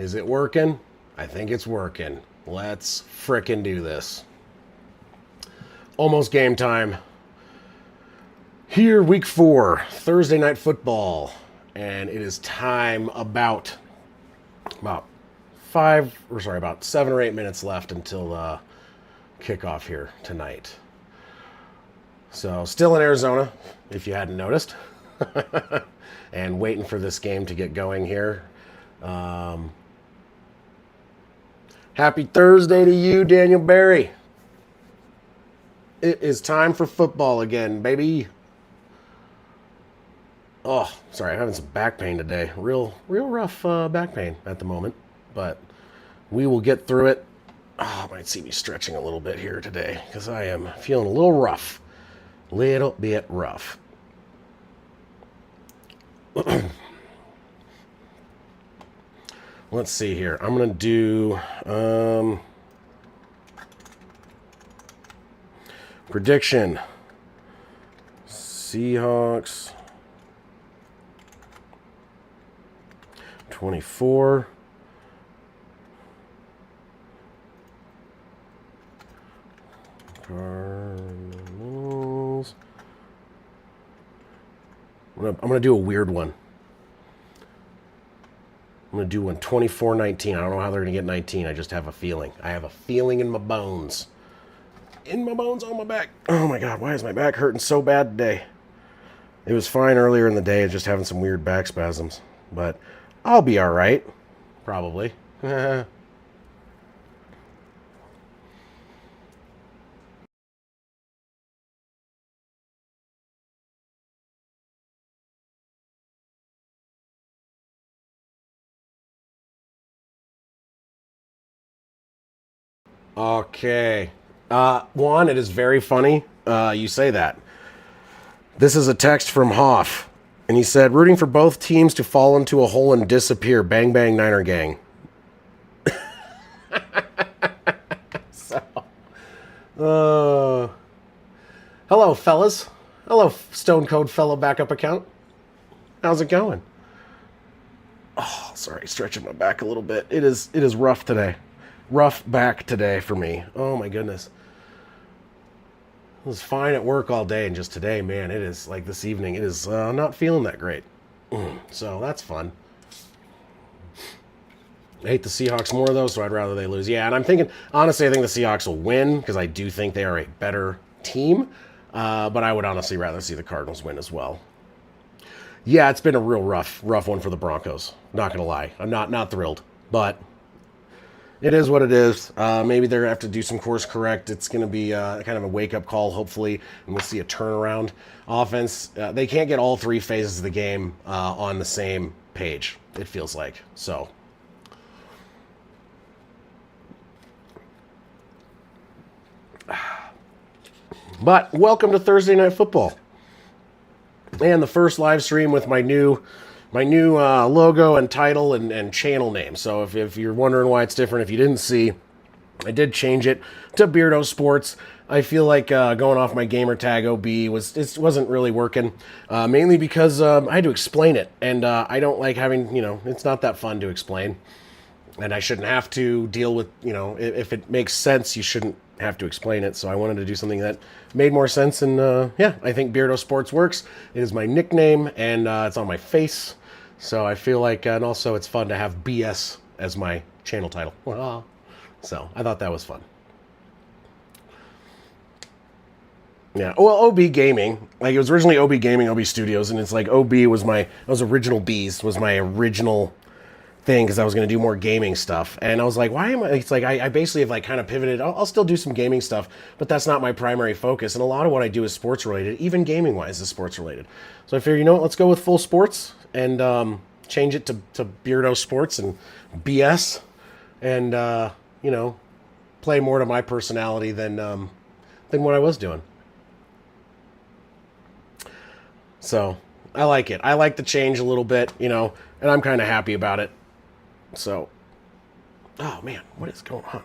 Is it working? I think it's working. Let's frickin' do this. Almost game time. Here, week 4, Thursday night football. And it is time about 7 or 8 minutes left until kickoff here tonight. So, still in Arizona, if you hadn't noticed. And waiting for this game to get going here. Happy Thursday to you, Daniel Barry. It is time for football again, baby. Oh, sorry, I'm having some back pain today. Real rough back pain at the moment, but we will get through it. Oh, might see me stretching a little bit here today because I am feeling a little rough. Little bit rough. Let's see here. I'm going to do prediction. Seahawks 24. Cardinals. I'm going to do a weird one. I'm going to do one 24-19. I don't know how they're going to get 19. I just have a feeling. I have a feeling in my bones. In my bones, on my back. Oh my God, why is my back hurting so bad today? It was fine earlier in the day, just having some weird back spasms. But I'll be all right. Probably. Okay. Juan, it is very funny you say that. This is a text from Hoff, and he said, rooting for both teams to fall into a hole and disappear. Bang, bang, Niner gang. Hello, fellas. Hello, Stone Cold fellow backup account. How's it going? Oh, sorry, stretching my back a little bit. It is rough today. Rough back today for me. Oh my goodness. I was fine at work all day, and just today, man, it is like this evening, it is not feeling that great. So that's fun. I hate the Seahawks more, though, so I'd rather they lose. Yeah, and I'm thinking, honestly, I think the Seahawks will win because I do think they are a better team. But I would honestly rather see the Cardinals win as well. Yeah, it's been a real rough one for the Broncos. Not going to lie. I'm not thrilled. But it is what it is. Maybe they're going to have to do some course correct. It's going to be kind of a wake-up call, hopefully, and we'll see a turnaround. Offense, they can't get all 3 phases of the game on the same page, it feels like. So but welcome to Thursday Night Football, and the first live stream with my new logo and title and channel name. So if you're wondering why it's different, if you didn't see, I did change it to Beardo Sports. I feel like going off my gamer tag OB wasn't really working, mainly because I had to explain it, and I don't like having, it's not that fun to explain, and I shouldn't have to deal with, if it makes sense, you shouldn't have to explain it. So I wanted to do something that made more sense, and yeah, I think Beardo Sports works. It is my nickname, and it's on my face, so I feel like, and also it's fun to have BS as my channel title. So I thought that was fun. Yeah, well, OB Gaming, like it was originally OB Gaming, OB Studios, and it's like OB was original B's was my original thing because I was going to do more gaming stuff, and I was like, why am I? It's like I basically have like kind of pivoted. I'll still do some gaming stuff, but that's not my primary focus. And a lot of what I do is sports related, even gaming wise is sports related. So I figured, you know what, let's go with full sports and change it to Beardo Sports and BS, and play more to my personality than what I was doing. So I like it. I like the change a little bit, and I'm kind of happy about it. So, oh man, what is going on?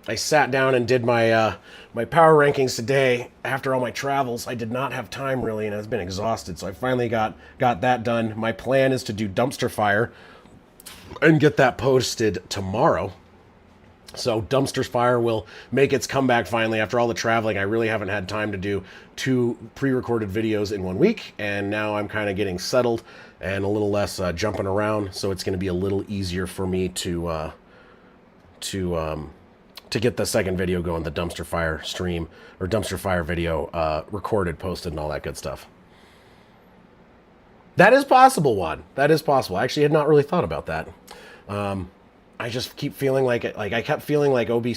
I sat down and did my power rankings today after all my travels. I did not have time really, and I've been exhausted, so I finally got that done. My plan is to do dumpster fire and get that posted tomorrow. So Dumpster Fire will make its comeback finally after all the traveling. I really haven't had time to do 2 pre-recorded videos in 1 week, and now I'm kind of getting settled and a little less jumping around. So it's going to be a little easier for me to get the second video going, the Dumpster Fire stream or Dumpster Fire video recorded, posted, and all that good stuff. That is possible, Juan. That is possible. I actually had not really thought about that. I just keep feeling like it. Like I kept feeling like OB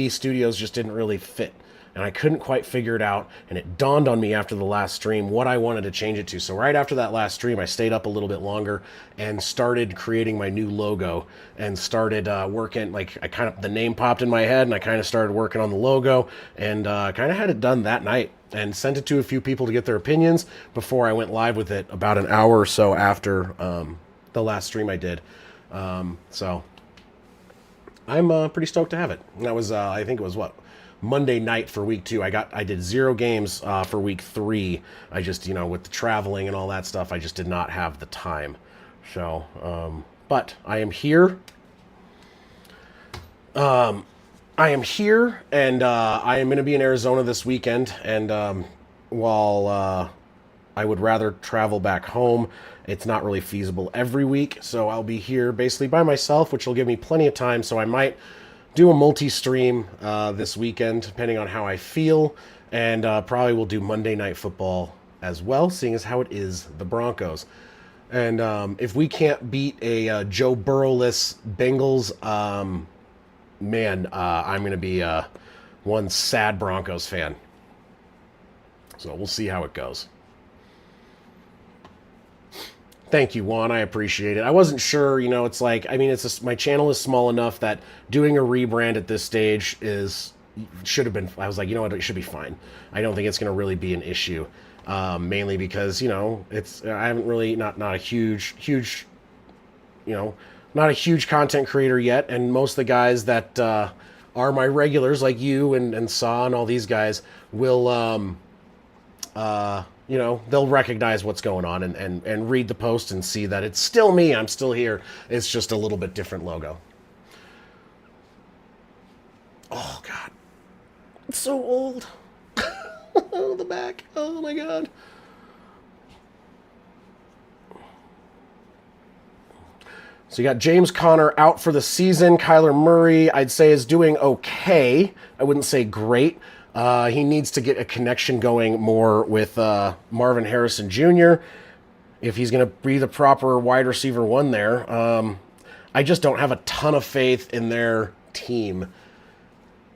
Studios just didn't really fit, and I couldn't quite figure it out. And it dawned on me after the last stream what I wanted to change it to. So right after that last stream, I stayed up a little bit longer and started creating my new logo and started working. Like the name popped in my head, and I kind of started working on the logo and kind of had it done that night and sent it to a few people to get their opinions before I went live with it about an hour or so after the last stream I did. So I'm pretty stoked to have it. And that was, I think it was Monday night for week 2. I did 0 games for week 3. I just, with the traveling and all that stuff, I just did not have the time. So, but I am here. I am here, and I am going to be in Arizona this weekend. And while I would rather travel back home, it's not really feasible every week, so I'll be here basically by myself, which will give me plenty of time. So I might do a multi-stream this weekend, depending on how I feel, and probably will do Monday Night Football as well, seeing as how it is the Broncos. And if we can't beat a Joe Burrow-less Bengals, man, I'm going to be one sad Broncos fan. So we'll see how it goes. Thank you, Juan. I appreciate it. I wasn't sure, it's like, my channel is small enough that doing a rebrand at this stage should have been, I was like, you know what, it should be fine. I don't think it's going to really be an issue. Mainly because, I haven't really, not a huge, not a huge content creator yet. And most of the guys that are my regulars, like you and Saw and all these guys, will, they'll recognize what's going on and read the post and see that it's still me. I'm still here. It's just a little bit different logo. Oh, God. It's so old. Oh, the back. Oh, my God. So you got James Conner out for the season. Kyler Murray, I'd say, is doing okay. I wouldn't say great. He needs to get a connection going more with Marvin Harrison Jr. if he's going to be the proper wide receiver 1 there. I just don't have a ton of faith in their team,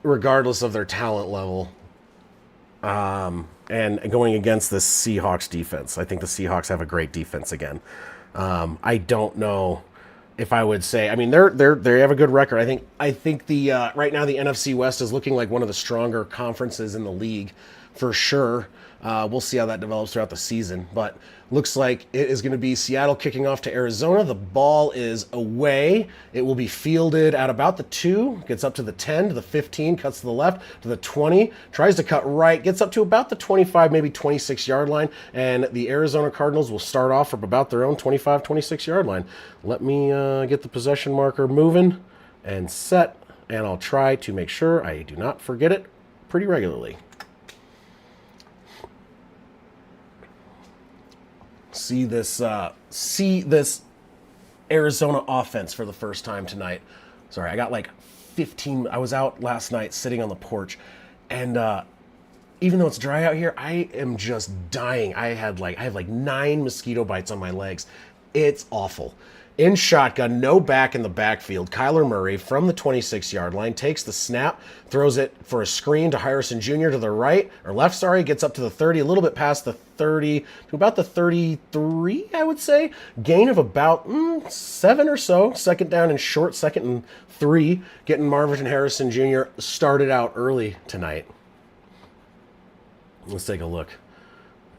regardless of their talent level. And going against the Seahawks defense. I think the Seahawks have a great defense again. I don't know if I would say, they have a good record. I think the right now the NFC West is looking like one of the stronger conferences in the league for sure. We'll see how that develops throughout the season, but looks like it is going to be Seattle kicking off to Arizona. The ball is away. It will be fielded at about the 2, gets up to the 10, to the 15, cuts to the left, to the 20, tries to cut right, gets up to about the 25, maybe 26-yard line, and the Arizona Cardinals will start off from about their own 25, 26-yard line. Let me get the possession marker moving and set, and I'll try to make sure I do not forget it pretty regularly. See this Arizona offense for the first time tonight. Sorry, I got like 15. I was out last night sitting on the porch, and even though it's dry out here, I am just dying. I have like 9 mosquito bites on my legs. It's awful. In shotgun, no back in the backfield. Kyler Murray from the 26-yard line takes the snap, throws it for a screen to Harrison Jr. to the right, or left, sorry, gets up to the 30, a little bit past the 30, to about the 33, I would say. Gain of about 7 or so. Second down and short, 2nd and 3. Getting Marvin Harrison Jr. started out early tonight. Let's take a look.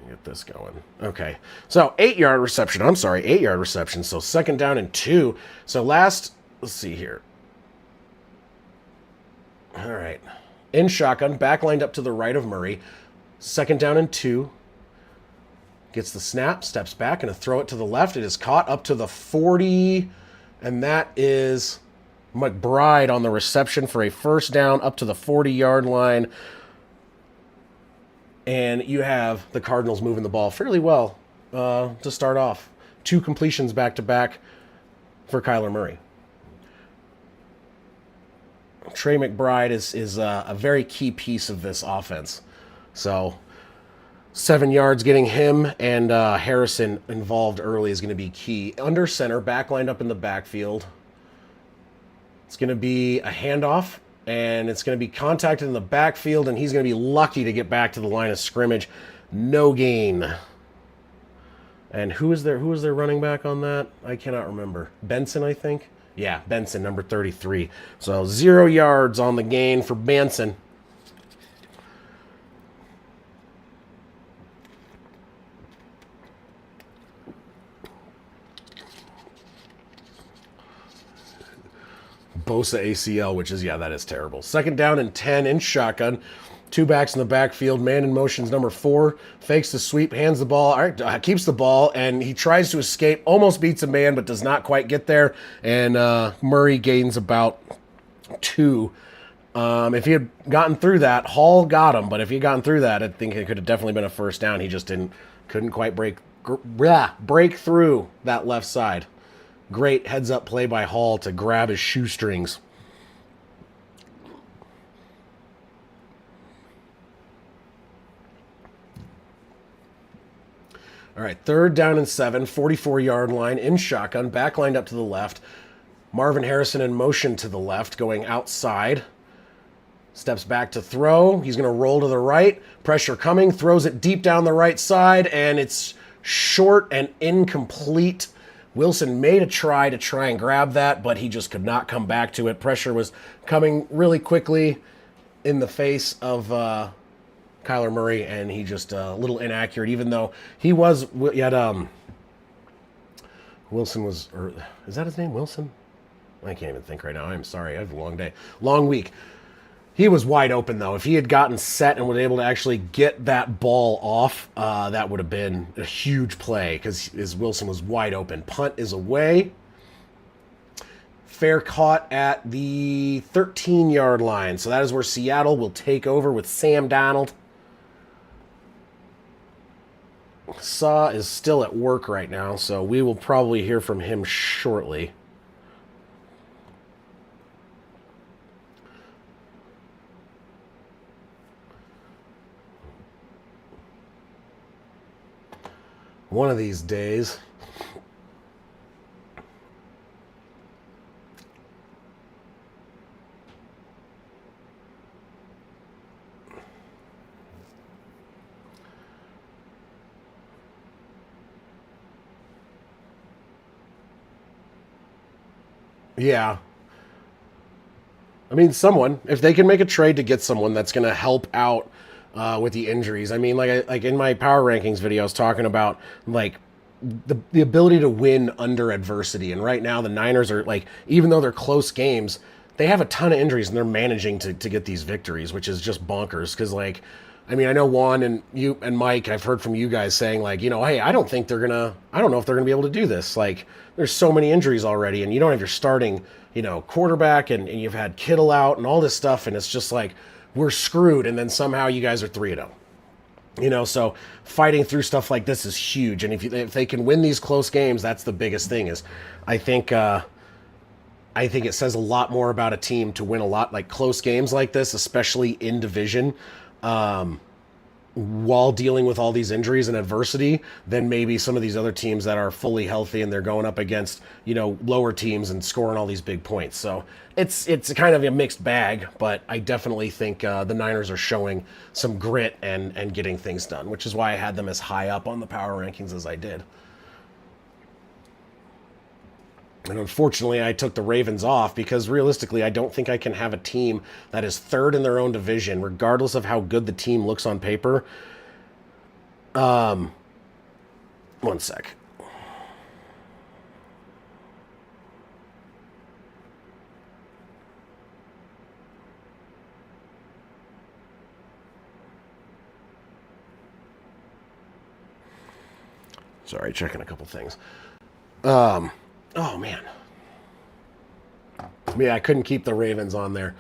Get this going. Okay. So 8-yard reception. 8-yard reception. So 2nd down and 2. So let's see here. All right. In shotgun, back lined up to the right of Murray. 2nd down and 2. Gets the snap, steps back, and a throw it to the left. It is caught up to the 40, and that is McBride on the reception for a first down up to the 40-yard line. And you have the Cardinals moving the ball fairly well to start off. 2 completions back-to-back for Kyler Murray. Trey McBride is a very key piece of this offense. So 7 yards getting him and Harrison involved early is going to be key. Under center, back lined up in the backfield. It's going to be a handoff, and it's going to be contacted in the backfield, and he's going to be lucky to get back to the line of scrimmage. No gain. And who is their running back on that? I cannot remember. Benson, I think? Yeah, Benson, number 33. So 0 yards on the gain for Benson. Bosa ACL, which is, yeah, that is terrible. 2nd down and 10 in shotgun. 2 backs in the backfield. Man in motion's number 4. Fakes the sweep, hands the ball, keeps the ball, and he tries to escape. Almost beats a man, but does not quite get there. And Murray gains about 2. If he had gotten through that, Hall got him. But if he had gotten through that, I think it could have definitely been a first down. He just couldn't quite break through that left side. Great heads-up play by Hall to grab his shoestrings. All right, 3rd down and 7, 44-yard line in shotgun, back lined up to the left. Marvin Harrison in motion to the left, going outside. Steps back to throw. He's going to roll to the right. Pressure coming, throws it deep down the right side, and it's short and incomplete. Wilson made a try and grab that, but he just could not come back to it. Pressure was coming really quickly in the face of Kyler Murray, and he just a little inaccurate, even though he had Wilson was, or is that his name, Wilson? I can't even think right now. I'm sorry. I have a long day. Long week. He was wide open, though. If he had gotten set and was able to actually get that ball off, that would have been a huge play because Wilson was wide open. Punt is away. Fair caught at the 13-yard line. So that is where Seattle will take over with Sam Darnold. Saw is still at work right now, so we will probably hear from him shortly. One of these days. Yeah. I mean, if they can make a trade to get someone that's going to help out with the injuries. I mean, like in my power rankings video, I was talking about like the ability to win under adversity. And right now the Niners are like, even though they're close games, they have a ton of injuries and they're managing to get these victories, which is just bonkers. Because like, I mean, I know Juan and you and Mike, I've heard from you guys saying like, hey, I don't know if they're going to be able to do this. Like, there's so many injuries already, and you don't have your starting, quarterback, and you've had Kittle out and all this stuff, and it's just like, we're screwed, and then somehow you guys are 3-0. So fighting through stuff like this is huge, and if they can win these close games, that's the biggest thing. Is I think it says a lot more about a team to win a lot like close games like this, especially in division, while dealing with all these injuries and adversity, than maybe some of these other teams that are fully healthy and they're going up against, lower teams and scoring all these big points. So it's kind of a mixed bag, but I definitely think the Niners are showing some grit and getting things done, which is why I had them as high up on the power rankings as I did. And unfortunately, I took the Ravens off because realistically, I don't think I can have a team that is third in their own division, regardless of how good the team looks on paper. One sec. Sorry, checking a couple things. Oh, man. Yeah, I couldn't keep the Ravens on there.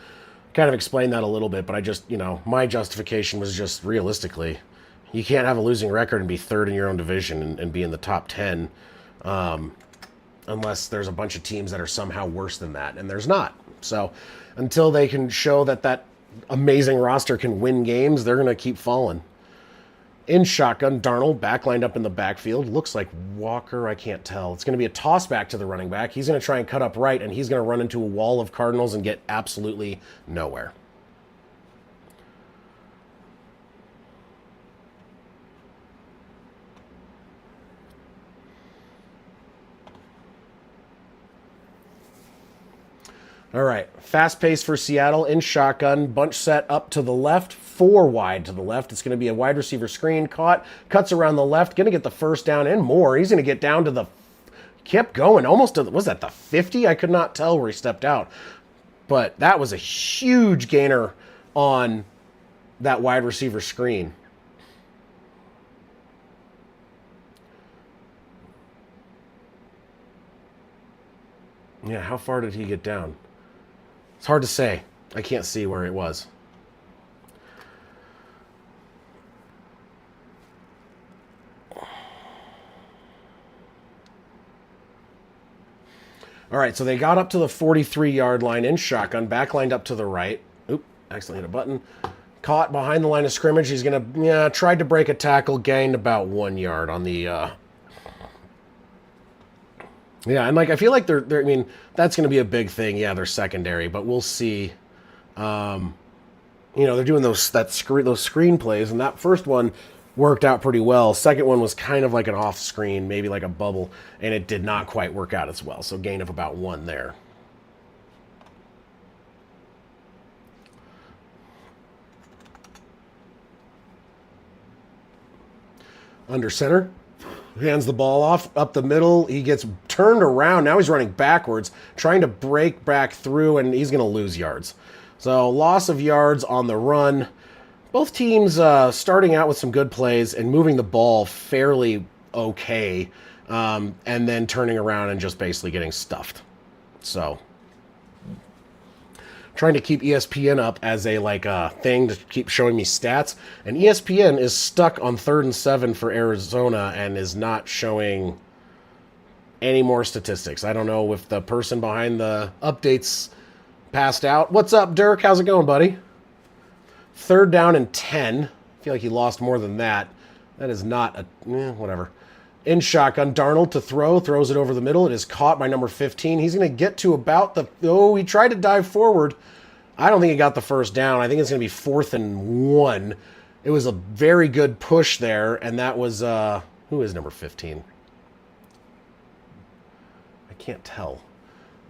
Kind of explained that a little bit, but I just, my justification was just realistically, you can't have a losing record and be third in your own division and be in the top 10 unless there's a bunch of teams that are somehow worse than that, and there's not. So until they can show that amazing roster can win games, they're going to keep falling. In shotgun, Darnold back lined up in the backfield. Looks like Walker, I can't tell. It's going to be a toss back to the running back. He's going to try and cut up right, and he's going to run into a wall of Cardinals and get absolutely nowhere. All right, fast pace for Seattle in shotgun. Bunch set up to the left, 4 wide to the left. It's going to be a wide receiver screen. Cuts around the left, going to get the first down and more. He's going to get down to the, kept going, almost to, was that the 50? I could not tell where he stepped out. But that was a huge gainer on that wide receiver screen. Yeah, how far did he get down? It's hard to say. I can't see where it was. All right, so they got up to the 43-yard line in shotgun, back lined up to the right. Oop, accidentally hit a button. Caught behind the line of scrimmage. He's going to, tried to break a tackle, gained about 1 yard on the... Yeah, and I feel like they're that's going to be a big thing. Yeah, they're secondary, but we'll see. They're doing those screen plays, and that first one worked out pretty well. Second one was kind of like an off screen, maybe like a bubble, and it did not quite work out as well. So gain of about 1 there. Under center. Hands the ball off, up the middle. He gets turned around. Now he's running backwards, trying to break back through, and he's going to lose yards. So loss of yards on the run. Both teams starting out with some good plays and moving the ball fairly okay, and then turning around and just basically getting stuffed. So trying to keep ESPN up as a thing to keep showing me stats, and ESPN is stuck on 3rd and 7 for Arizona and is not showing any more statistics. I don't know if the person behind the updates passed out. What's up, Dirk? How's it going, buddy? 3rd down and 10. I feel like he lost more than that. That is not a whatever. In shotgun, Darnold to throws it over the middle. It is caught by number 15. He's going to get to about he tried to dive forward. I don't think he got the first down. I think it's going to be 4th and 1. It was a very good push there, and that was, who is number 15? I can't tell.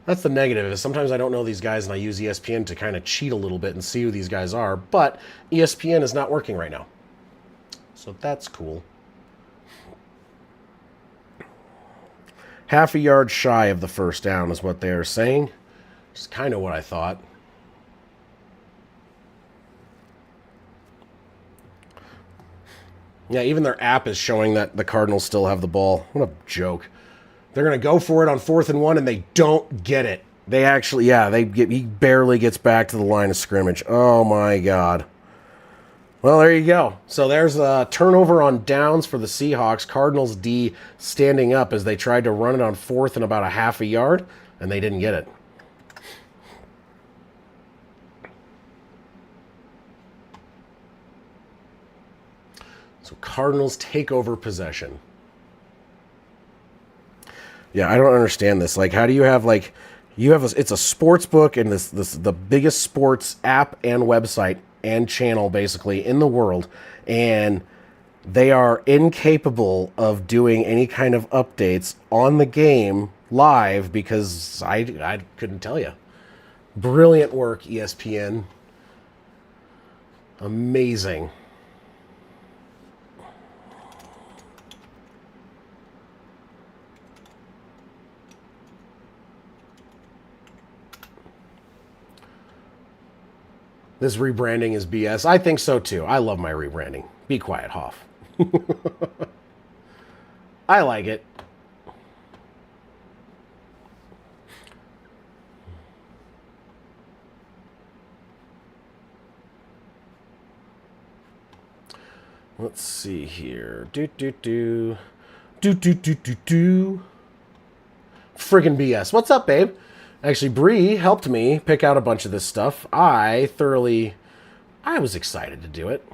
That's the negative, is sometimes I don't know these guys, and I use ESPN to kind of cheat a little bit and see who these guys are, but ESPN is not working right now. So that's cool. Half a yard shy of the first down is what they're saying. Which is kind of what I thought. Yeah, even their app is showing that the Cardinals still have the ball. What a joke. They're going to go for it on 4th and 1, and they don't get it. They actually, he barely gets back to the line of scrimmage. Oh, my God. Well, there you go. So there's a turnover on downs for the Seahawks. Cardinals D standing up as they tried to run it on 4th and about a half a yard, and they didn't get it. So Cardinals take over possession. Yeah, I don't understand this. How do you have it's a sports book and this the biggest sports app and website and channel basically in the world, and they are incapable of doing any kind of updates on the game live because I couldn't tell you. Brilliant work, ESPN. Amazing. This rebranding is BS. I think so too. I love my rebranding. Be quiet, Hoff. I like it. Let's see here. Do. Friggin' BS. What's up, babe? Actually, Bree helped me pick out a bunch of this stuff. I was excited to do it.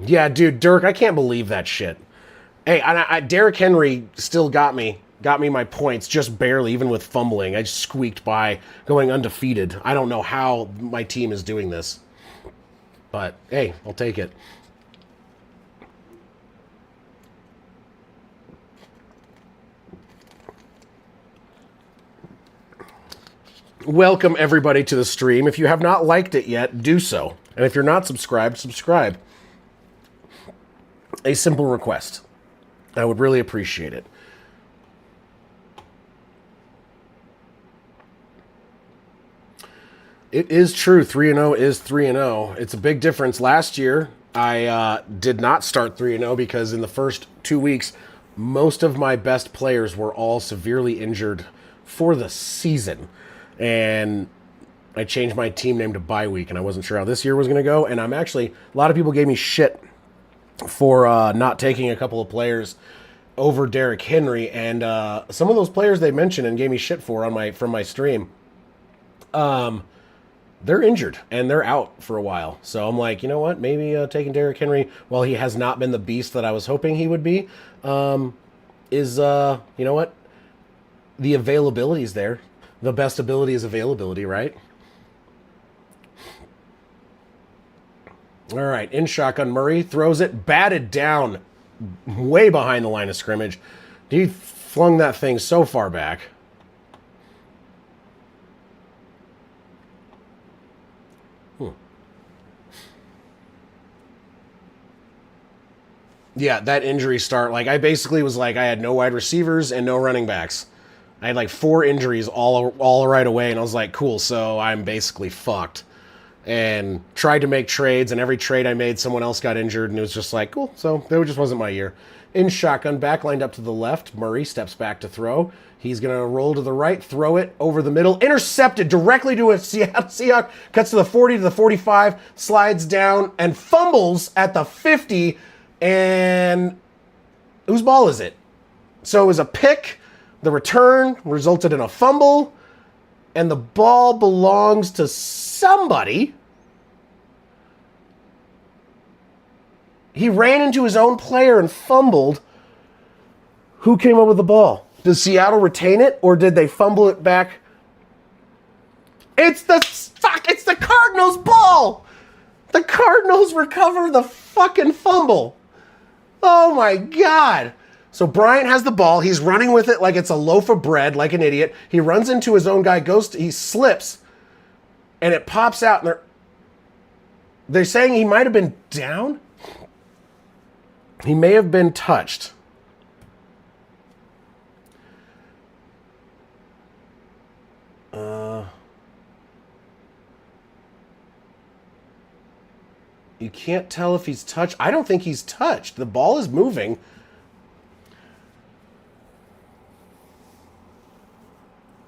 Yeah, dude, Dirk, I can't believe that shit. Hey, Derrick Henry still got me my points, just barely, even with fumbling. I just squeaked by, going undefeated. I don't know how my team is doing this. But, hey, I'll take it. Welcome, everybody, to the stream. If you have not liked it yet, do so. And if you're not subscribed, subscribe. A simple request. I would really appreciate it. It is true. 3-0 is 3-0. It's a big difference. Last year, I did not start 3-0 because in the first 2 weeks, most of my best players were all severely injured for the season. And I changed my team name to bye week, and I wasn't sure how this year was going to go. And a lot of people gave me shit for not taking a couple of players over Derrick Henry. And some of those players they mentioned and gave me shit for from my stream, they're injured and they're out for a while. So I'm like, you know what? Maybe taking Derrick Henry, while he has not been the beast that I was hoping he would be, is, you know what? The availability is there. The best ability is availability, right? All right, in shotgun, Murray throws it, batted down way behind the line of scrimmage. He flung that thing so far back. Yeah, that injury start, like, I basically was like, I had no wide receivers and no running backs. I had like 4 injuries all right away, and I was like, cool, so I'm basically fucked. And tried to make trades, and every trade I made, someone else got injured, and it was just like, cool, so that just wasn't my year. In shotgun, back lined up to the left. Murray steps back to throw. He's going to roll to the right, throw it over the middle. Intercepted directly to a Seahawks. Cuts to the 40, to the 45, slides down, and fumbles at the 50. And whose ball is it? So it was a pick. The return resulted in a fumble, and the ball belongs to somebody. He ran into his own player and fumbled. Who came up with the ball? Does Seattle retain it, or did they fumble it back? It's the Cardinals' ball. The Cardinals recover the fucking fumble. Oh my God. So Bryant has the ball. He's running with it like it's a loaf of bread, like an idiot. He runs into his own guy, he slips, and it pops out. And they're saying he might have been down. He may have been touched. You can't tell if he's touched. I don't think he's touched. The ball is moving.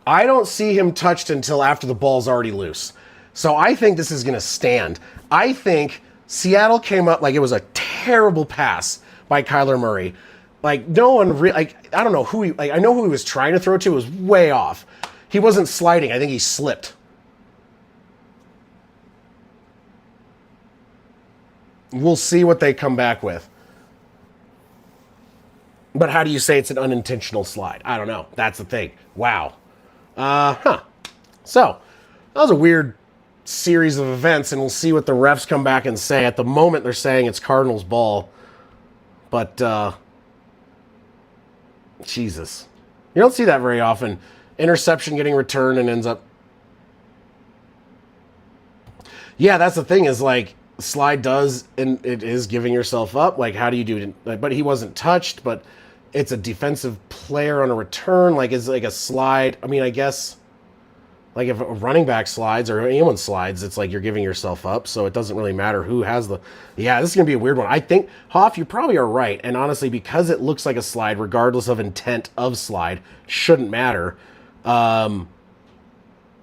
I don't see him touched until after the ball's already loose. So I think this is going to stand. I think Seattle came up like it was a terrible pass by Kyler Murray. Like, no one really, I don't know who I know who he was trying to throw to. It was way off. He wasn't sliding. I think he slipped. We'll see what they come back with. But how do you say it's an unintentional slide? I don't know. That's the thing. Wow. So, that was a weird series of events, and we'll see what the refs come back and say. At the moment, they're saying it's Cardinals' ball. But, Jesus. You don't see that very often. Interception getting returned and ends up... Yeah, that's the thing, is like, slide does, and it is giving yourself up. Like, how do you do it? But he wasn't touched, but it's a defensive player on a return. Like, it's like a slide. I mean, I guess Like if a running back slides or anyone slides, it's like you're giving yourself up. So it doesn't really matter who has the. Yeah, this is gonna be a weird one. I think Hoff, you probably are right. And honestly, because it looks like a slide, regardless of intent of slide, shouldn't matter. I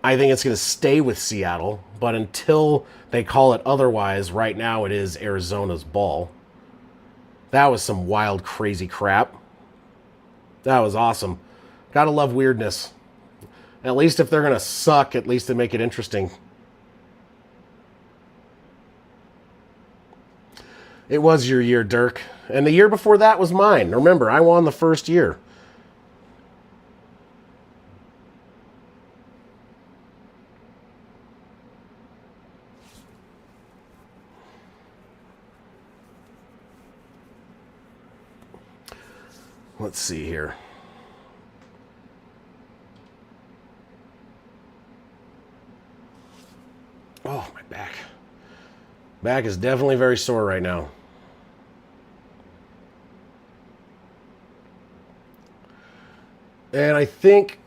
think it's gonna stay with Seattle, but until they call it otherwise, right now it is Arizona's ball. That was some wild, crazy crap. That was awesome. Gotta love weirdness. At least if they're going to suck, at least they make it interesting. It was your year, Dirk. And the year before that was mine. Remember, I won the first year. Let's see here. Oh, my back. Back is definitely very sore right now. And I think,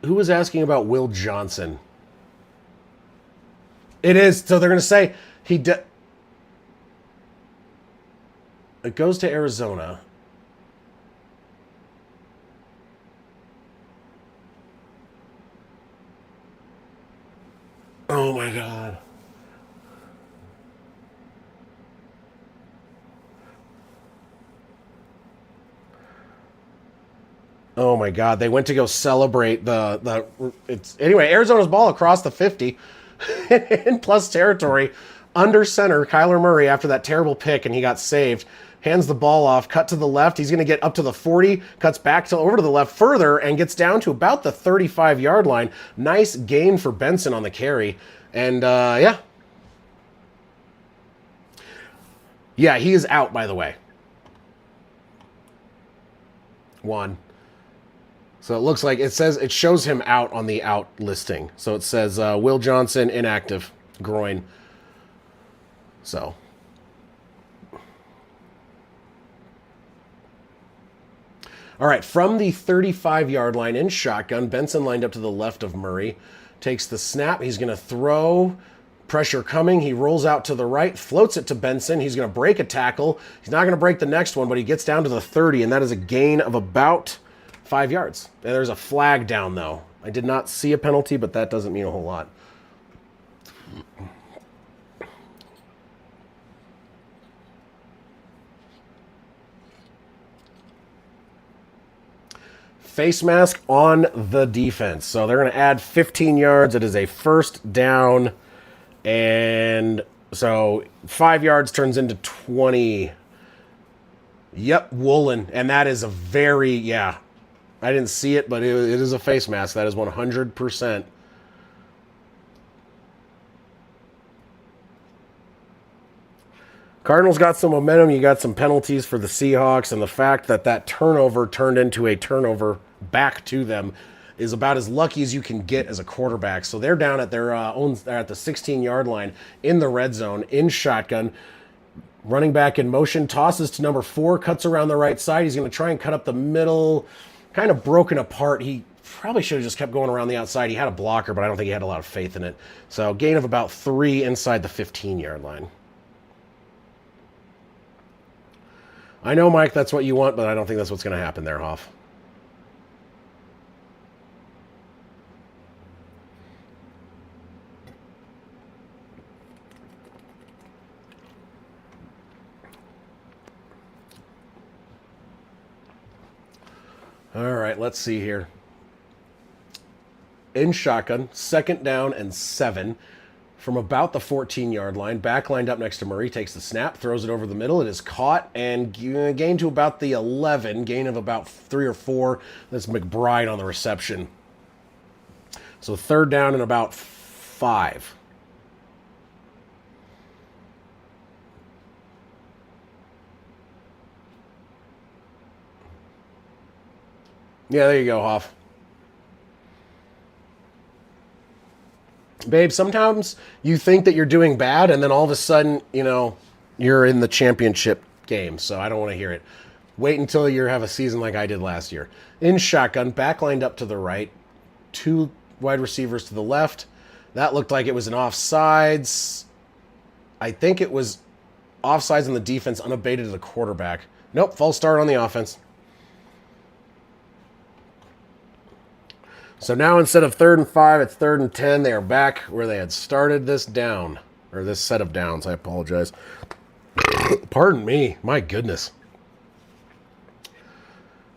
who was asking about Will Johnson? It is, so they're going to say it goes to Arizona. Oh my God. Oh my God. They went to go celebrate anyway, Arizona's ball across the 50 in plus territory under center. Kyler Murray, after that terrible pick and he got saved, hands the ball off, cut to the left. He's going to get up to the 40, cuts back over to the left further and gets down to about the 35-yard line. Nice gain for Benson on the carry. And yeah. Yeah, he is out, by the way. One. So it looks like it shows him out on the out listing. So it says Will Johnson inactive, groin. So. All right, from the 35-yard line in shotgun, Benson lined up to the left of Murray. Takes the snap. He's going to throw. Pressure coming. He rolls out to the right, floats it to Benson. He's going to break a tackle. He's not going to break the next one, but he gets down to the 30, and that is a gain of about 5 yards. And there's a flag down, though. I did not see a penalty, but that doesn't mean a whole lot. Face mask on the defense. So they're going to add 15 yards. It is a first down. And so 5 yards turns into 20. Yep, woolen. And that is a very, yeah. I didn't see it, but it is a face mask. That is 100%. Cardinals got some momentum. You got some penalties for the Seahawks. And the fact that turnover turned into a turnover back to them is about as lucky as you can get as a quarterback. So they're down at their at the 16-yard line in the red zone in shotgun. Running back in motion, tosses to number 4, cuts around the right side. He's going to try and cut up the middle, kind of broken apart. He probably should have just kept going around the outside. He had a blocker, but I don't think he had a lot of faith in it. So gain of about 3 inside the 15-yard line. I know, Mike, that's what you want, but I don't think that's what's going to happen there, Hoff. All right, let's see here. In shotgun, second down and 7 from about the 14-yard line. Back lined up next to Murray, takes the snap, throws it over the middle. It is caught and gained to about the 11, gain of about 3 or 4. That's McBride on the reception. So third down and about 5. Yeah, there you go, Hoff. Babe, sometimes you think that you're doing bad, and then all of a sudden, you're in the championship game, so I don't want to hear it. Wait until you have a season like I did last year. In shotgun, back lined up to the right. 2 wide receivers to the left. That looked like it was an offsides. I think it was offsides on the defense, unabated to the quarterback. Nope, false start on the offense. So now instead of 3rd and 5, it's 3rd and 10. They are back where they had started this down. Or this set of downs, I apologize. Pardon me, my goodness.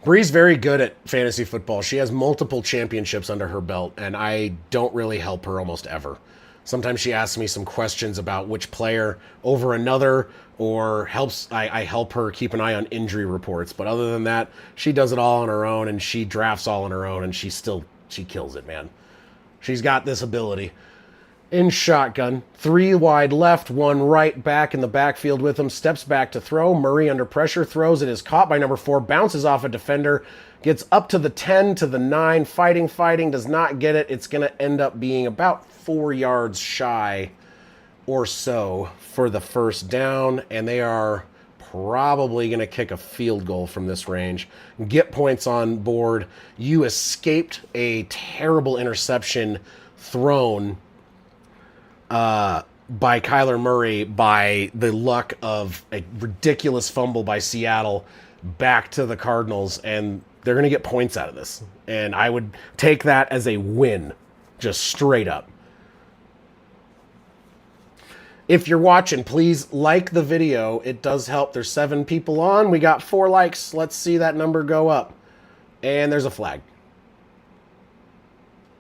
Bree's very good at fantasy football. She has multiple championships under her belt, and I don't really help her almost ever. Sometimes she asks me some questions about which player over another, or I help her keep an eye on injury reports. But other than that, she does it all on her own, and she drafts all on her own, and she kills it, man. She's got this ability. In shotgun, 3 wide left, 1 right, back in the backfield with him, steps back to throw. Murray under pressure, throws it, is caught by number 4, bounces off a defender, gets up to the 10, to the 9, fighting, does not get it. It's going to end up being about 4 yards shy or so for the first down, and they are probably going to kick a field goal from this range. Get points on board. You escaped a terrible interception thrown by Kyler Murray by the luck of a ridiculous fumble by Seattle back to the Cardinals, and they're going to get points out of this. And I would take that as a win, just straight up. If you're watching, please like the video. It does help. There's 7 people on. We got 4 likes. Let's see that number go up. And there's a flag.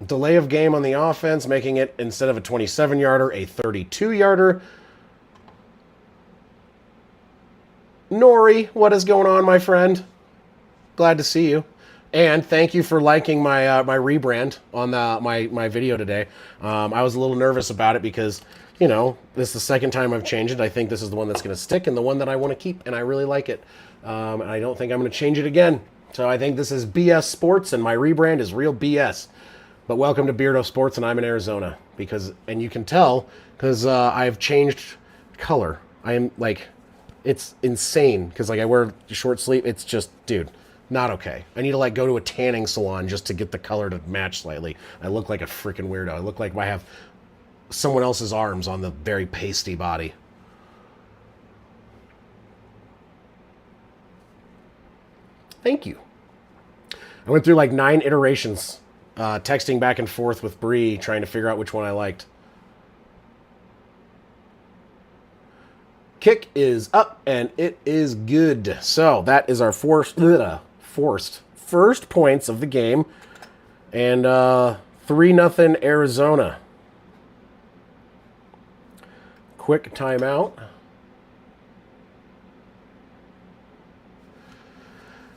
Delay of game on the offense, making it, instead of a 27-yarder, a 32-yarder. Nori, what is going on, my friend? Glad to see you. And thank you for liking my my rebrand on my video today. I was a little nervous about it because, you know, this is the second time I've changed it. I think this is the one that's going to stick and the one that I want to keep, and I really like it. And I don't think I'm going to change it again. So I think this is BS Sports, and my rebrand is real BS. But welcome to Beardo Sports, and I'm in Arizona and you can tell because I've changed color. I am like, it's insane because like I wear short sleeve. It's just, dude, not okay. I need to like go to a tanning salon just to get the color to match slightly. I look like a freaking weirdo. I look like I have someone else's arms on the very pasty body. Thank you. I went through like 9 iterations. Texting back and forth with Bree, trying to figure out which one I liked. Kick is up, and it is good. So that is our forced first points of the game. And 3-0 Arizona. Quick timeout.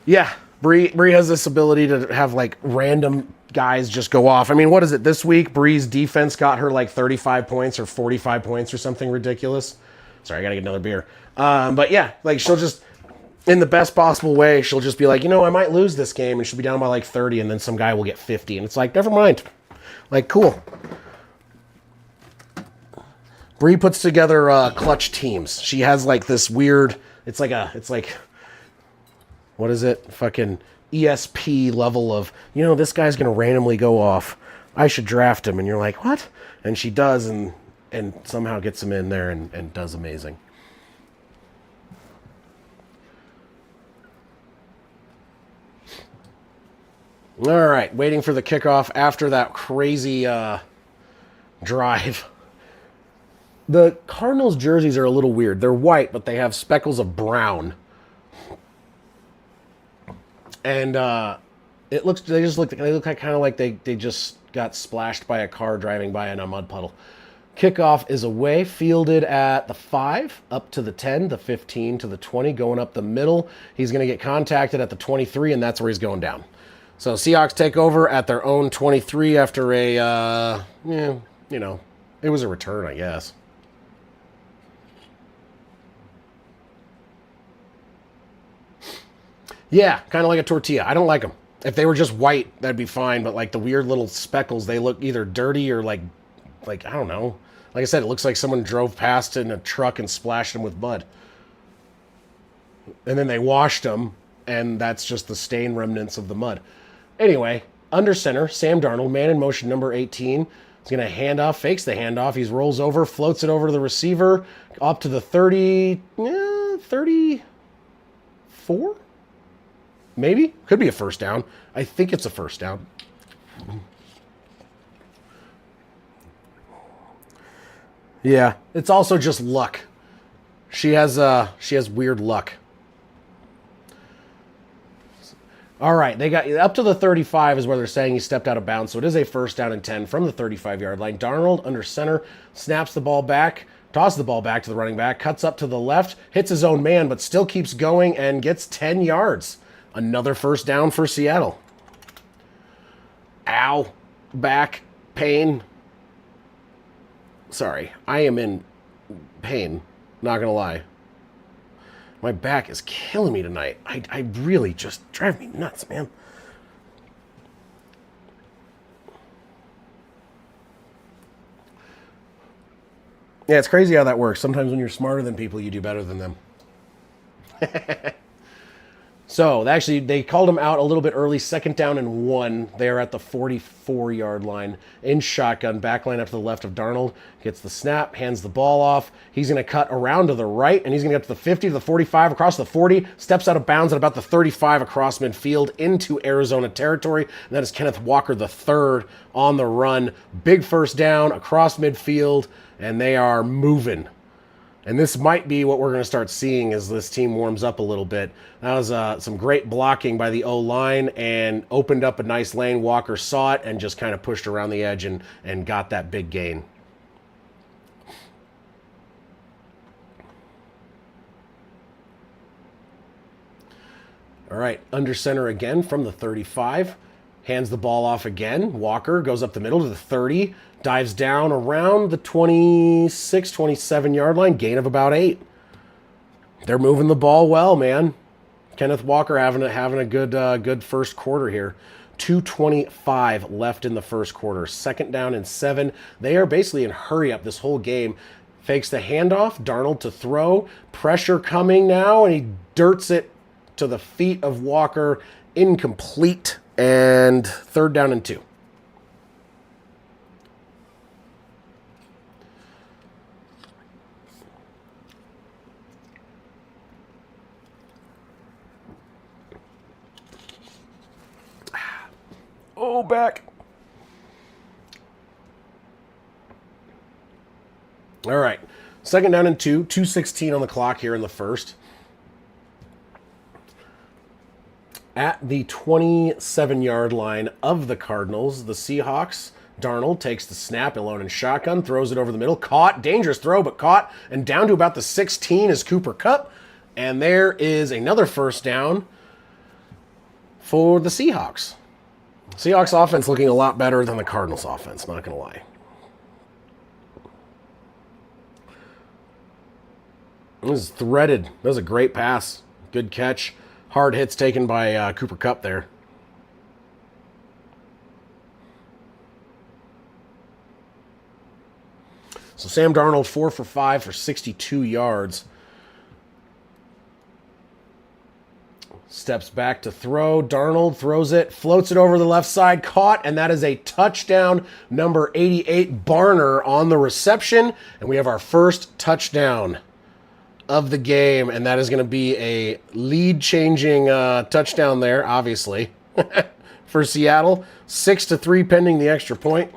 Yeah, Bree has this ability to have like random guys just go off. I mean, what is it? This week, Bree's defense got her like 35 points or 45 points or something ridiculous. Sorry, I gotta get another beer. But yeah, like she'll just, in the best possible way, she'll just be like, you know, I might lose this game, and she'll be down by like 30, and then some guy will get 50, and it's like, never mind. Like, cool. Bree puts together clutch teams. She has like this weird, it's like, what is it? Fucking ESP level of, you know, this guy's going to randomly go off. I should draft him. And you're like, what? And she does, and somehow gets him in there and does amazing. All right, waiting for the kickoff after that crazy drive. The Cardinals jerseys are a little weird. They're white, but they have speckles of brown. And they look like kind of like they just got splashed by a car driving by in a mud puddle. Kickoff is away, fielded at the 5, up to the 10, the 15 to the 20, going up the middle. He's going to get contacted at the 23, and that's where he's going down. So Seahawks take over at their own 23 after a, it was a return, I guess. Yeah, kind of like a tortilla. I don't like them. If they were just white, that'd be fine. But like the weird little speckles, they look either dirty or like I don't know. Like I said, it looks like someone drove past in a truck and splashed them with mud. And then they washed them, and that's just the stain remnants of the mud. Anyway, Under center, Sam Darnold, man in motion, number 18. He's going to hand off, fakes the handoff. He rolls over, floats it over to the receiver, up to the 34? Maybe? Could be a first down. I think it's a first down. Yeah, it's also just luck. She has weird luck. All right, they got up to the 35 is where they're saying he stepped out of bounds. So it is a first down and 10 from the 35-yard line. Darnold under center, snaps the ball back, tosses the ball back to the running back, cuts up to the left, hits his own man, but still keeps going and gets 10 yards. Another first down for Seattle. Ow. Back. Pain. Sorry, I am in pain. Not going to lie. My back is killing me tonight. I really just drive me nuts, man. Yeah, it's crazy how that works. Sometimes when you're smarter than people, you do better than them. So, actually, they called him out a little bit early. Second down and 1. They're at the 44-yard line in shotgun. Backline up to the left of Darnold. Gets the snap, hands the ball off. He's going to cut around to the right, and he's going to get to the 50, to the 45, across the 40. Steps out of bounds at about the 35 across midfield into Arizona territory. And that is Kenneth Walker III on the run. Big first down across midfield, and they are moving. And this might be what we're going to start seeing as this team warms up a little bit. That was some great blocking by the O-line and opened up a nice lane. Walker saw it and just kind of pushed around the edge and got that big gain. All right, under center again from the 35. Hands the ball off again. Walker goes up the middle to the 30. Dives down around the 26, 27-yard line. Gain of about 8. They're moving the ball well, man. Kenneth Walker having a good first quarter here. 2:25 left in the first quarter. Second down and 7. They are basically in hurry up this whole game. Fakes the handoff. Darnold to throw. Pressure coming now, and he dirts it to the feet of Walker. Incomplete. And third down and 2. Oh, back. All right. Second down and 2. 2:16 on the clock here in the first. At the 27-yard line of the Cardinals, the Seahawks, Darnold takes the snap alone in shotgun, throws it over the middle. Caught. Dangerous throw, but caught. And down to about the 16 is Cooper Kupp. And there is another first down for the Seahawks. Seahawks offense looking a lot better than the Cardinals offense, not going to lie. This is threaded. That was a great pass. Good catch. Hard hits taken by Cooper Kupp there. So Sam Darnold 4 for 5 for 62 yards. Steps back to throw. Darnold throws it, floats it over the left side, caught, and that is a touchdown. Number 88, Barner on the reception. And we have our first touchdown of the game, and that is going to be a lead-changing touchdown there, obviously, for Seattle. 6-3 pending the extra point,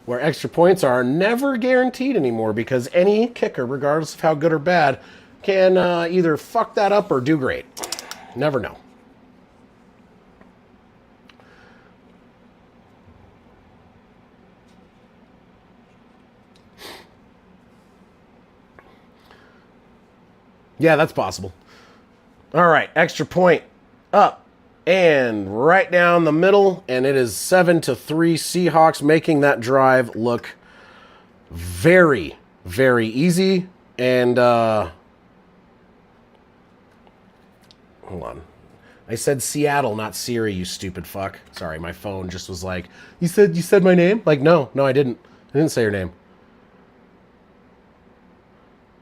where extra points are never guaranteed anymore because any kicker, regardless of how good or bad, can either fuck that up or do great. Never know. Yeah, that's possible. All right, extra point up and right down the middle, and it is 7-3 Seahawks, making that drive look very, very easy. And hold on. I said Seattle, not Siri, you stupid fuck. Sorry, my phone just was like, you said my name? Like, no, I didn't. I didn't say your name.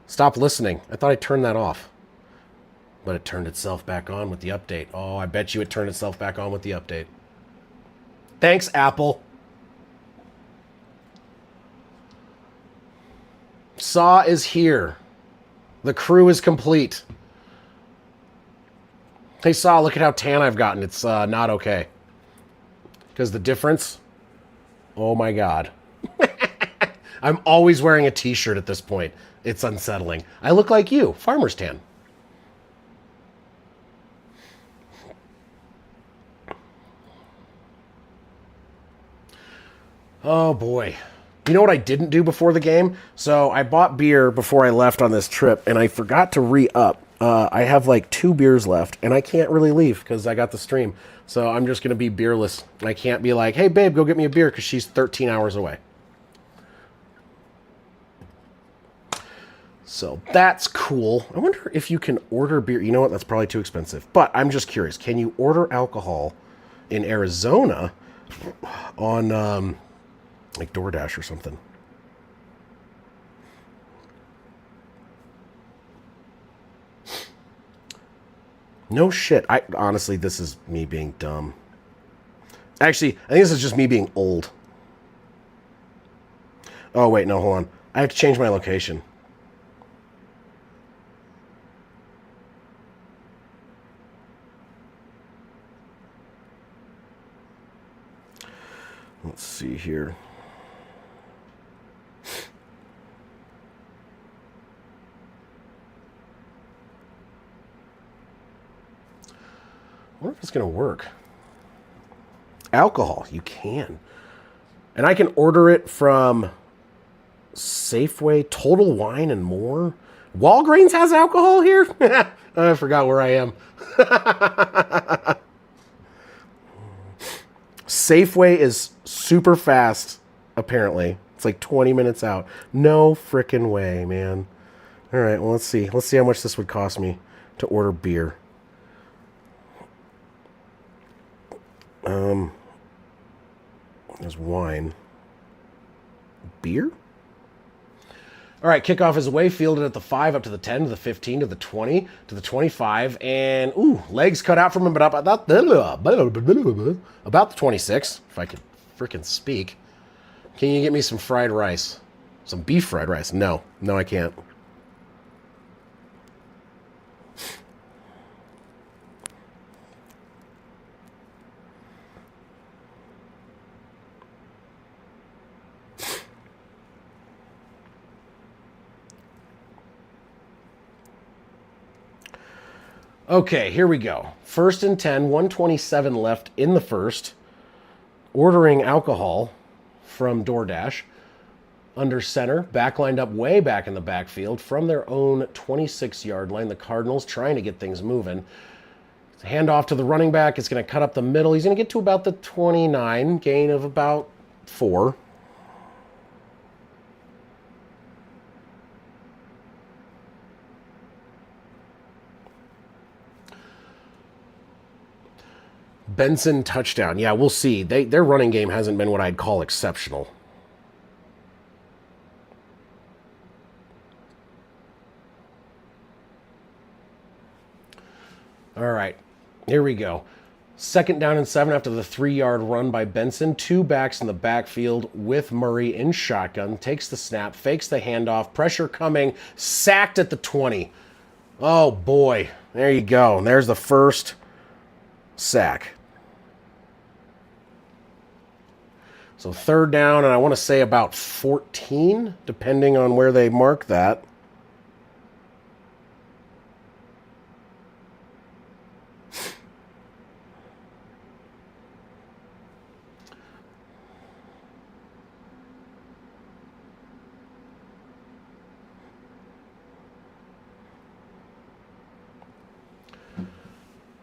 Stop listening. I thought I turned that off. But it turned itself back on with the update. Oh, I bet you it turned itself back on with the update. Thanks, Apple. Saw is here. The crew is complete. Hey, Saw, look at how tan I've gotten. It's not okay. Because the difference... Oh, my God. I'm always wearing a t-shirt at this point. It's unsettling. I look like you. Farmer's tan. Oh, boy. You know what I didn't do before the game? So I bought beer before I left on this trip, and I forgot to re-up. I have like 2 beers left, and I can't really leave because I got the stream. So I'm just going to be beerless. I can't be like, hey, babe, go get me a beer because she's 13 hours away. So that's cool. I wonder if you can order beer. You know what? That's probably too expensive. But I'm just curious. Can you order alcohol in Arizona on... like DoorDash or something? No shit. Honestly, this is me being dumb. Actually, I think this is just me being old. Oh, wait, no, hold on. I have to change my location. Let's see here. I wonder if it's going to work. Alcohol, you can. And I can order it from Safeway, Total Wine and More. Walgreens has alcohol here? I forgot where I am. Safeway is super fast, apparently. It's like 20 minutes out. No frickin' way, man. All right, well, let's see. Let's see how much this would cost me to order beer. There's wine. Beer? All right, kickoff is away, fielded at the 5, up to the 10, to the 15, to the 20, to the 25, and, ooh, legs cut out from him, but about the 26, if I could frickin' speak. Can you get me some fried rice? Some beef fried rice? No. No, I can't. Okay, here we go. 1st and 10, 127 left in the first. Ordering alcohol from DoorDash. Under center, back lined up way back in the backfield from their own 26-yard line. The Cardinals trying to get things moving. Hand off to the running back. It's going to cut up the middle. He's going to get to about the 29, gain of about 4. Benson touchdown. Yeah, we'll see. Their running game hasn't been what I'd call exceptional. All right, here we go. 2nd down and 7 after the 3-yard run by Benson. 2 backs in the backfield with Murray in shotgun. Takes the snap, fakes the handoff. Pressure coming. Sacked at the 20. Oh, boy. There you go. And there's the first sack. So 3rd down, and I want to say about 14, depending on where they mark that.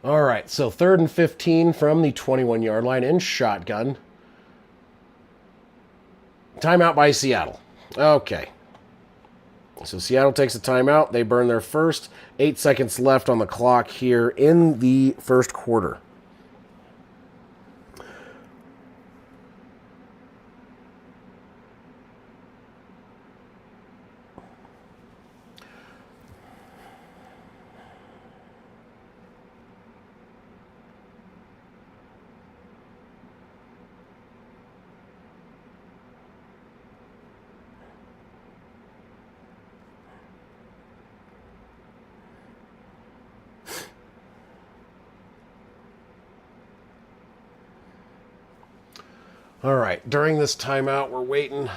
All right, so 3rd and 15 from the 21-yard line in shotgun. Timeout by Seattle. Okay. So Seattle takes a timeout. They burn their first. 8 seconds left on the clock here in the first quarter. All right, during this timeout, we're waiting.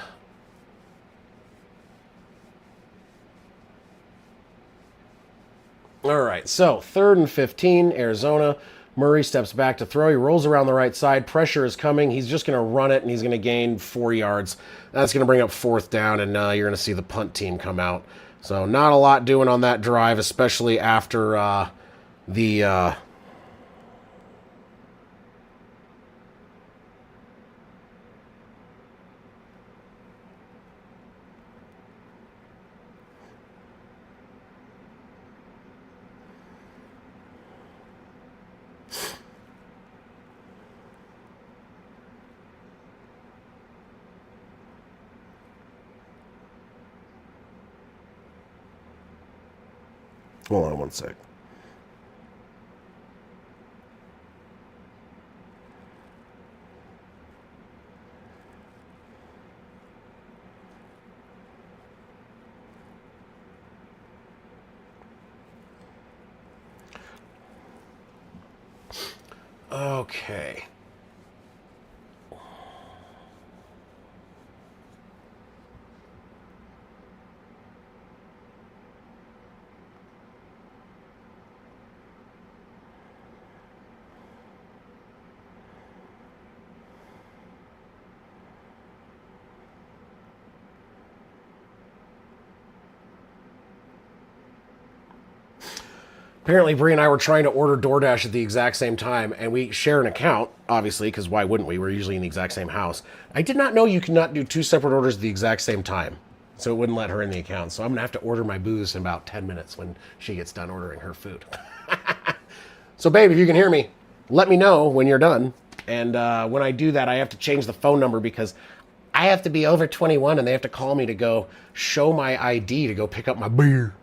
All right, so 3rd and 15, Arizona. Murray steps back to throw. He rolls around the right side. Pressure is coming. He's just going to run it, and he's going to gain 4 yards. That's going to bring up 4th down, and you're going to see the punt team come out. So not a lot doing on that drive, especially after the... Hold on one sec. Okay. Apparently, Bree and I were trying to order DoorDash at the exact same time, and we share an account, obviously, because why wouldn't we? We're usually in the exact same house. I did not know you cannot do 2 separate orders at the exact same time, so it wouldn't let her in the account. So I'm going to have to order my booze in about 10 minutes when she gets done ordering her food. So, babe, if you can hear me, let me know when you're done. And when I do that, I have to change the phone number because I have to be over 21, and they have to call me to go show my ID to go pick up my beer.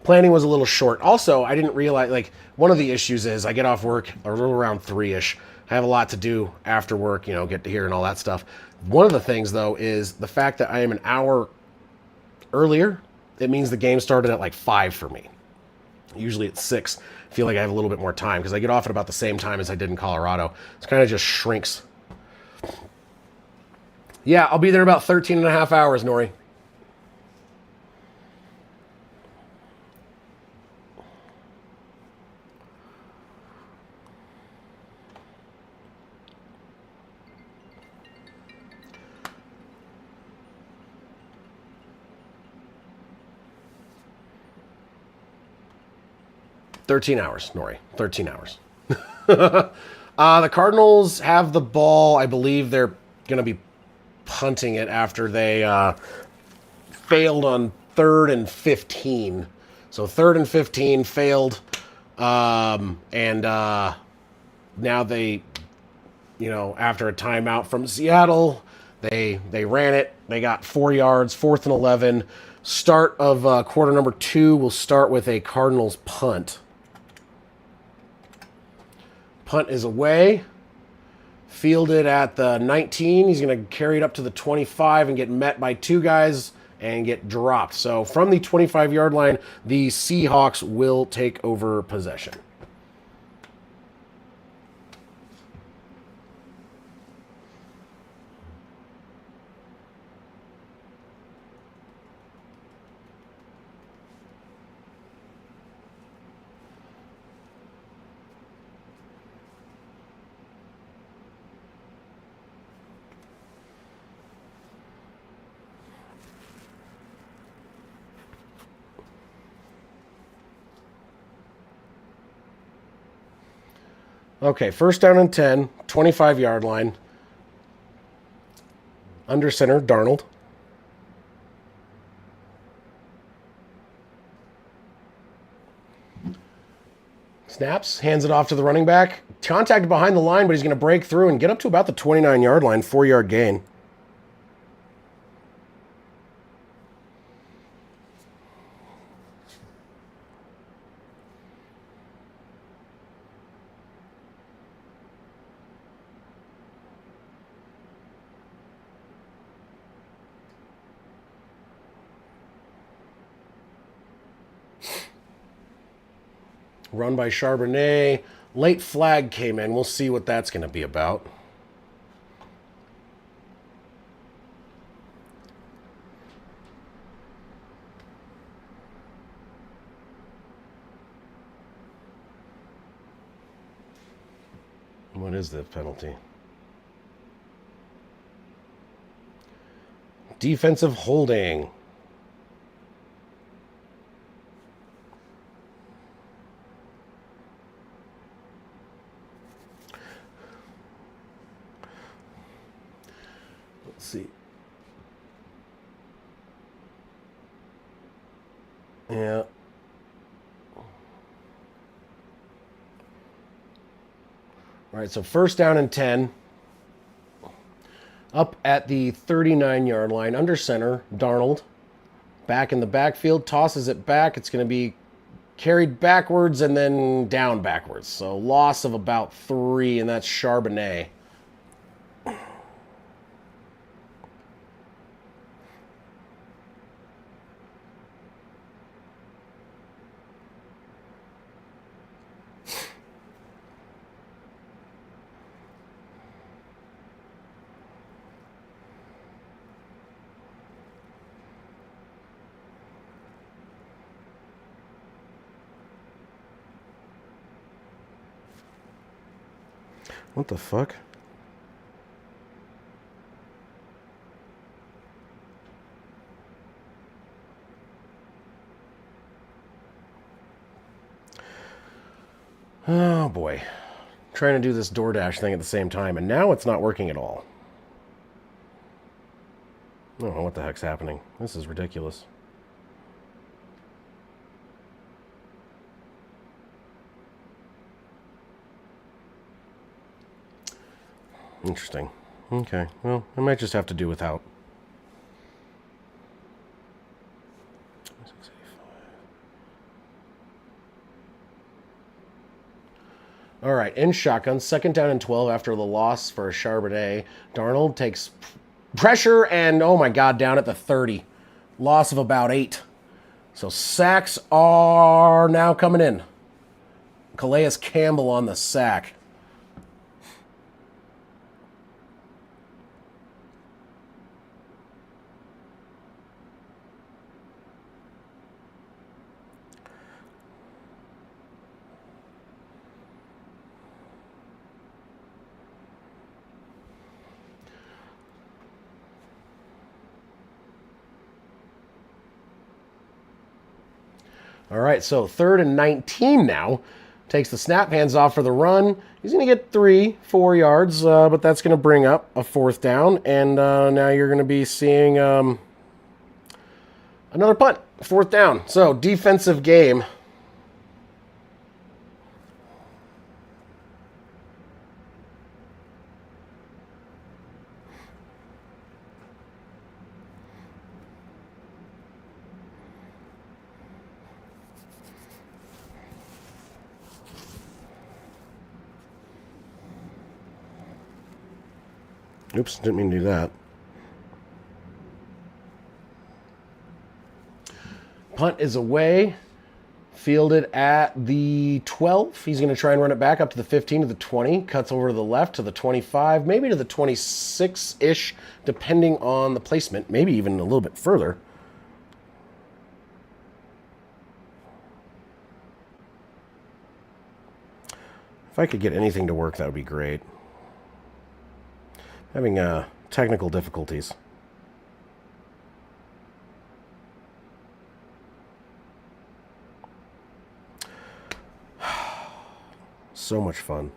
Planning was a little short. Also, I didn't realize, like, one of the issues is I get off work a little around 3-ish. I have a lot to do after work, get to here and all that stuff. One of the things, though, is the fact that I am an hour earlier. It means the game started at like 5 for me. Usually it's 6. I feel like I have a little bit more time because I get off at about the same time as I did in Colorado. It kind of just shrinks. Yeah, I'll be there about 13 and a half hours, Nori. $13, Nori. 13 hours. The Cardinals have the ball. I believe they're going to be punting it after they failed on 3rd and 15. So 3rd and 15 failed. And now they, after a timeout from Seattle, they ran it. They got 4 yards, 4th and 11. Start of quarter number 2 will start with a Cardinals punt. Punt is away. Fielded at the 19. He's going to carry it up to the 25 and get met by 2 guys and get dropped. So from the 25-yard line, the Seahawks will take over possession. Okay, 1st down and 10, 25-yard line. Under center, Darnold. Snaps, hands it off to the running back. Contacted behind the line, but he's going to break through and get up to about the 29-yard line, 4-yard gain. Run by Charbonnet. Late flag came in. We'll see what that's going to be about. What is the penalty? Defensive holding. Let's see. Yeah. All right, so first down and 10. Up at the 39-yard line, under center, Darnold. Back in the backfield, tosses it back. It's going to be carried backwards and then down backwards. So loss of about 3, and that's Charbonnet. What the fuck? Oh boy. Trying to do this DoorDash thing at the same time, and now it's not working at all. I don't know what the heck's happening. This is ridiculous. Interesting. Okay, well, I might just have to do without. All right, in shotgun, second down and 12 after the loss for Charbonnet. Darnold takes pressure and, oh my God, down at the 30. Loss of about 8. So sacks are now coming in. Calais Campbell on the sack. All right, so 3rd and 19 now. Takes the snap, hands off for the run. He's going to get 3-4 yards, but that's going to bring up a 4th down. And now you're going to be seeing another punt, 4th down. So defensive game. Oops, didn't mean to do that. Punt is away. Fielded at the 12. He's going to try and run it back up to the 15, to the 20. Cuts over to the left to the 25, maybe to the 26-ish, depending on the placement. Maybe even a little bit further. If I could get anything to work, that would be great. Having technical difficulties. So much fun.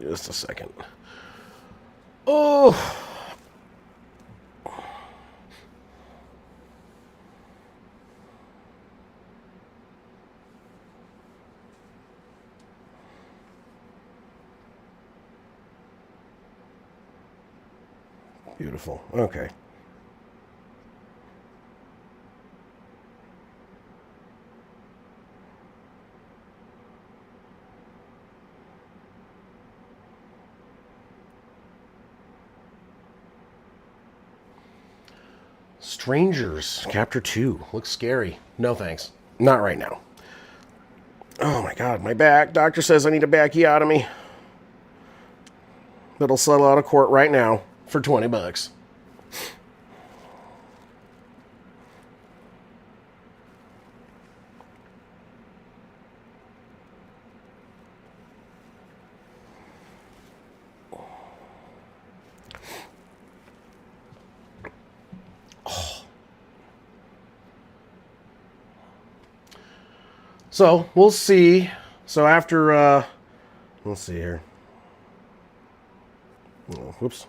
Just a second. Oh! Beautiful. Okay. Strangers, Chapter 2. Looks scary. No thanks. Not right now. Oh my god, my back. Doctor says I need a bacchiotomy. That'll settle out of court right now for $20. So we'll see. So after, let's see here. Oh, whoops.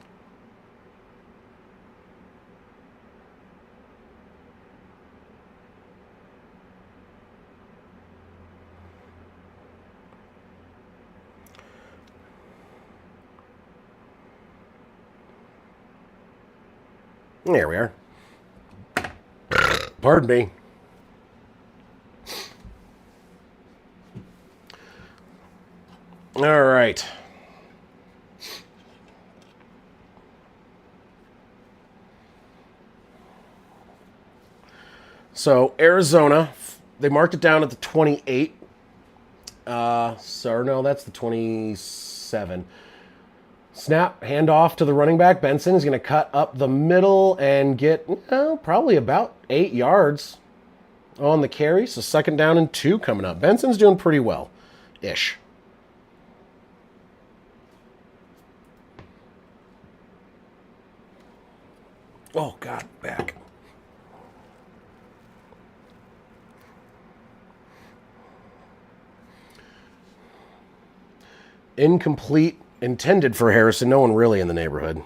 There we are. Pardon me. All right. So Arizona, they marked it down at the 28. So no, that's the 27. Snap, handoff to the running back. Benson is going to cut up the middle and get probably about 8 yards on the carry. So 2nd down and 2 coming up. Benson's doing pretty well-ish. Oh, God, back. Incomplete, intended for Harrison. No one really in the neighborhood.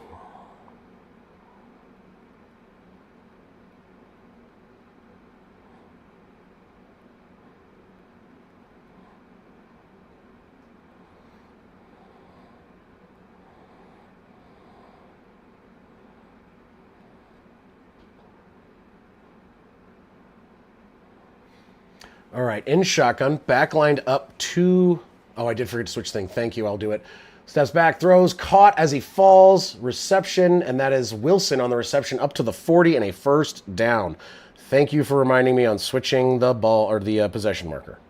All right, in shotgun, backlined up to... Oh, I did forget to switch thing. Thank you, I'll do it. Steps back, throws, caught as he falls, reception, and that is Wilson on the reception up to the 40 and a 1st down. Thank you for reminding me on switching the ball or the possession marker.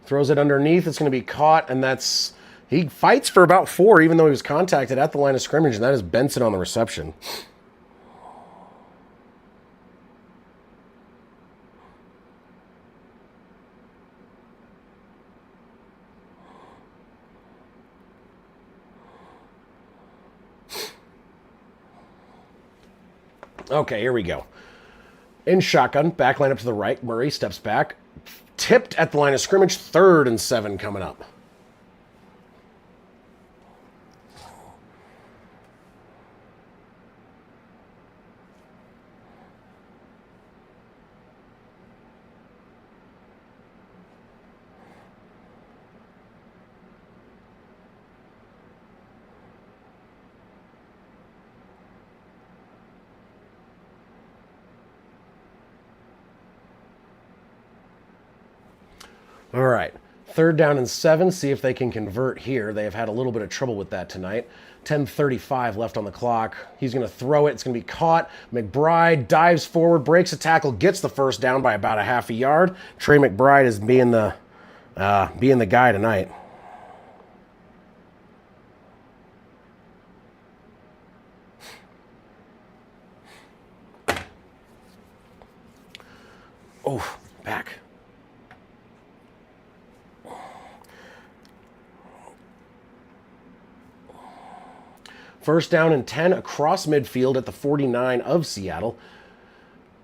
Throws it underneath. It's going to be caught, and that's... He fights for about 4, even though he was contacted at the line of scrimmage, and that is Benson on the reception. Okay, here we go. In shotgun, back line up to the right. Murray steps back. Tipped at the line of scrimmage. 3rd and 7 coming up. All right, 3rd down and 7. See if they can convert here. They have had a little bit of trouble with that tonight. 10:35 left on the clock. He's going to throw it. It's going to be caught. McBride dives forward, breaks a tackle, gets the 1st down by about a half a yard. Trey McBride is being the guy tonight. Oh, back. First down and 10 across midfield at the 49 of Seattle.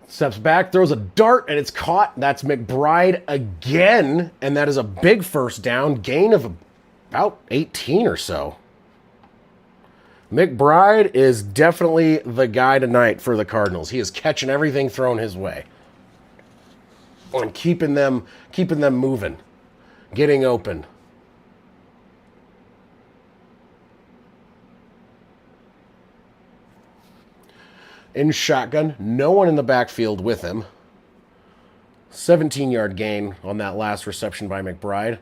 Steps back, throws a dart, and it's caught. That's McBride again, and that is a big 1st down. Gain of about 18 or so. McBride is definitely the guy tonight for the Cardinals. He is catching everything thrown his way and keeping them moving, getting open. In shotgun, no one in the backfield with him. 17-yard gain on that last reception by McBride.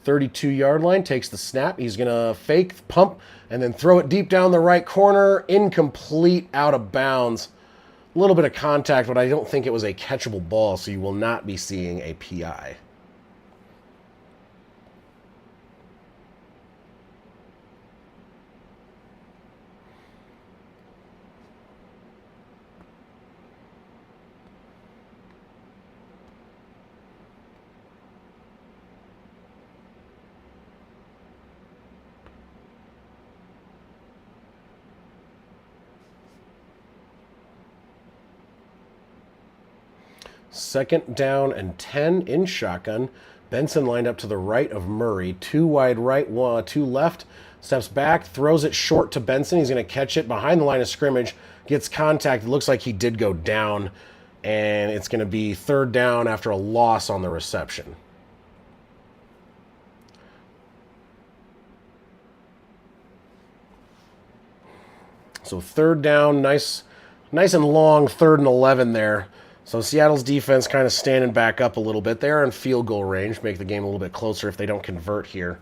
32-yard line, takes the snap. He's going to fake, pump, and then throw it deep down the right corner. Incomplete, out of bounds. A little bit of contact, but I don't think it was a catchable ball, so you will not be seeing a PI. Second down and 10 in shotgun. Benson lined up to the right of Murray. 2 wide right, 2 left. Steps back, throws it short to Benson. He's going to catch it behind the line of scrimmage. Gets contact. It looks like he did go down. And it's going to be third down after a loss on the reception. So third down, nice and long, 3rd and 11 there. So Seattle's defense kind of standing back up a little bit. They are in field goal range, make the game a little bit closer if they don't convert here.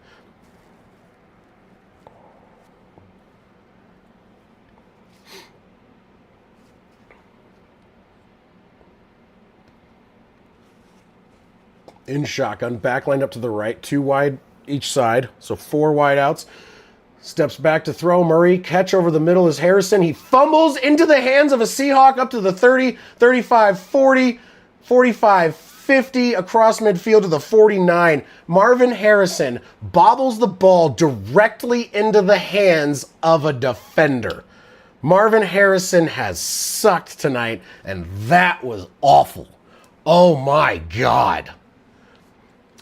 In shotgun, back lined up to the right, 2 wide each side, so 4 wide outs. Steps back to throw. Murray, catch over the middle is Harrison. He fumbles into the hands of a Seahawk up to the 30, 35, 40, 45, 50, across midfield to the 49. Marvin Harrison bobbles the ball directly into the hands of a defender. Marvin Harrison has sucked tonight, and that was awful. Oh my God.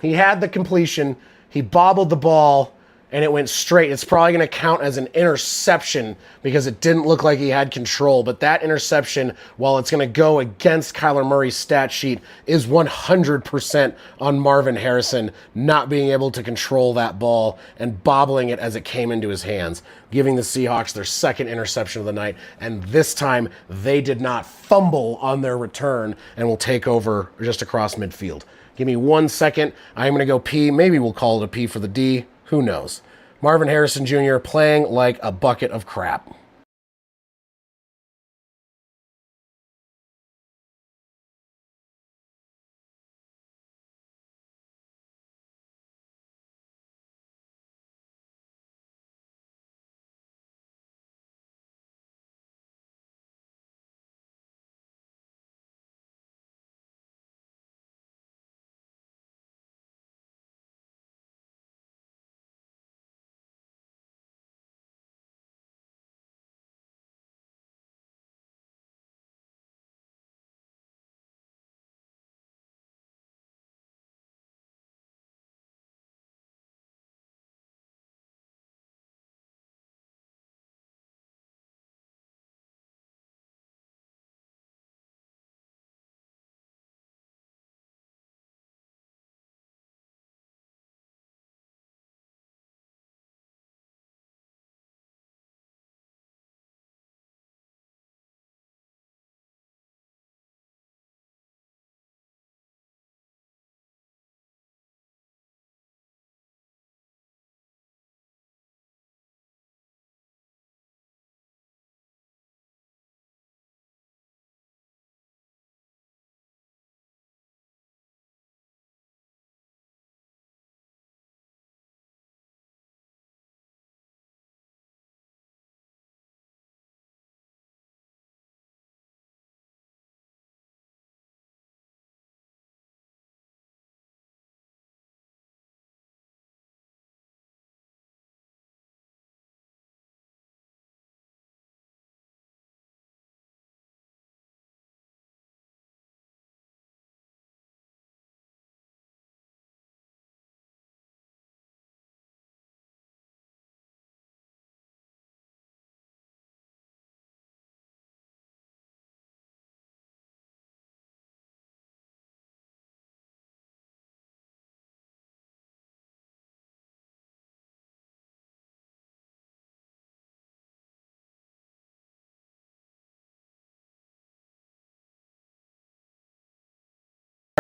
He had the completion. He bobbled the ball, and it went straight. It's probably going to count as an interception because it didn't look like he had control. But that interception, while it's going to go against Kyler Murray's stat sheet, is 100% on Marvin Harrison not being able to control that ball and bobbling it as it came into his hands, giving the Seahawks their second interception of the night. And this time, they did not fumble on their return and will take over just across midfield. Give me 1 second. I'm going to go pee. Maybe we'll call it a P for the D. Who knows? Marvin Harrison Jr. playing like a bucket of crap.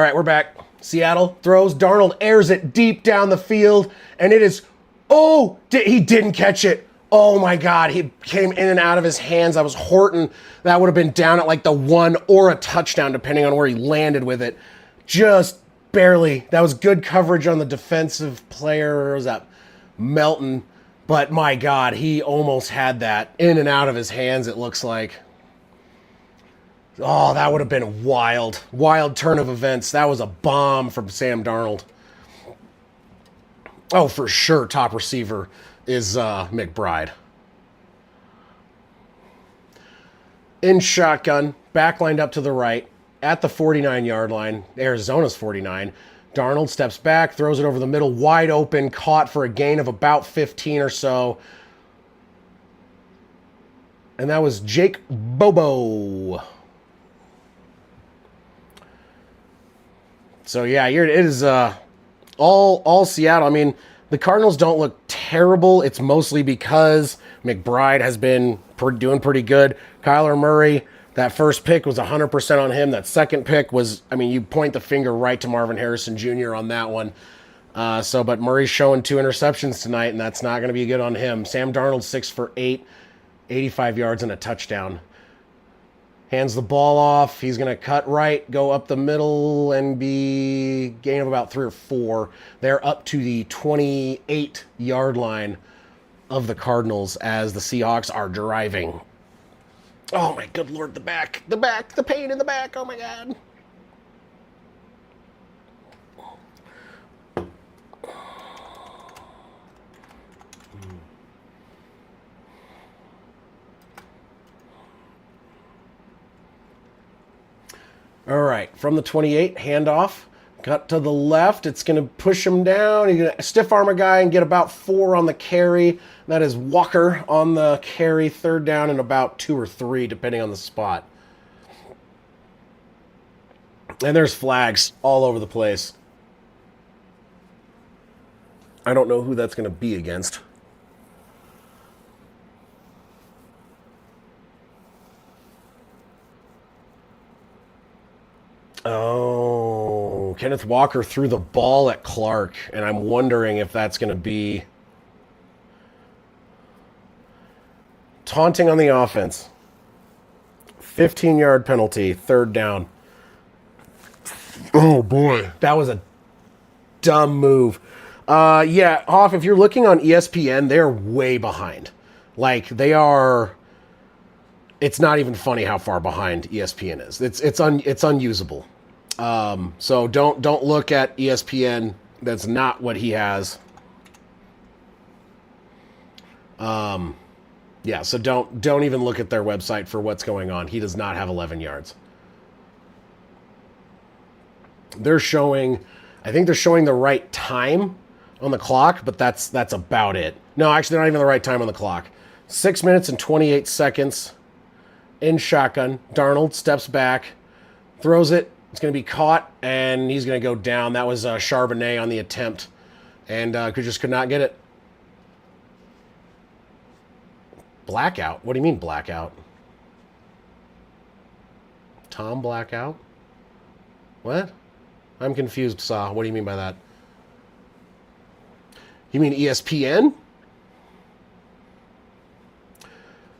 All right, we're back. Seattle throws. Darnold airs it deep down the field, and it is, he didn't catch it. Oh my God, he came in and out of his hands. That was Horton. That would have been down at like the 1 or a touchdown, depending on where he landed with it. Just barely. That was good coverage on the defensive player. Or was that Melton? But my God, he almost had that in and out of his hands, it looks like. Oh, that would have been a wild, wild turn of events. That was a bomb from Sam Darnold. Oh, for sure, top receiver is McBride. In shotgun, back lined up to the right, at the 49-yard line, Arizona's 49. Darnold steps back, throws it over the middle, wide open, caught for a gain of about 15 or so. And that was Jake Bobo. So yeah, it is all Seattle. I mean, the Cardinals don't look terrible. It's mostly because McBride has been doing pretty good. Kyler Murray, that first pick was 100% on him. That second pick was, I mean, you point the finger right to Marvin Harrison Jr. on that one. But Murray's showing 2 interceptions tonight, and that's not going to be good on him. Sam Darnold 6 for 8, 85 yards and a touchdown. Hands the ball off. He's going to cut right, go up the middle, and be gain of about 3 or 4. They're up to the 28-yard line of the Cardinals as the Seahawks are driving. Oh, my good Lord, the pain in the back. Oh, my God. All right, from the 28, handoff. Cut to the left. It's going to push him down. He's going to stiff arm a guy and get about 4 on the carry. That is Walker on the carry. 3rd down and about 2 or 3, depending on the spot. And there's flags all over the place. I don't know who that's going to be against. Oh, Kenneth Walker threw the ball at Clark, and I'm wondering if that's going to be taunting on the offense. 15-yard penalty, 3rd down. Oh, boy. That was a dumb move. Yeah, Hoff, if you're looking on ESPN, they're way behind. Like, they are... It's not even funny how far behind ESPN is. It's unusable. So don't look at ESPN. That's not what he has. Yeah, so don't even look at their website for what's going on. He does not have 11 yards. I think they're showing the right time on the clock, but that's about it. No, actually, not even the right time on the clock. 6 minutes and 28 seconds. In shotgun, Darnold steps back, throws it. It's going to be caught, and he's going to go down. That was Charbonnet on the attempt, and just could not get it. Blackout? What do you mean blackout? Tom Blackout? What? I'm confused, Saw. What do you mean by that? You mean ESPN?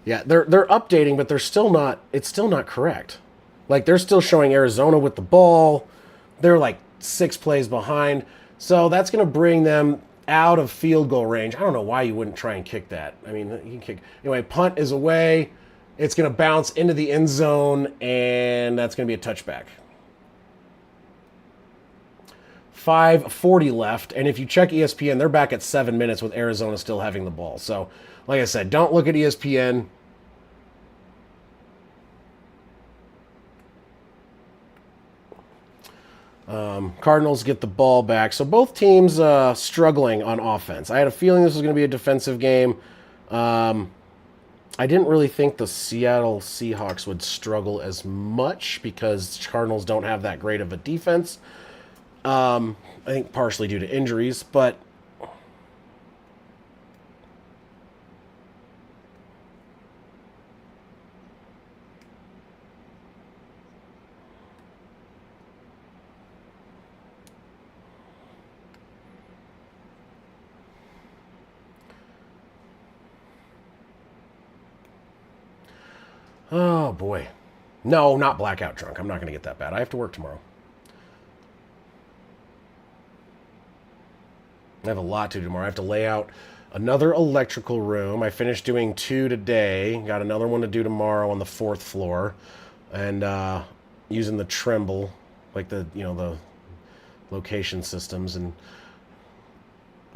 Yeah, they're updating, but it's still not correct. Like, they're still showing Arizona with the ball. They're like 6 plays behind. So that's going to bring them out of field goal range. I don't know why you wouldn't try and kick that. I mean, you can kick. Anyway, punt is away. It's going to bounce into the end zone, and that's going to be a touchback. 5:40 left, and if you check ESPN, they're back at 7 minutes with Arizona still having the ball. So, like I said, don't look at ESPN. Cardinals get the ball back. So both teams struggling on offense. I had a feeling this was going to be a defensive game. I didn't really think the Seattle Seahawks would struggle as much because Cardinals don't have that great of a defense. I think partially due to injuries, but Oh, boy. No, not blackout drunk. I'm not going to get that bad. I have to work tomorrow. I have a lot to do tomorrow. I have to lay out another electrical room. I finished doing 2 today. Got another one to do tomorrow on the 4th floor. And using the Trimble, like the location systems, and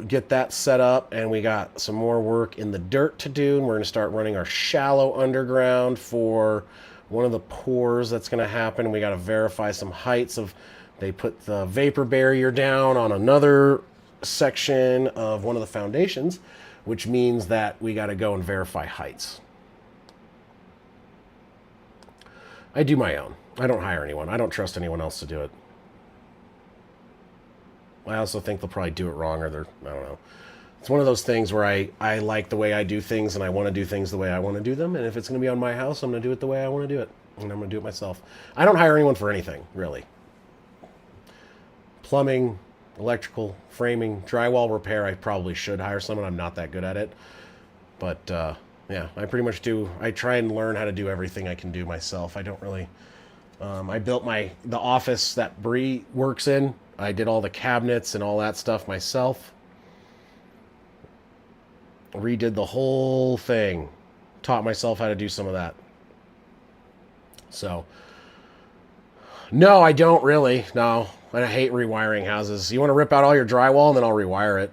get that set up. And we got some more work in the dirt to do. And we're going to start running our shallow underground for one of the pours that's going to happen. We got to verify some heights of, they put the vapor barrier down on another section of one of the foundations, which means that we got to go and verify heights. I do my own. I don't hire anyone. I don't trust anyone else to do it. I also think they'll probably do it wrong, or I don't know. It's one of those things where I like the way I do things, and I want to do things the way I want to do them. And if it's going to be on my house, I'm going to do it the way I want to do it. And I'm going to do it myself. I don't hire anyone for anything, really. Plumbing, electrical, framing, drywall repair, I probably should hire someone. I'm not that good at it. But, yeah, I pretty much do. I try and learn how to do everything I can do myself. I don't really... I built the office that Bree works in. I did all the cabinets and all that stuff myself. Redid the whole thing. Taught myself how to do some of that. So, no, I don't really. No, I hate rewiring houses. You want to rip out all your drywall and then I'll rewire it.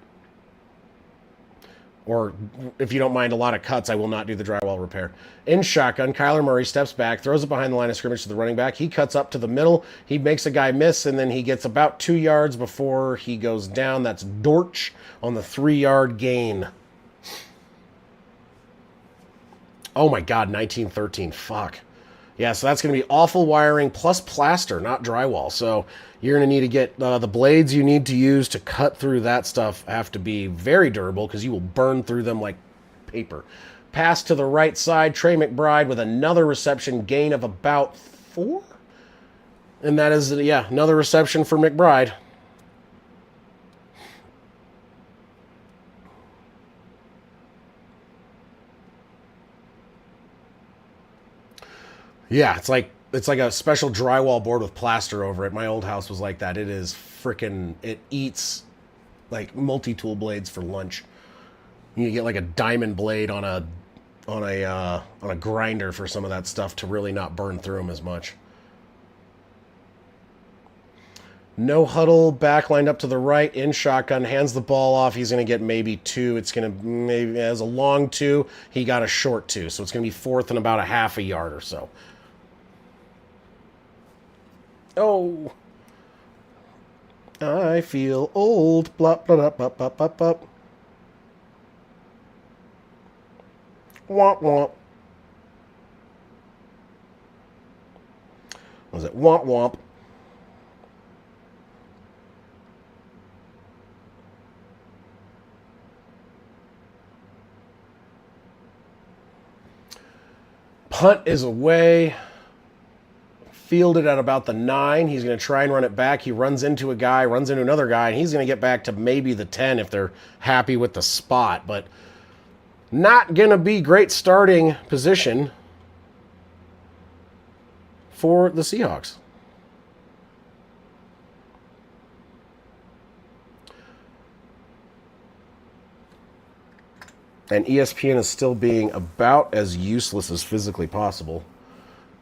Or if you don't mind a lot of cuts, I will not do the drywall repair. In shotgun, Kyler Murray steps back, throws it behind the line of scrimmage to the running back. He cuts up to the middle. He makes a guy miss, and then he gets about 2 yards before he goes down. That's Dortch on the 3-yard gain. Oh my God, 1913. Fuck. Yeah, so that's going to be awful wiring plus plaster, not drywall. So you're going to need to get the blades you need to use to cut through that stuff have to be very durable because you will burn through them like paper. Pass to the right side, Trey McBride with another reception, gain of about 4. And that is, yeah, another reception for McBride. Yeah, it's like a special drywall board with plaster over it. My old house was like that. It is freaking, it eats like multi-tool blades for lunch. You get like a diamond blade on a grinder for some of that stuff to really not burn through them as much. No huddle, back lined up to the right, in shotgun, hands the ball off. He's going to get maybe 2. It's going to maybe, as a long 2, he got a short 2. So it's going to be 4th and about a half a yard or so. Oh, I feel old. Blop, blop, blop, blop, blop, blop. Womp, womp. Was it womp, womp? Punt is away. Fielded at about the 9. He's going to try and run it back. He runs into a guy, runs into another guy, and he's going to get back to maybe the 10 if they're happy with the spot. But not going to be great starting position for the Seahawks. And ESPN is still being about as useless as physically possible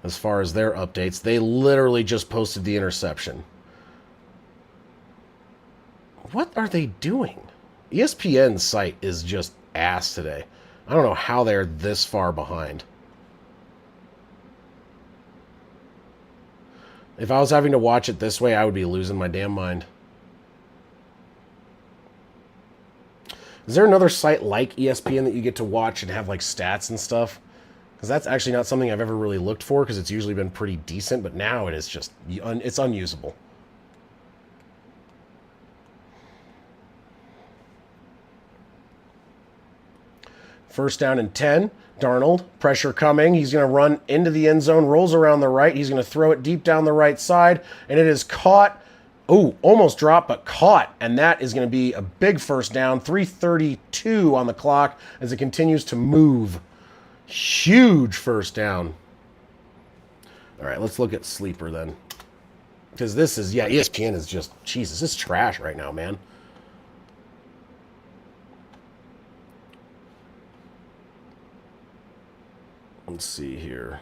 as far as their updates. They literally just posted the interception. What are they doing? ESPN's site is just ass today. I don't know how they're this far behind. If I was having to watch it this way, I would be losing my damn mind. Is there another site like ESPN that you get to watch and have like stats and stuff? Because that's actually not something I've ever really looked for because it's usually been pretty decent, but now it is just, it's unusable. First down and 10. Darnold, pressure coming. He's going to run into the end zone, rolls around the right. He's going to throw it deep down the right side, and it is caught. Oh, almost dropped, but caught. And that is going to be a big first down. 3:32 on the clock as it continues to move. Huge first down. All right, let's look at Sleeper then. Because this is, yeah, ESPN is just, Jesus, this is trash right now, man. Let's see here.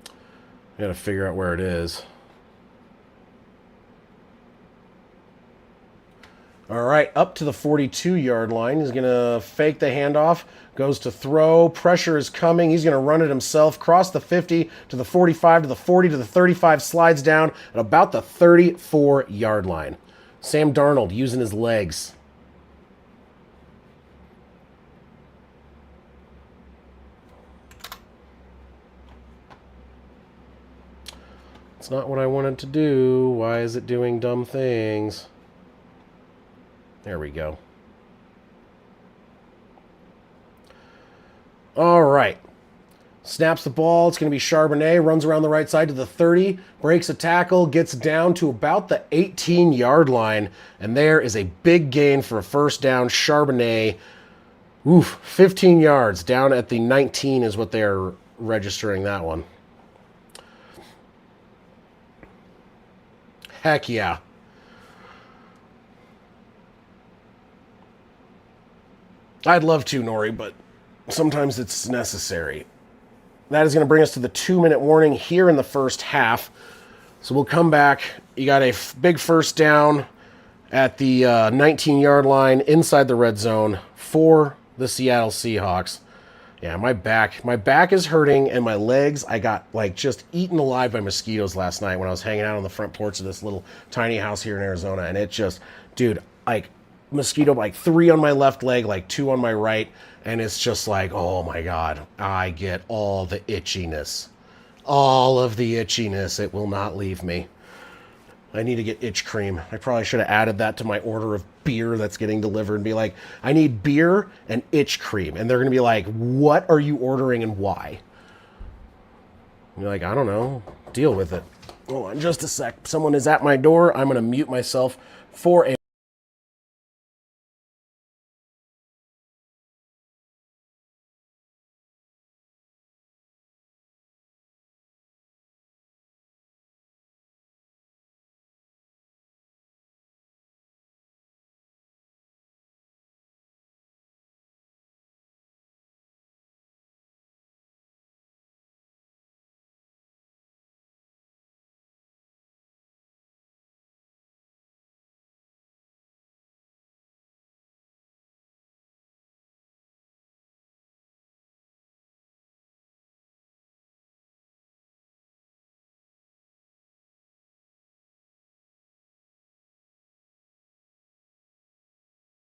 I gotta figure out where it is. All right, up to the 42-yard line. He's going to fake the handoff, goes to throw. Pressure is coming. He's going to run it himself, cross the 50 to the 45 to the 40 to the 35, slides down at about the 34-yard line. Sam Darnold using his legs. It's not what I wanted to do. Why is it doing dumb things? There we go. All right. Snaps the ball. It's going to be Charbonnet. Runs around the right side to the 30. Breaks a tackle. Gets down to about the 18-yard line. And there is a big gain for a first down. Charbonnet, 15 yards. Down at the 19 is what they're registering that one. Heck yeah. I'd love to, Nori, but sometimes it's necessary. That is going to bring us to the 2-minute warning here in the first half. So we'll come back. You got a big first down at the 19-yard line inside the red zone for the Seattle Seahawks. Yeah, my back is hurting, and my legs, I got like just eaten alive by mosquitoes last night when I was hanging out on the front porch of this little tiny house here in Arizona. And it just, dude, like mosquito, like 3 on my left leg, like 2 on my right. And it's just like, oh my God, I get all the itchiness. All of the itchiness. It will not leave me. I need to get itch cream. I probably should have added that to my order of beer that's getting delivered and be like, I need beer and itch cream. And they're going to be like, what are you ordering and why? And you're like, I don't know. Deal with it. Hold on just a sec. Someone is at my door. I'm going to mute myself for a...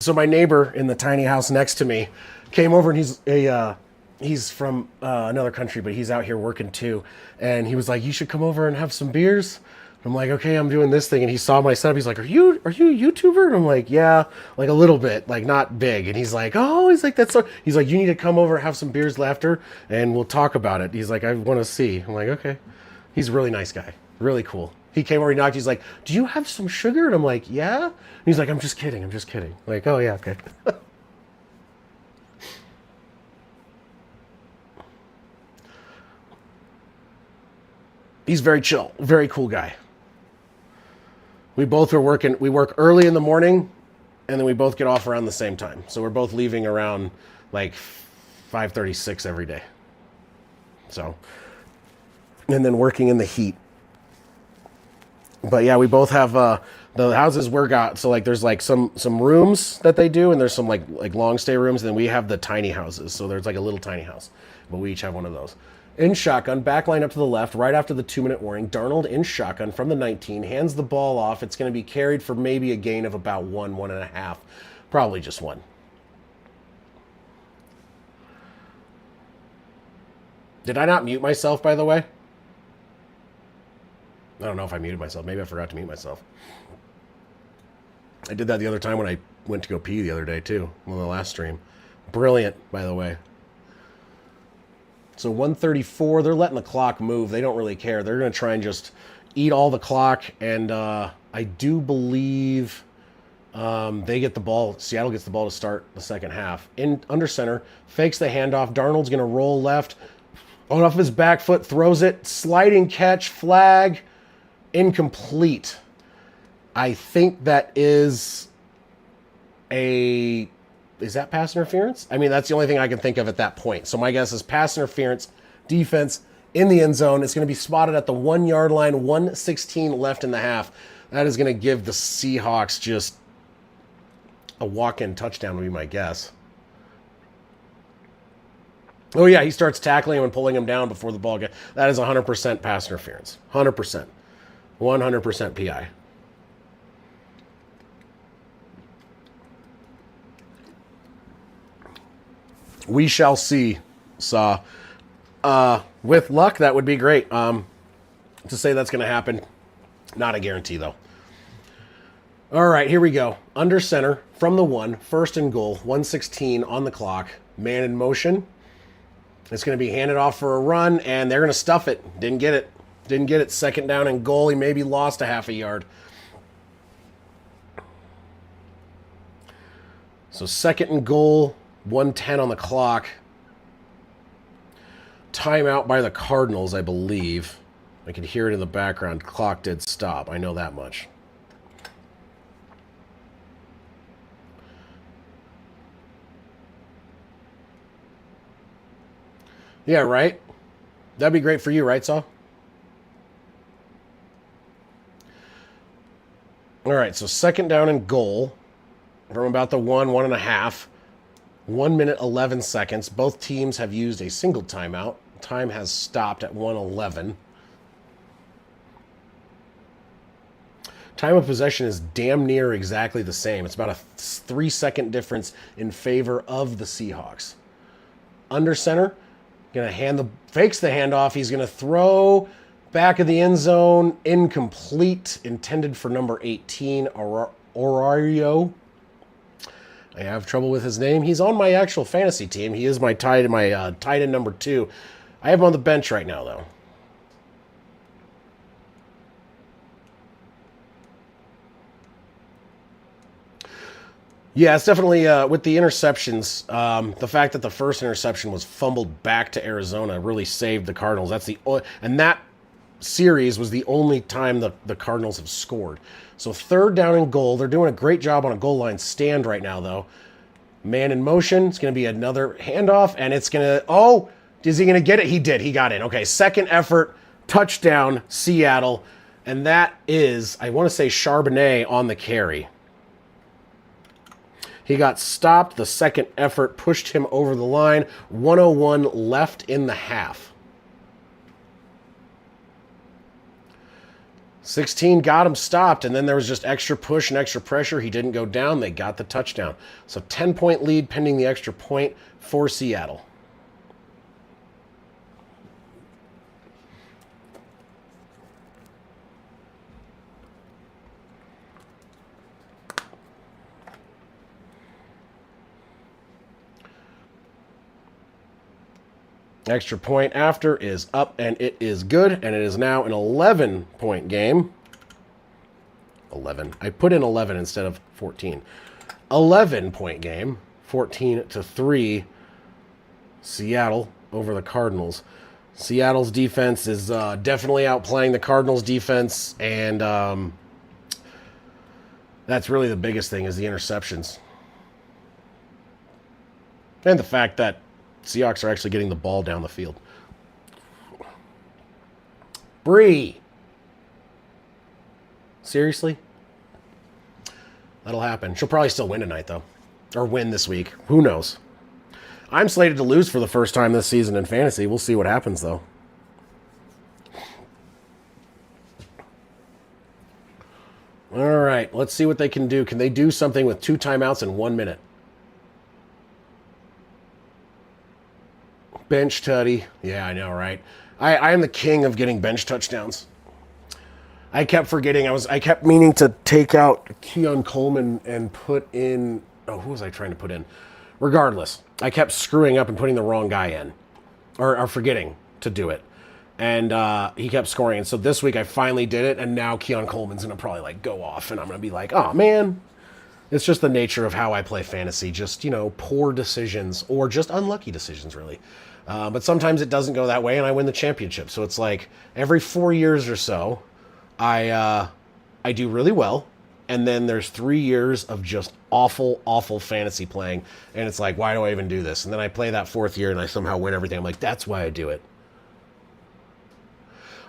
So my neighbor in the tiny house next to me came over, and he's from another country, but he's out here working too. And he was like, you should come over and have some beers. I'm like, okay, I'm doing this thing. And he saw my setup. He's like, are you a YouTuber? And I'm like, yeah, like a little bit, like not big. And he's like, oh, he's like, that's so, he's like, you need to come over, have some beers after, and we'll talk about it. He's like, I want to see. I'm like, okay. He's a really nice guy. Really cool. He came over, he knocked, he's like, do you have some sugar? And I'm like, yeah. And he's like, I'm just kidding. I'm like, oh yeah, okay. He's very chill, very cool guy. We both are working, we work early in the morning, and then we both get off around the same time. So we're both leaving around like 5:36 every day. So, and then working in the heat. But yeah, we both have the houses we're got. So like there's like some rooms that they do, and there's some like long stay rooms, and then we have the tiny houses. So there's like a little tiny house, but we each have one of those. In shotgun, back line up to the left, right after the 2-minute warning. Darnold in shotgun from the 19, hands the ball off. It's going to be carried for maybe a gain of about 1.5, probably just 1. Did I not mute myself, by the way? I don't know if I muted myself. Maybe I forgot to mute myself. I did that the other time when I went to go pee the other day, too, on the last stream. Brilliant, by the way. So 134, they're letting the clock move. They don't really care. They're going to try and just eat all the clock. And I do believe they get the ball. Seattle gets the ball to start the second half. In under center, fakes the handoff. Darnold's going to roll left. off his back foot, throws it, sliding catch, flag, incomplete. I think that is that pass interference? I mean, that's the only thing I can think of at that point. So my guess is pass interference, defense in the end zone. It's going to be spotted at the 1 yard line, 1:16 left in the half. That is going to give the Seahawks just a walk-in touchdown would be my guess. Oh, yeah, he starts tackling him and pulling him down before the ball gets... That is 100% pass interference. 100%. 100% PI. We shall see, Saw. With luck, that would be great. To say that's going to happen, not a guarantee, though. All right, here we go. Under center, from the 1, first and goal, 1:16 on the clock. Man in motion. It's going to be handed off for a run, and they're going to stuff it. Didn't get it. Didn't get it. Second down and goal. He maybe lost a half a yard. So second and goal, 1:10 on the clock. Timeout by the Cardinals, I believe. I can hear it in the background. Clock did stop. I know that much. Yeah, right? That'd be great for you, right, Saw? All right, so second down and goal from about the 1.5. 1 minute, 11 seconds. Both teams have used a single timeout. Time has stopped at 1:11. Time of possession is damn near exactly the same. It's about a 3-second difference in favor of the Seahawks. Under center, fakes the handoff. He's going to throw back of the end zone, incomplete, intended for number 18, Orario. I have trouble with his name. He's on my actual fantasy team. He is my tight end number 2. I have him on the bench right now, though. Yeah, it's definitely with the interceptions. The fact that the first interception was fumbled back to Arizona really saved the Cardinals. And that series was the only time the Cardinals have scored. So third down and goal. They're doing a great job on a goal line stand right now, though. Man in motion. It's going to be another handoff, and it's going to... Oh, is he going to get it? He did. He got in. Okay, second effort, touchdown, Seattle. And that is, I want to say, Charbonnet on the carry. He got stopped. The second effort pushed him over the line. 1:01 left in the half. 16 got him stopped, and then there was just extra push and extra pressure. He didn't go down. They got the touchdown. So 10-point lead pending the extra point for Seattle. Extra point after is up, and it is good, and it is now an 11-point game. 11. I put in 11 instead of 14. 11-point game. 14-3. Seattle over the Cardinals. Seattle's defense is definitely outplaying the Cardinals' defense, and that's really the biggest thing is the interceptions. And the fact that Seahawks are actually getting the ball down the field. Bree. Seriously? That'll happen. She'll probably still win tonight, though. Or win this week. Who knows? I'm slated to lose for the first time this season in fantasy. We'll see what happens, though. All right. Let's see what they can do. Can they do something with 2 timeouts in 1 minute? Bench tutty. Yeah, I know, right? I am the king of getting bench touchdowns. I kept forgetting. I kept meaning to take out Keon Coleman and put in... Oh, who was I trying to put in? Regardless, I kept screwing up and putting the wrong guy in. Or forgetting to do it. And he kept scoring. And so this week I finally did it, and now Keon Coleman's going to probably go off, and I'm going to be like, oh, man. It's just the nature of how I play fantasy. Just, poor decisions or just unlucky decisions, really. But sometimes it doesn't go that way, and I win the championship. So it's like every 4 years or so, I do really well, and then there's 3 years of just awful, awful fantasy playing, and it's like, why do I even do this? And then I play that 4th year, and I somehow win everything. I'm like, that's why I do it.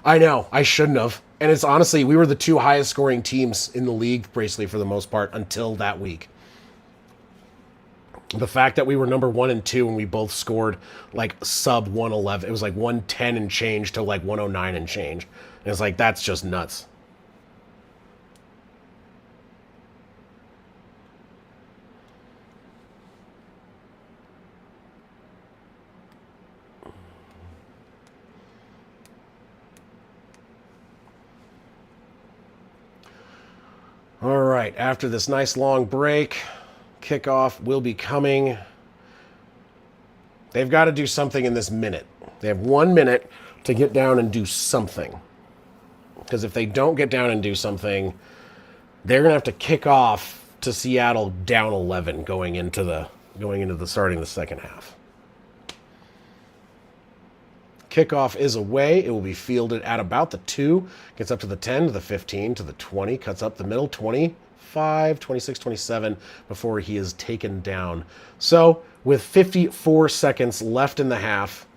I know, I shouldn't have. And it's honestly, we were the 2 highest scoring teams in the league, basically, for the most part, until that week. The fact that we were number 1 and 2 and we both scored like sub 111, it was like 110 and change to like 109 and change. And it's like, that's just nuts. All right, after this nice long break, kickoff will be coming. They've got to do something in this minute. They have 1 minute to get down and do something. Because if they don't get down and do something, they're going to have to kick off to Seattle down 11 going into the starting the second half. Kickoff is away. It will be fielded at about the 2, gets up to the 10, to the 15, to the 20, cuts up the middle, 25, 26, 27, before he is taken down. So, with 54 seconds left in the half,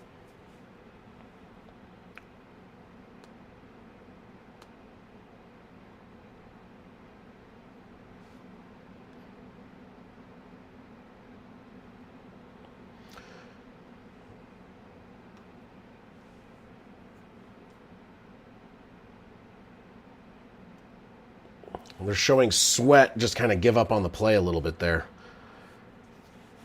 they're showing Sweat just kind of give up on the play a little bit there.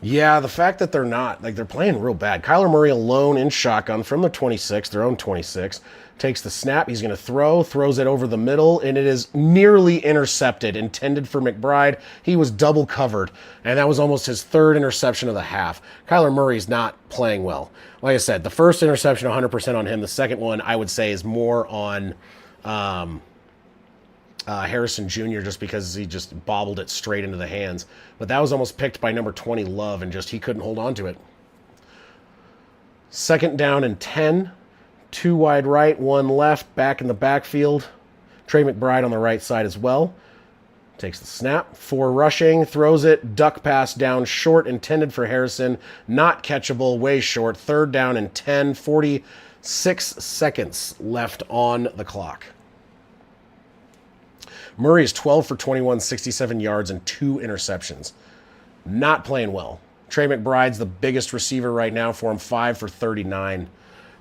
Yeah, the fact that they're not, like, they're playing real bad. Kyler Murray alone in shotgun from the 26, their own 26, takes the snap. He's going to throws it over the middle, and it is nearly intercepted, intended for McBride. He was double covered, and that was almost his 3rd interception of the half. Kyler Murray's not playing well. Like I said, the first interception, 100% on him. The second one, I would say, is more on Harrison Jr. just because he just bobbled it straight into the hands. But that was almost picked by number 20, Love, and just he couldn't hold on to it. 2nd down and 10. 2 wide right, 1 left, back in the backfield. Trey McBride on the right side as well. Takes the snap. 4 rushing, throws it, duck pass down short, intended for Harrison. Not catchable, way short. 3rd down and 10, 46 seconds left on the clock. Murray is 12 for 21, 67 yards, and 2 interceptions. Not playing well. Trey McBride's the biggest receiver right now for him, 5 for 39.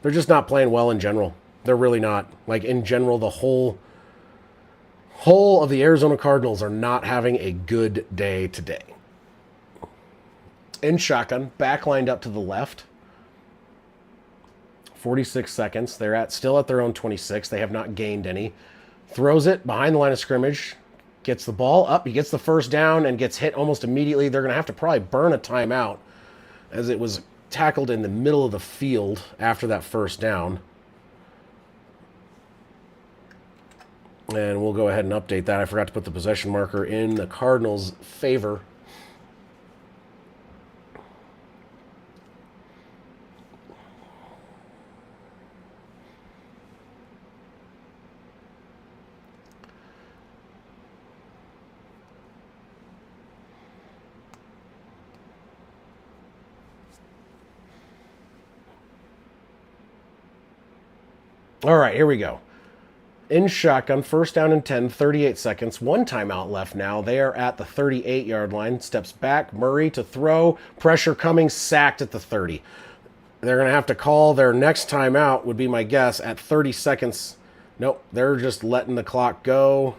They're just not playing well in general. They're really not. Like, in general, the whole of the Arizona Cardinals are not having a good day today. In shotgun, back lined up to the left. 46 seconds. They're still at their own 26. They have not gained any. Throws it behind the line of scrimmage, gets the ball up, he gets the 1st down and gets hit almost immediately. They're going to have to probably burn a timeout as it was tackled in the middle of the field after that 1st down. And we'll go ahead and update that. I forgot to put the possession marker in the Cardinals' favor. All right, here we go. In shotgun, 1st down and 10, 38 seconds. 1 timeout left now. They are at the 38-yard line. Steps back, Murray to throw. Pressure coming, sacked at the 30. They're going to have to call their next timeout, would be my guess, at 30 seconds. Nope, they're just letting the clock go.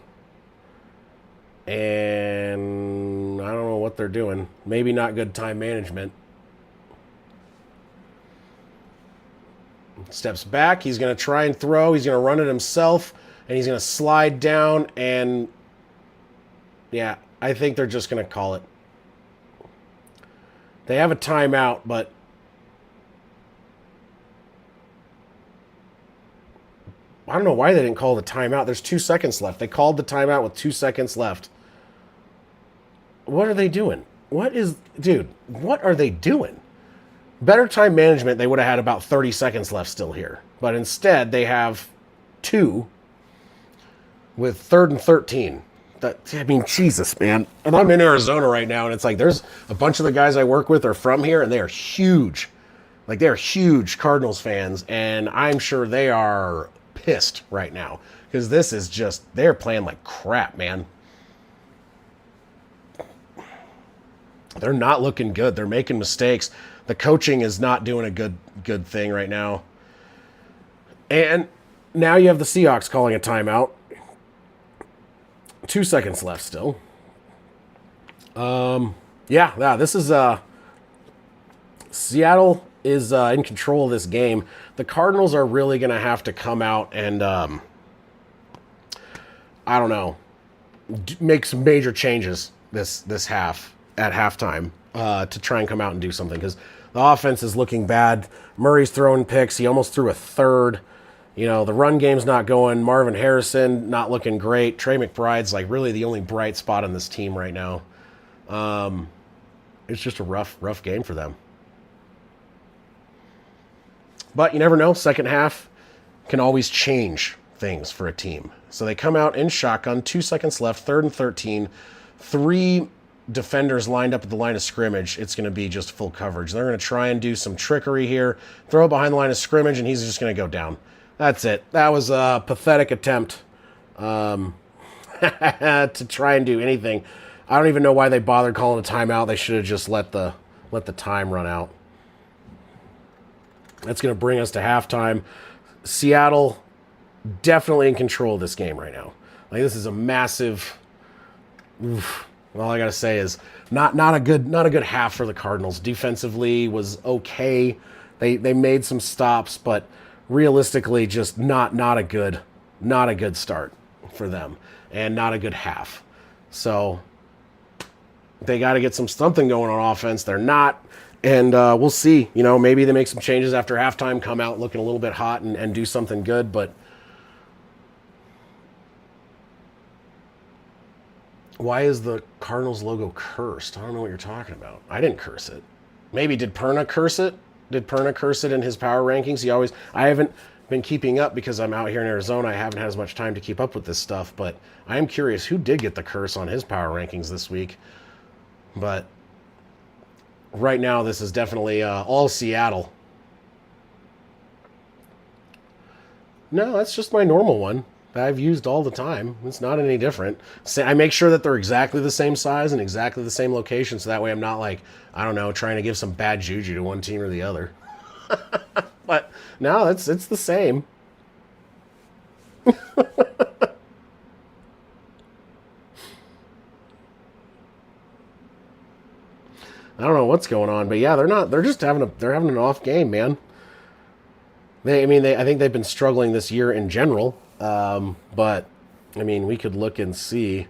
And I don't know what they're doing. Maybe not good time management. Steps back. He's going to try and throw. He's going to run it himself. And he's going to slide down. And, yeah, I think they're just going to call it. They have a timeout, but I don't know why they didn't call the timeout. There's 2 seconds left. They called the timeout with 2 seconds left. What are they doing? Dude, what are they doing? Better time management, they would have had about 30 seconds left still here. But instead, they have 2 with 3rd and 13. Jesus, man. And I'm in Arizona right now, and it's like there's a bunch of the guys I work with are from here, and they are huge. Like, they're huge Cardinals fans, and I'm sure they are pissed right now. Because this is just, they're playing like crap, man. They're not looking good. They're making mistakes. The coaching is not doing a good thing right now. And now you have the Seahawks calling a timeout. 2 seconds left still. This is Seattle is in control of this game. The Cardinals are really going to have to come out and I don't know, make some major changes this half at halftime to try and come out and do something, because the offense is looking bad. Murray's throwing picks. He almost threw a third. You know, the run game's not going. Marvin Harrison not looking great. Trey McBride's like really the only bright spot on this team right now. It's just a rough game for them. But you never know. Second half can always change things for a team. So they come out in shotgun, 2 seconds left, 3rd and 13, 3 defenders lined up at the line of scrimmage. It's going to be just full coverage. They're going to try and do some trickery here, throw it behind the line of scrimmage, and he's just going to go down. That's it. That was a pathetic attempt to try and do anything. I don't even know why they bothered calling a timeout. They should have just let the time run out. That's going to bring us to halftime. Seattle definitely in control of this game right now. Like, this is a massive. All I got to say is not a good half for the Cardinals. Defensively was okay. They made some stops, but realistically just not a good start for them, and not a good half. So they got to get something going on offense. They're not, and we'll see. You know, maybe they make some changes after halftime, come out looking a little bit hot and do something good, but why is the Cardinals logo cursed? I don't know what you're talking about. I didn't curse it. Maybe did Perna curse it? Did Perna curse it in his power rankings? I haven't been keeping up because I'm out here in Arizona. I haven't had as much time to keep up with this stuff, but I am curious who did get the curse on his power rankings this week. But right now, this is definitely all Seattle. No, that's just my normal one that I've used all the time. It's not any different. I make sure that they're exactly the same size and exactly the same location, so that way I'm not like, I don't know, trying to give some bad juju to one team or the other. But no, it's the same. I don't know what's going on, but yeah, they're just having an off game, man. I think they've been struggling this year in general. But I mean, we could look and see.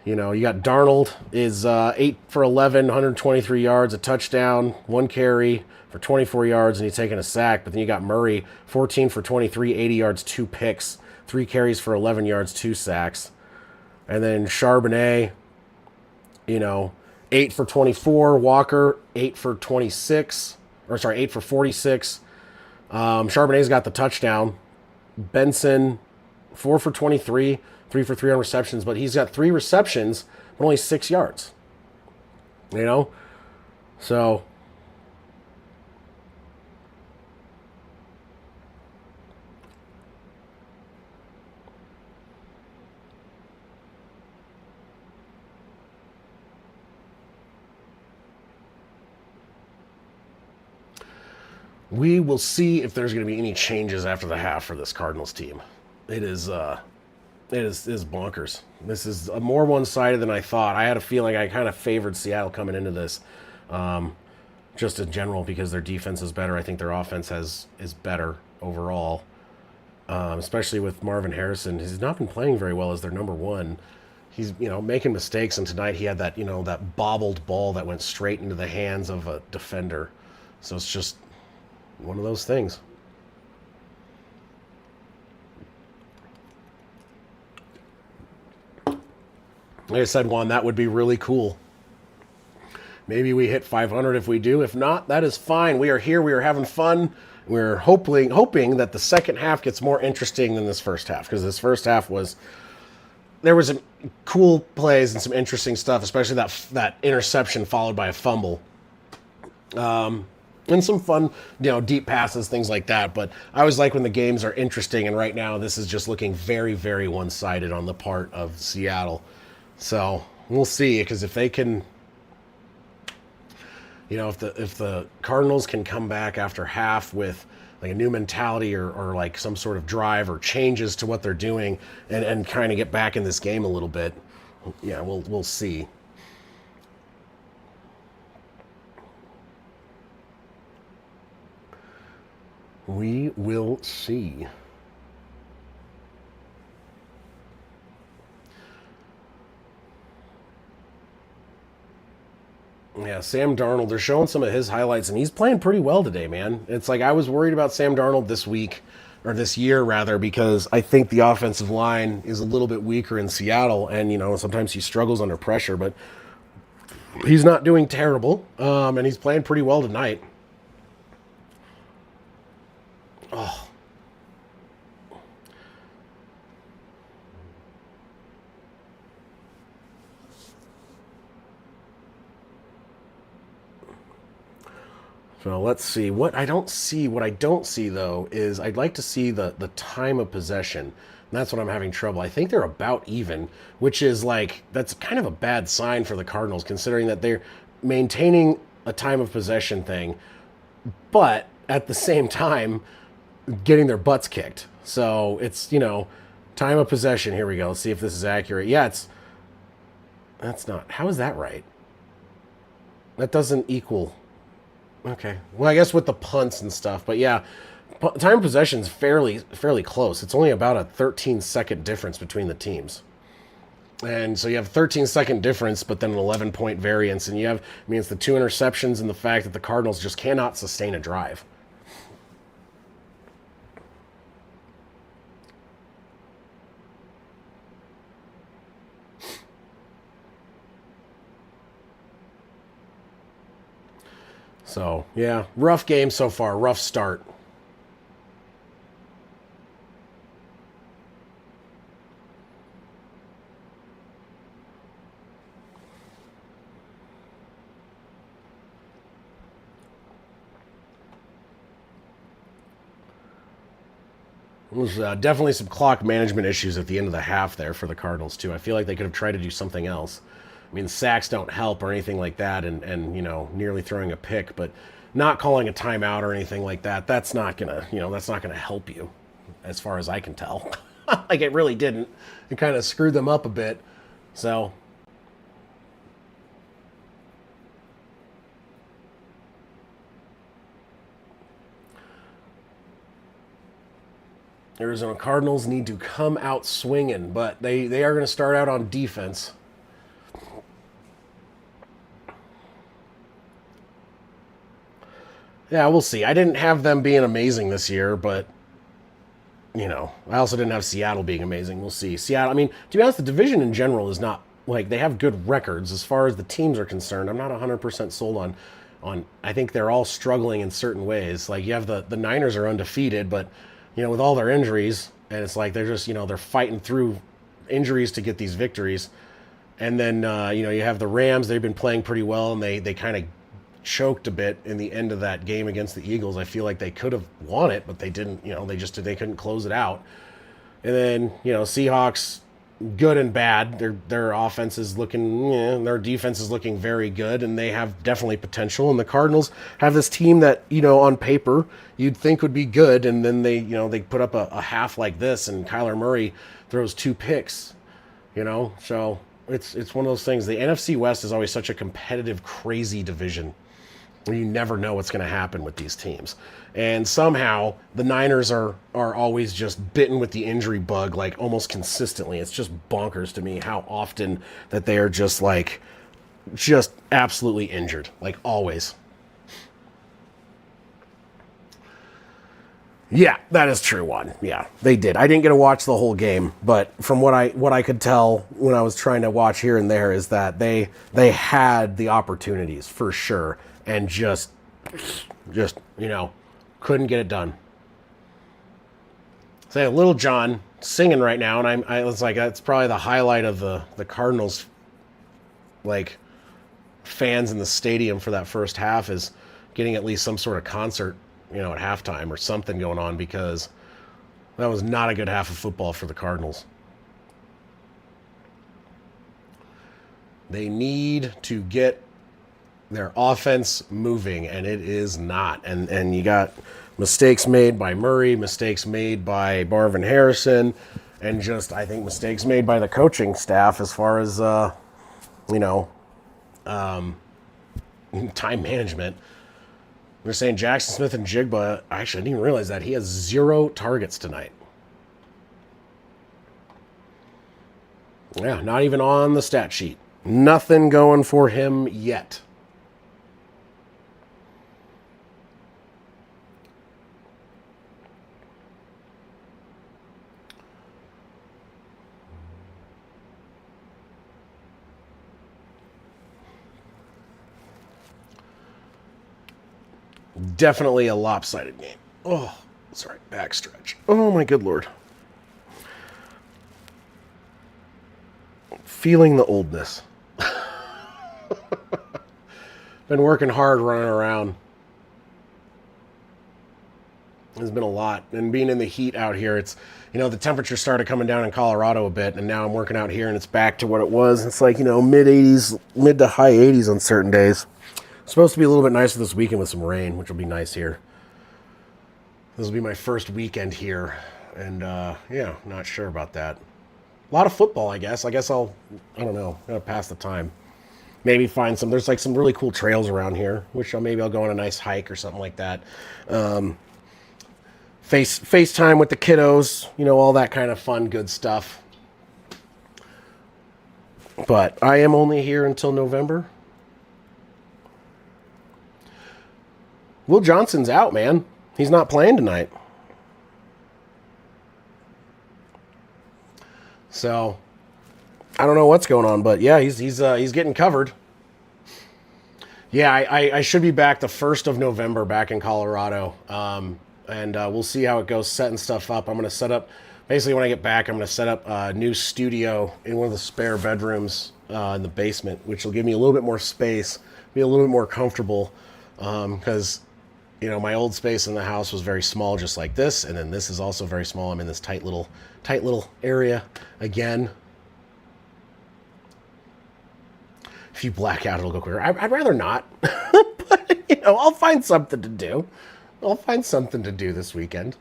You know, you got Darnold is 8 for 11, 123 yards, a touchdown, 1 carry for 24 yards, and he's taking a sack. But then you got Murray, 14 for 23, 80 yards, 2 picks, 3 carries for 11 yards, 2 sacks. And then Charbonnet, 8 for 24. Walker, 8 for 26. 8 for 46. Charbonnet's got the touchdown. Benson, 4 for 23, 3 for 3 on receptions, but he's got 3 receptions, but only 6 yards. So we will see if there's going to be any changes after the half for this Cardinals team. It is bonkers. This is more one-sided than I thought. I had a feeling I kind of favored Seattle coming into this, just in general, because their defense is better. I think their offense is better overall, especially with Marvin Harrison. He's not been playing very well as their number one. He's making mistakes, and tonight he had that that bobbled ball that went straight into the hands of a defender. So it's just one of those things. Like I said, Juan, that would be really cool Maybe we hit 500 if we do. If not, that is fine. We are here. We are having fun. We're hoping that the second half gets more interesting than this first half, because this first half there was some cool plays and some interesting stuff, especially that interception followed by a fumble. And some fun, deep passes, things like that. But I always like when the games are interesting, and right now this is just looking very, very one-sided on the part of Seattle. So we'll see, because if they can, if the Cardinals can come back after half with like a new mentality or like some sort of drive or changes to what they're doing and kind of get back in this game a little bit, yeah, we'll see. We will see. Yeah, Sam Darnold, they're showing some of his highlights, and he's playing pretty well today, man. It's like I was worried about Sam Darnold this week, or this year rather, because I think the offensive line is a little bit weaker in Seattle, and sometimes he struggles under pressure, but he's not doing terrible, and he's playing pretty well tonight. Oh. So let's see. What I don't see though is I'd like to see the time of possession. And that's what I'm having trouble. I think they're about even, which is that's kind of a bad sign for the Cardinals, considering that they're maintaining a time of possession thing, but at the same time getting their butts kicked. So it's, time of possession. Here we go. Let's see if this is accurate. Yeah, that's not. How is that right? That doesn't equal. Okay. Well, I guess with the punts and stuff, but yeah, time of possession is fairly close. It's only about a 13-second difference between the teams. And so you have a 13-second difference, but then an 11-point variance. And it's the 2 interceptions and the fact that the Cardinals just cannot sustain a drive. So, yeah, rough game so far, rough start. There was definitely some clock management issues at the end of the half there for the Cardinals, too. I feel like they could have tried to do something else. Sacks don't help or anything like that, and nearly throwing a pick, but not calling a timeout or anything like that, that's not gonna help you, as far as I can tell. It really didn't. It kind of screwed them up a bit. So Arizona Cardinals need to come out swinging, but they are going to start out on defense. Yeah, we'll see. I didn't have them being amazing this year, but, I also didn't have Seattle being amazing. We'll see. Seattle, to be honest, the division in general is not, they have good records as far as the teams are concerned. I'm not 100% sold on I think they're all struggling in certain ways. You have the Niners are undefeated, but, with all their injuries, and it's they're just, they're fighting through injuries to get these victories. And then, you have the Rams. They've been playing pretty well, and they kind of choked a bit in the end of that game against the Eagles. I feel like they could have won it, but they didn't. They couldn't close it out. And then Seahawks, good and bad. Their offense is looking, their defense is looking very good, and they have definitely potential. And the Cardinals have this team that on paper you'd think would be good, and then they put up a half like this, and Kyler Murray throws 2 picks. So it's one of those things. The NFC West is always such a competitive, crazy division. You never know what's going to happen with these teams. And somehow the Niners are always just bitten with the injury bug, almost consistently. It's just bonkers to me how often that they are just absolutely injured, always. Yeah, that is true one. Yeah, they did. I didn't get to watch the whole game, but from what I could tell when I was trying to watch here and there is that they had the opportunities for sure and just couldn't get it done. Say Little John singing right now, and I was like, that's probably the highlight of the Cardinals like fans in the stadium for that first half is getting at least some sort of concert, at halftime or something going on, because that was not a good half of football for the Cardinals. They need to get their offense moving, and it is not. And you got mistakes made by Murray, mistakes made by Marvin Harrison, and just, I think, mistakes made by the coaching staff as far as, time management. They're saying Jackson Smith and Jigba, actually, I didn't even realize that. He has 0 targets tonight. Yeah, not even on the stat sheet. Nothing going for him yet. Definitely a lopsided game. Oh, sorry, backstretch. Oh, my good Lord. Feeling the oldness. Been working hard running around. There's been a lot. And being in the heat out here, it's, the temperature started coming down in Colorado a bit, and now I'm working out here, and it's back to what it was. It's like, mid-80s, mid to high 80s on certain days. It's supposed to be a little bit nicer this weekend with some rain, which will be nice here. This will be my first weekend here, and, not sure about that. A lot of football, I guess. I don't know, I'm going to pass the time. Maybe find there's like some really cool trails around here, which maybe I'll go on a nice hike or something like that. FaceTime with the kiddos, all that kind of fun, good stuff. But I am only here until November. Will Johnson's out, man. He's not playing tonight. So, I don't know what's going on, but yeah, he's getting covered. Yeah, I should be back the 1st of November back in Colorado, and we'll see how it goes setting stuff up. I'm going to set up, basically when I get back, I'm going to set up a new studio in one of the spare bedrooms in the basement, which will give me a little bit more space, be a little bit more comfortable, because, my old space in the house was very small, just like this, and then this is also very small. I'm in this tight little area again. If you black out, it'll go quicker. I'd rather not, but I'll find something to do. I'll find something to do this weekend.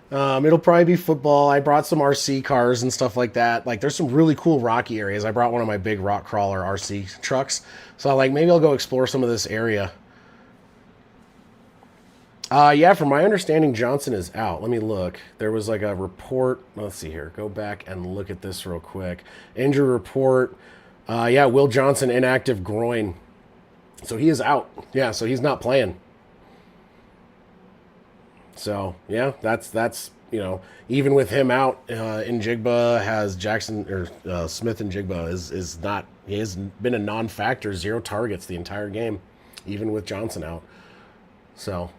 It'll probably be football. I brought some RC cars and stuff like that. Like, there's some really cool rocky areas. I brought one of my big rock crawler RC trucks, so maybe I'll go explore some of this area. Yeah, from my understanding, Johnson is out. Let me look. There was like a report. Let's see here. Go back and look at this real quick. Injury report. Yeah, Will Johnson, inactive groin. So he is out. Yeah, so he's not playing. So, yeah, that's even with him out, Njigba has Jackson, or Smith and Njigba is not, he has been a non-factor, 0 targets the entire game, even with Johnson out. So,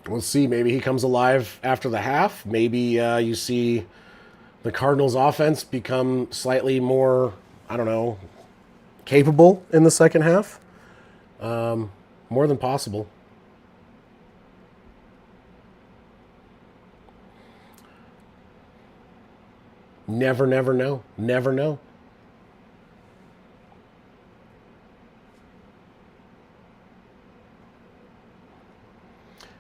we'll see. Maybe he comes alive after the half. Maybe you see the Cardinals offense become slightly more, capable in the second half. More than possible. Never know. Never know.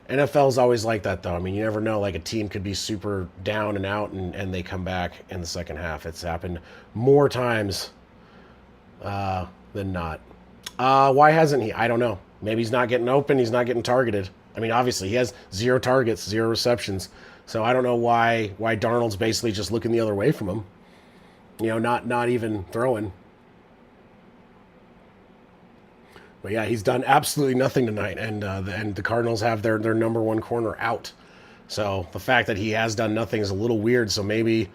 NFL's always like that, though. I mean, you never know. Like, a team could be super down and out, and they come back in the second half. It's happened more times than not. Why hasn't he? I don't know. Maybe he's not getting open. He's not getting targeted. I mean, obviously, he has 0 targets, 0 receptions. So I don't know why Darnold's basically just looking the other way from him. Not even throwing. But yeah, he's done absolutely nothing tonight, and the Cardinals have their number one corner out. So the fact that he has done nothing is a little weird. So maybe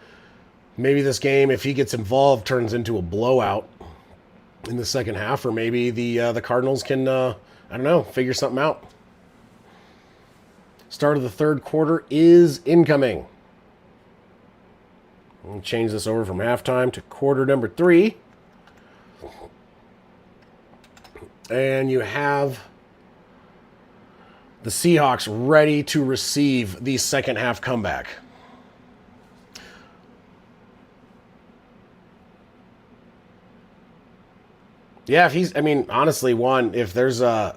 this game, if he gets involved, turns into a blowout in the second half, or maybe the Cardinals can I don't know, figure something out. Start of the third quarter is incoming. We'll change this over from halftime to quarter number 3. And you have the Seahawks ready to receive the second half comeback. Yeah, honestly, if there's a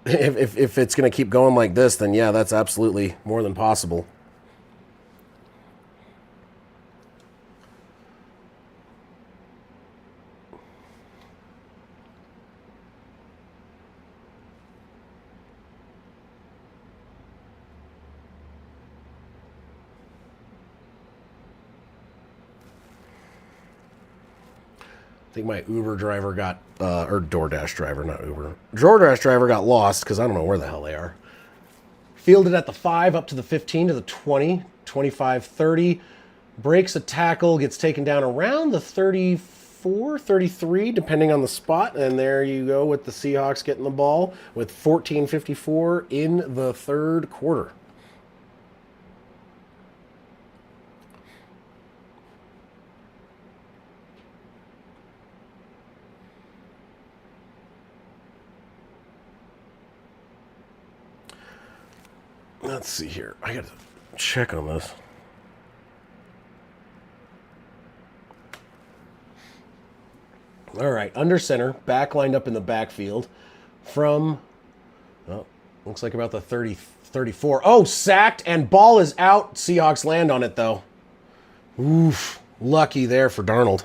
if it's going to keep going like this, then yeah, that's absolutely more than possible. I think my Uber driver got, or DoorDash driver, not Uber. DoorDash driver got lost because I don't know where the hell they are. Fielded at the 5, up to the 15, to the 20, 25, 30. Breaks a tackle, gets taken down around the 34, 33, depending on the spot. And there you go with the Seahawks getting the ball with 14:54 in the third quarter. Let's see here. I got to check on this. All right, under center, back lined up in the backfield from, looks like about the 30, 34. Oh, sacked, and ball is out. Seahawks land on it, though. Oof, lucky there for Darnold.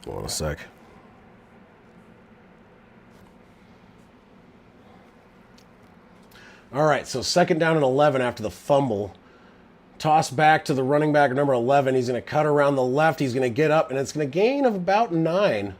Hold on a sec. All right, so second down and 11 after the fumble. Toss back to the running back, number 11. He's going to cut around the left. He's going to get up, and it's going to gain of about 9.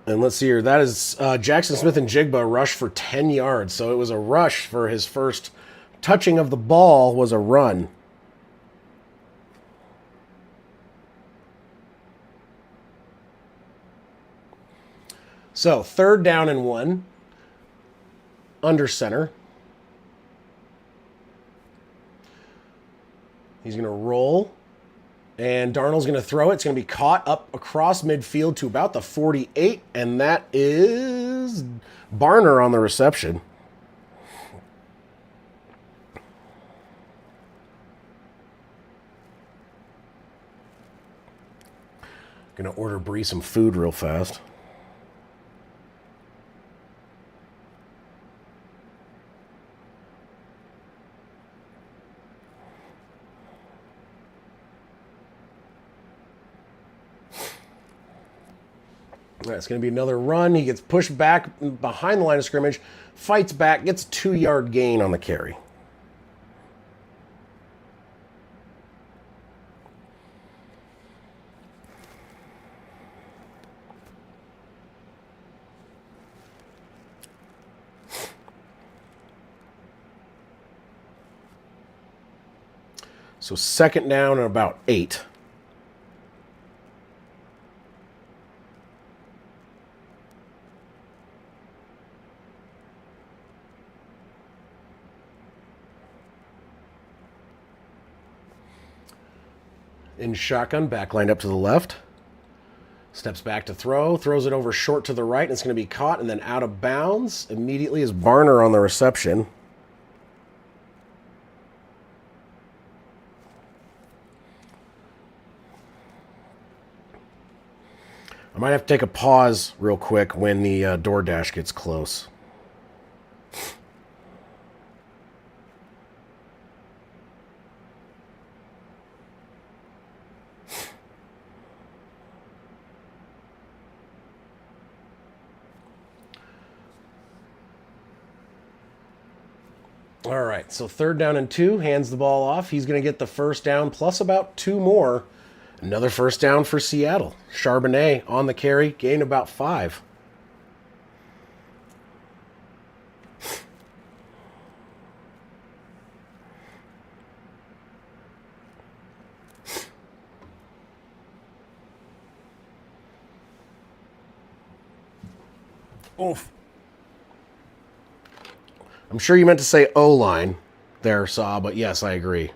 And let's see here. That is Jackson Smith and Jigba rush for 10 yards. So it was a rush for his first touching of the ball was a run. So third down and 1. Under center. He's going to roll. And Darnold's going to throw it. It's going to be caught up across midfield to about the 48. And that is Barner on the reception. Going to order Bree some food real fast. It's going to be another run. He gets pushed back behind the line of scrimmage, fights back, gets a 2-yard gain on the carry. So second down and about 8. In shotgun, back lined up to the left. Steps back to throw, throws it over short to the right, and it's going to be caught and then out of bounds. Immediately is Barner on the reception. I might have to take a pause real quick when the DoorDash gets close. All right, so 3rd down and 2, hands the ball off. He's going to get the first down plus about 2 more. Another first down for Seattle. Charbonnet on the carry, gain about 5. Oof. I'm sure you meant to say O-line there, Saw, but yes, I agree.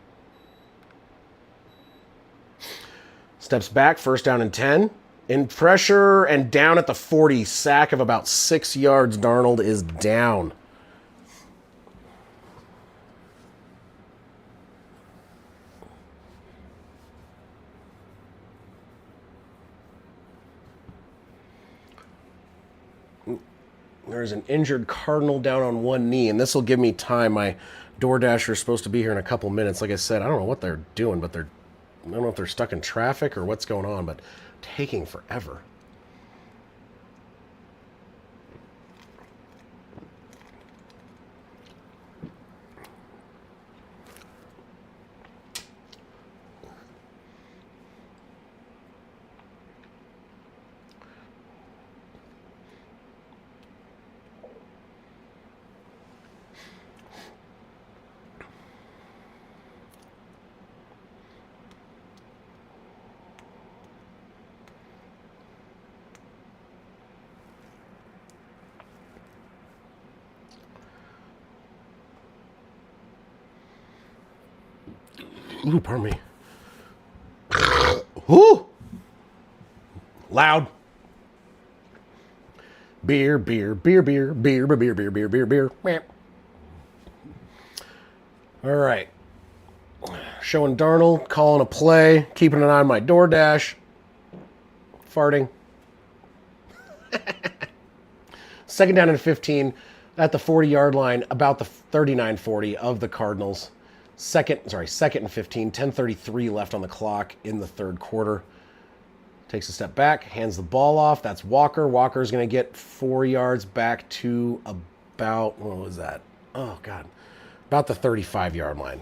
Steps back, first down and 10. In pressure and down at the 40. Sack of about 6 yards. Darnold is down. There's an injured Cardinal down on one knee, and this will give me time. My DoorDasher is supposed to be here in a couple minutes. Like I said, I don't know what they're doing, but I don't know if they're stuck in traffic or what's going on, but taking forever. Ooh, pardon me. Ooh! Loud. Beer, beer, beer, beer, beer, beer, beer, beer, beer, beer, beer. All right. Showing Darnold, calling a play, keeping an eye on my DoorDash. Farting. 2nd down and 15 at the 40-yard line, about the 39-40 of the Cardinals. Second and 15, 10:33 left on the clock in the 3rd quarter. Takes a step back, hands the ball off. That's Walker. Walker's going to get 4 yards back to about, what was that? Oh, God. About the 35-yard line.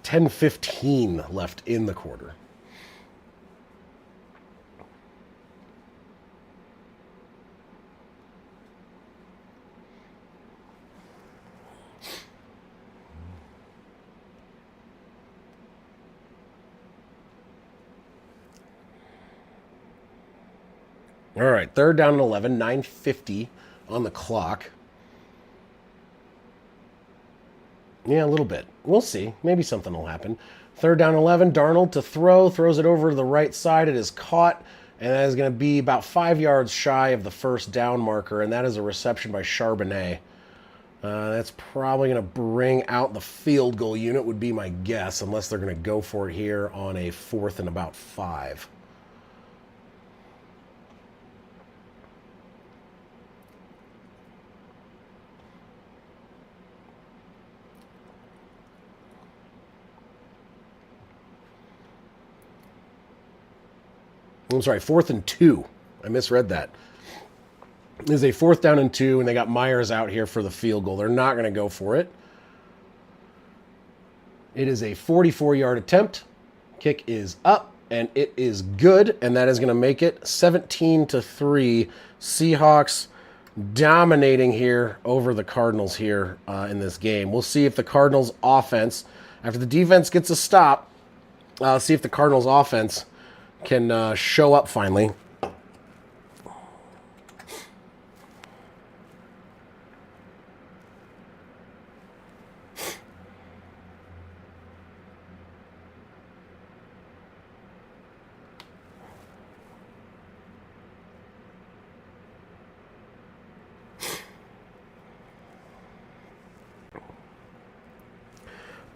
10:15 left in the quarter. All right, 3rd down and 11, 9:50 on the clock. Yeah, a little bit. We'll see. Maybe something will happen. 3rd down and 11, Darnold to throw, throws it over to the right side. It is caught, and that is going to be about 5 yards shy of the first down marker, and that is a reception by Charbonnet. That's probably going to bring out the field goal unit, would be my guess, unless they're going to go for it here on a 4th and about 5. I'm sorry, 4th and 2. I misread that. It is a 4th down and 2, and they got Myers out here for the field goal. They're not going to go for it. It is a 44-yard attempt. Kick is up, and it is good, and that is going to make it 17-3. Seahawks dominating here over the Cardinals here in this game. We'll see if the Cardinals offense, after the defense gets a stop, see if the Cardinals offense can show up finally.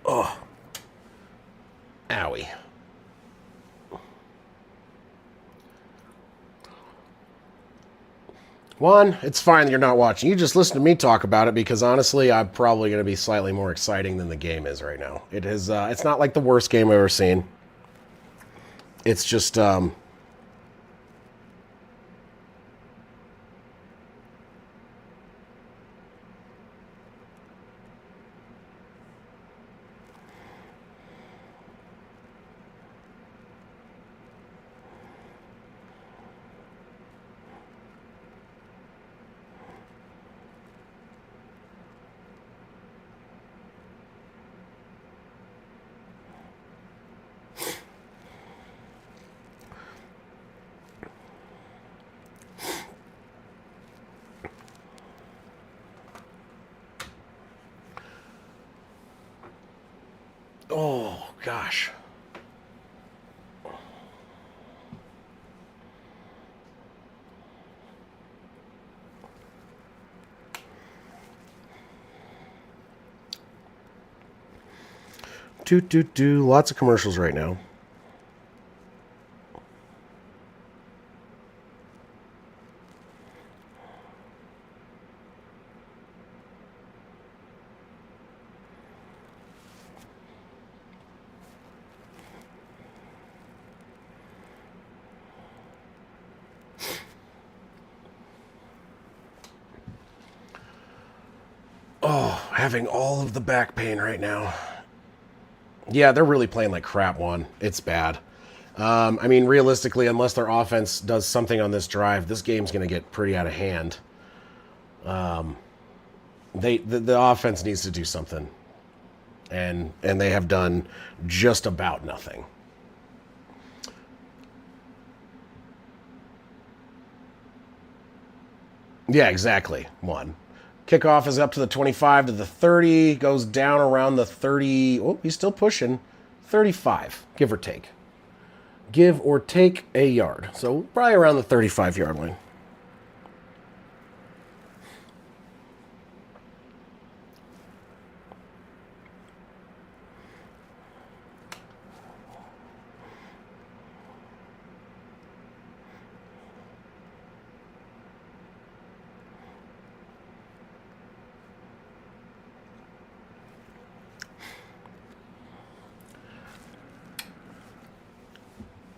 Oh. Owie. Juan, it's fine that you're not watching. You just listen to me talk about it because honestly, I'm probably going to be slightly more exciting than the game is right now. It is. It's not like the worst game I've ever seen. It's just. Oh gosh. Do. Lots of commercials right now. Oh, having all of the back pain right now. Yeah, they're really playing like crap, Juan. It's bad. I mean, realistically, unless their offense does something on this drive, this game's going to get pretty out of hand. The offense needs to do something, and they have done just about nothing. Yeah, exactly. One. Kickoff is up to the 25 to the 30, goes down around the 30. Oh, he's still pushing. 35, give or take. Give or take a yard. So probably around the 35-yard line.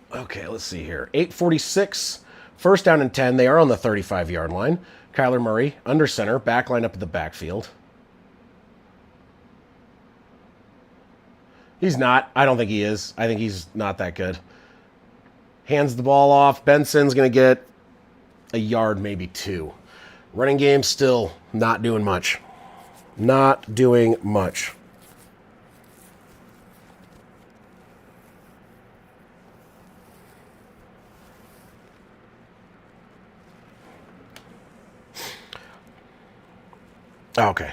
Okay, let's see here. 8:46, first down and 10. They are on the 35-yard line. Kyler Murray, under center, back line up at the backfield. He's not. I don't think he is. I think he's not that good. Hands the ball off. Benson's going to get a yard, maybe two. Running game still not doing much. Not doing much. Okay.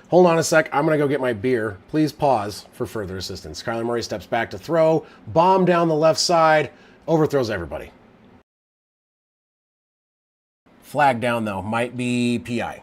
Hold on a sec. I'm going to go get my beer. Please pause for further assistance. Kyler Murray steps back to throw. Bomb down the left side. Overthrows everybody. Flag down, though. Might be PI.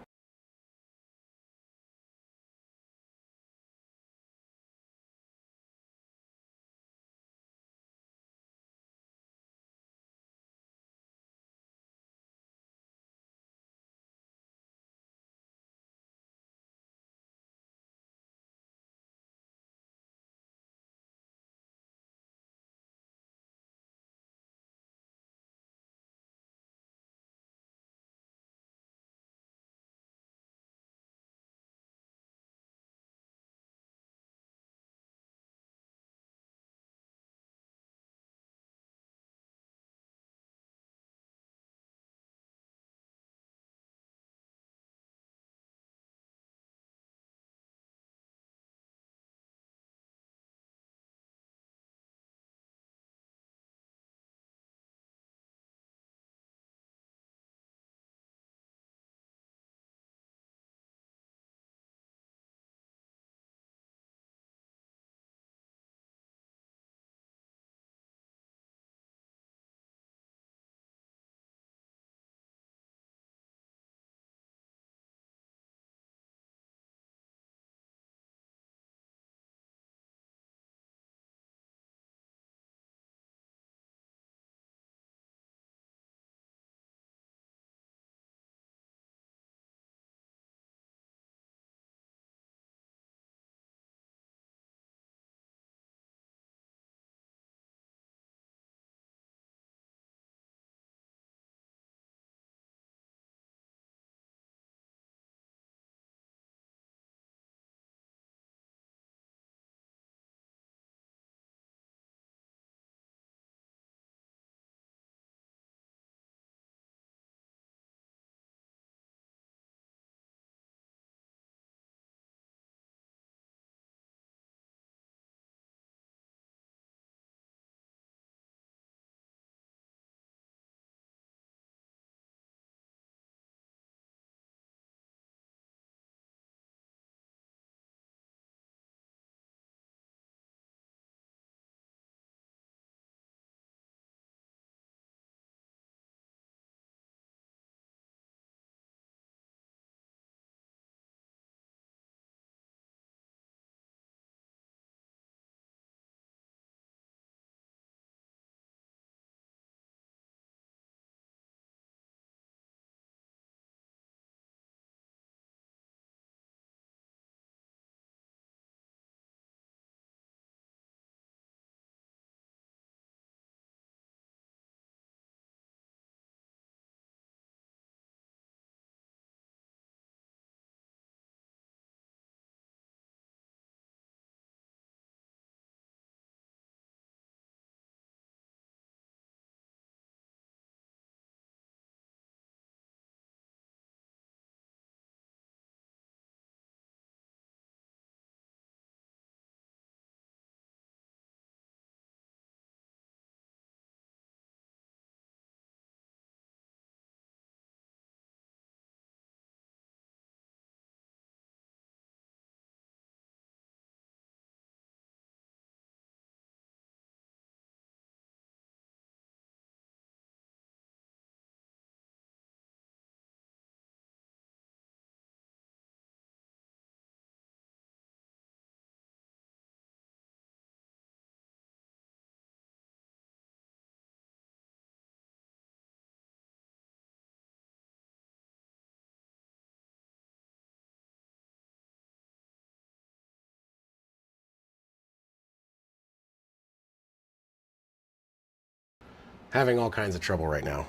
Having all kinds of trouble right now.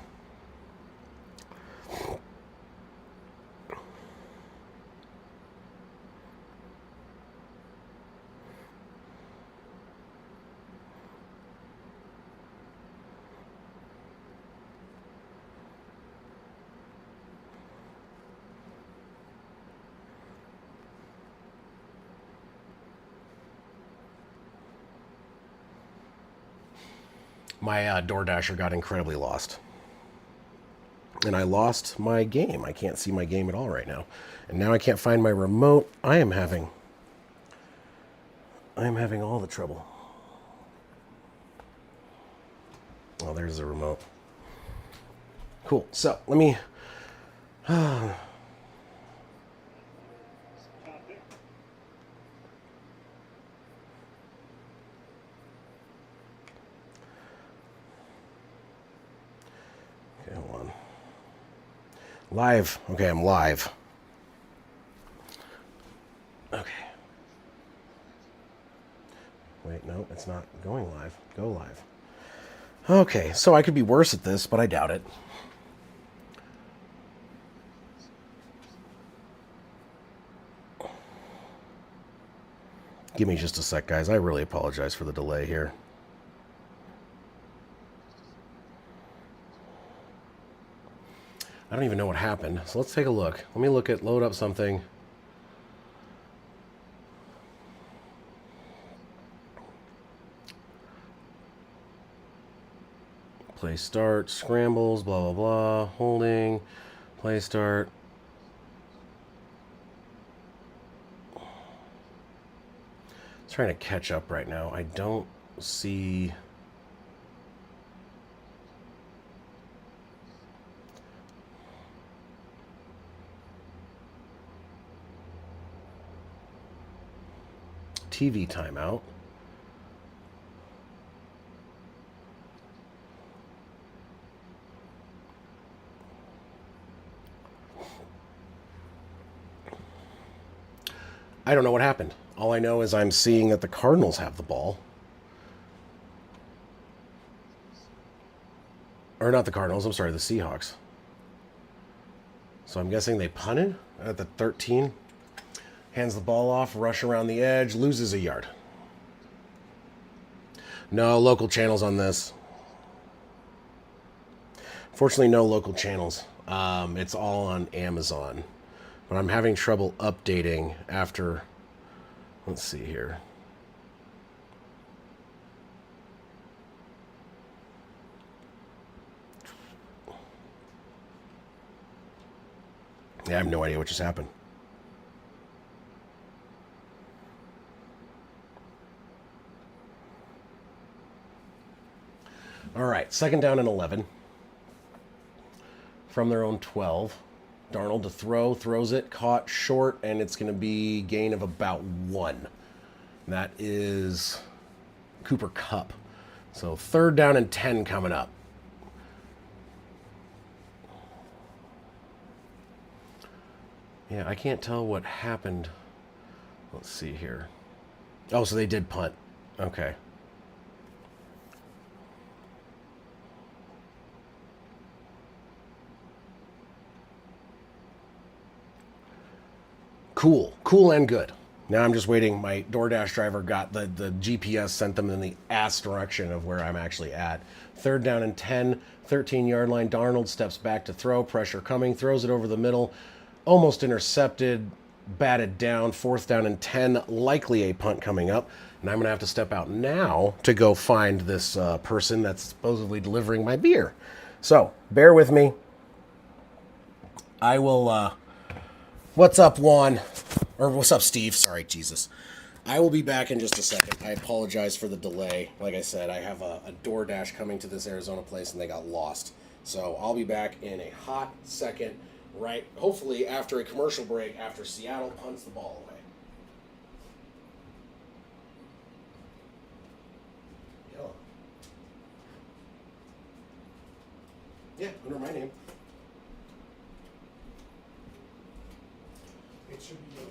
My DoorDasher got incredibly lost. And I lost my game. I can't see my game at all right now. And now I can't find my remote. I am having all the trouble. Oh, there's the remote. Cool. So, let me... Okay, hold on. Live. Okay, I'm live. Okay. Wait, no, it's not going live. Go live. Okay, so I could be worse at this, but I doubt it. Give me just a sec, guys. I really apologize for the delay here. I don't even know what happened. So let's take a look. Let me load up something. Play start, scrambles, blah, blah, blah, holding, play start. Trying to catch up right now. I don't see... TV timeout. I don't know what happened. All I know is I'm seeing that the Cardinals have the ball. Or not the Cardinals, I'm sorry, the Seahawks. So I'm guessing they punted at the 13. Hands the ball off, rush around the edge, loses a yard. No local channels on this. Fortunately, no local channels. It's all on Amazon. But I'm having trouble updating after... Let's see here. Yeah, I have no idea what just happened. All right, second down and 11. From their own 12. Darnold to throw, throws it, caught short, and it's going to be gain of about 1. That is Cooper Kupp. So third down and 10 coming up. Yeah, I can't tell what happened. Let's see here. Oh, so they did punt. Okay. Cool and good. Now I'm just waiting. My DoorDash driver got the GPS, sent them in the ass direction of where I'm actually at. Third down and 10, 13-yard line. Darnold steps back to throw. Pressure coming. Throws it over the middle. Almost intercepted. Batted down. Fourth down and 10. Likely a punt coming up. And I'm going to have to step out now to go find this person that's supposedly delivering my beer. So, bear with me. I will... What's up, Juan? Or what's up, Steve? Sorry, Jesus. I will be back in just a second. I apologize for the delay. Like I said, I have a DoorDash coming to this Arizona place, and they got lost. So I'll be back in a hot second, right? Hopefully after a commercial break, after Seattle punts the ball away. Yeah, under my name. It should be good.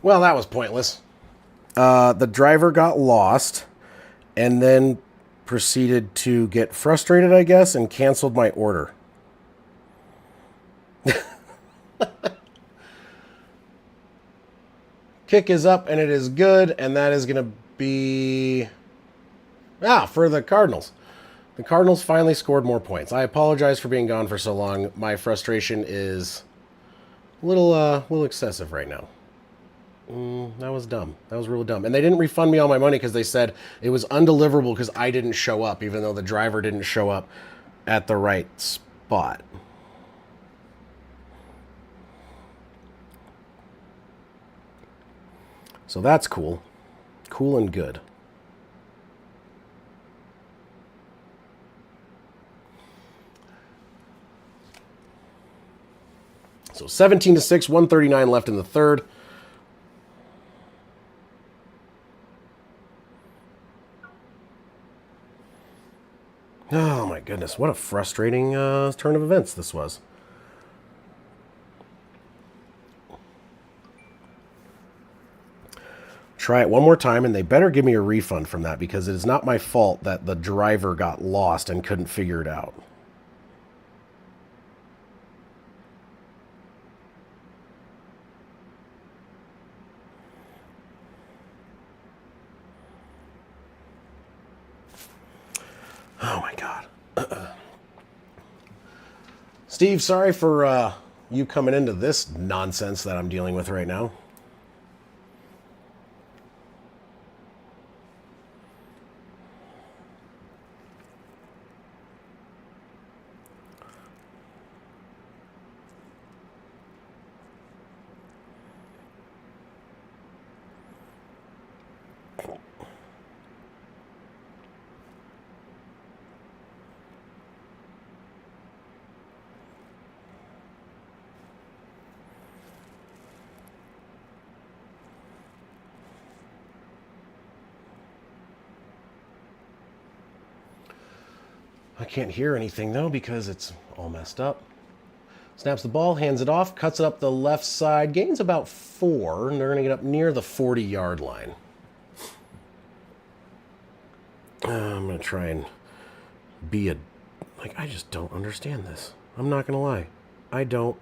Well, that was pointless. The driver got lost and then proceeded to get frustrated, I guess, and canceled my order. Kick is up and it is good, and that is going to be for the Cardinals. The Cardinals finally scored more points. I apologize for being gone for so long. My frustration is a little excessive right now. That was dumb. That was really dumb. And they didn't refund me all my money because they said it was undeliverable because I didn't show up, even though the driver didn't show up at the right spot. So that's cool. Cool and good. So 17-6, 139 left in the third. Oh my goodness, what a frustrating turn of events this was. Try it one more time, and they better give me a refund from that because it is not my fault that the driver got lost and couldn't figure it out. Oh my God. Steve, sorry for you coming into this nonsense that I'm dealing with right now. I can't hear anything, though, because it's all messed up. Snaps the ball, hands it off, cuts it up the left side, gains about 4, and they're going to get up near the 40-yard line. I'm going to try and be a... I just don't understand this. I'm not going to lie. I don't.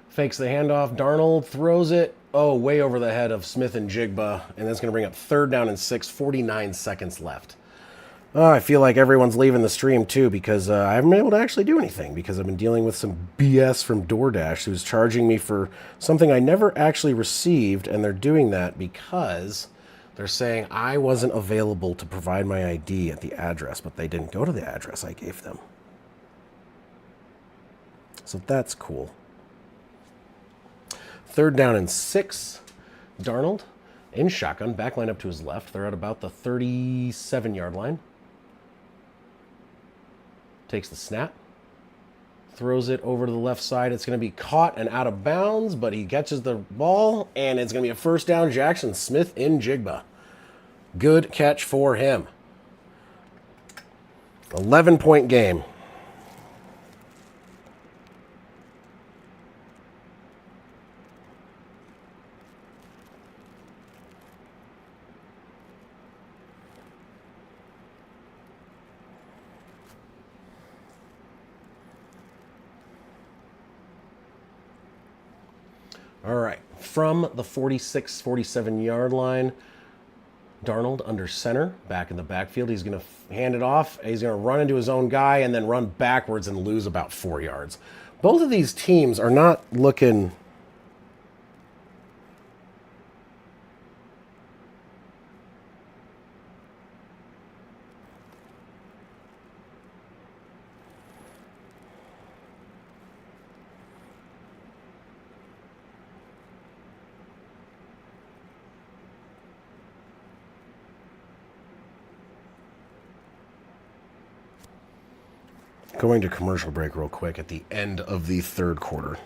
Fakes the handoff. Darnold throws it. Oh, way over the head of Smith and Jigba. And that's going to bring up 3rd down and 6, 49 seconds left. I feel like everyone's leaving the stream, too, because I haven't been able to actually do anything because I've been dealing with some BS from DoorDash who's charging me for something I never actually received, and they're doing that because they're saying I wasn't available to provide my ID at the address, but they didn't go to the address I gave them. So that's cool. 3rd down and 6. Darnold in shotgun. Back line up to his left. They're at about the 37-yard line. Takes the snap. Throws it over to the left side. It's going to be caught and out of bounds, but he catches the ball, and it's going to be a 1st down. Jackson Smith in Jigba. Good catch for him. 11-point game. All right, from the 46, 47-yard line, Darnold under center, back in the backfield. He's going to hand it off. He's going to run into his own guy and then run backwards and lose about 4 yards. Both of these teams are not looking... Going to commercial break real quick at the end of the third quarter.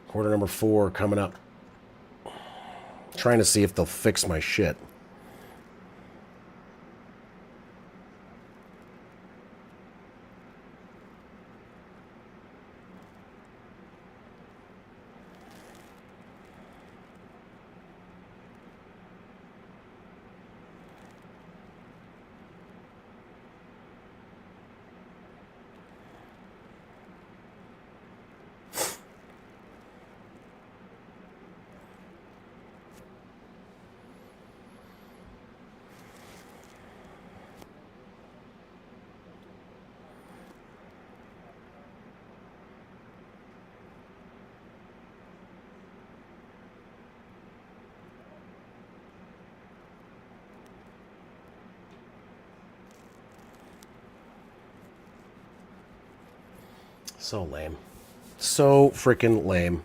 Quarter number 4 coming up. Trying to see if they'll fix my shit. So lame. So freaking lame.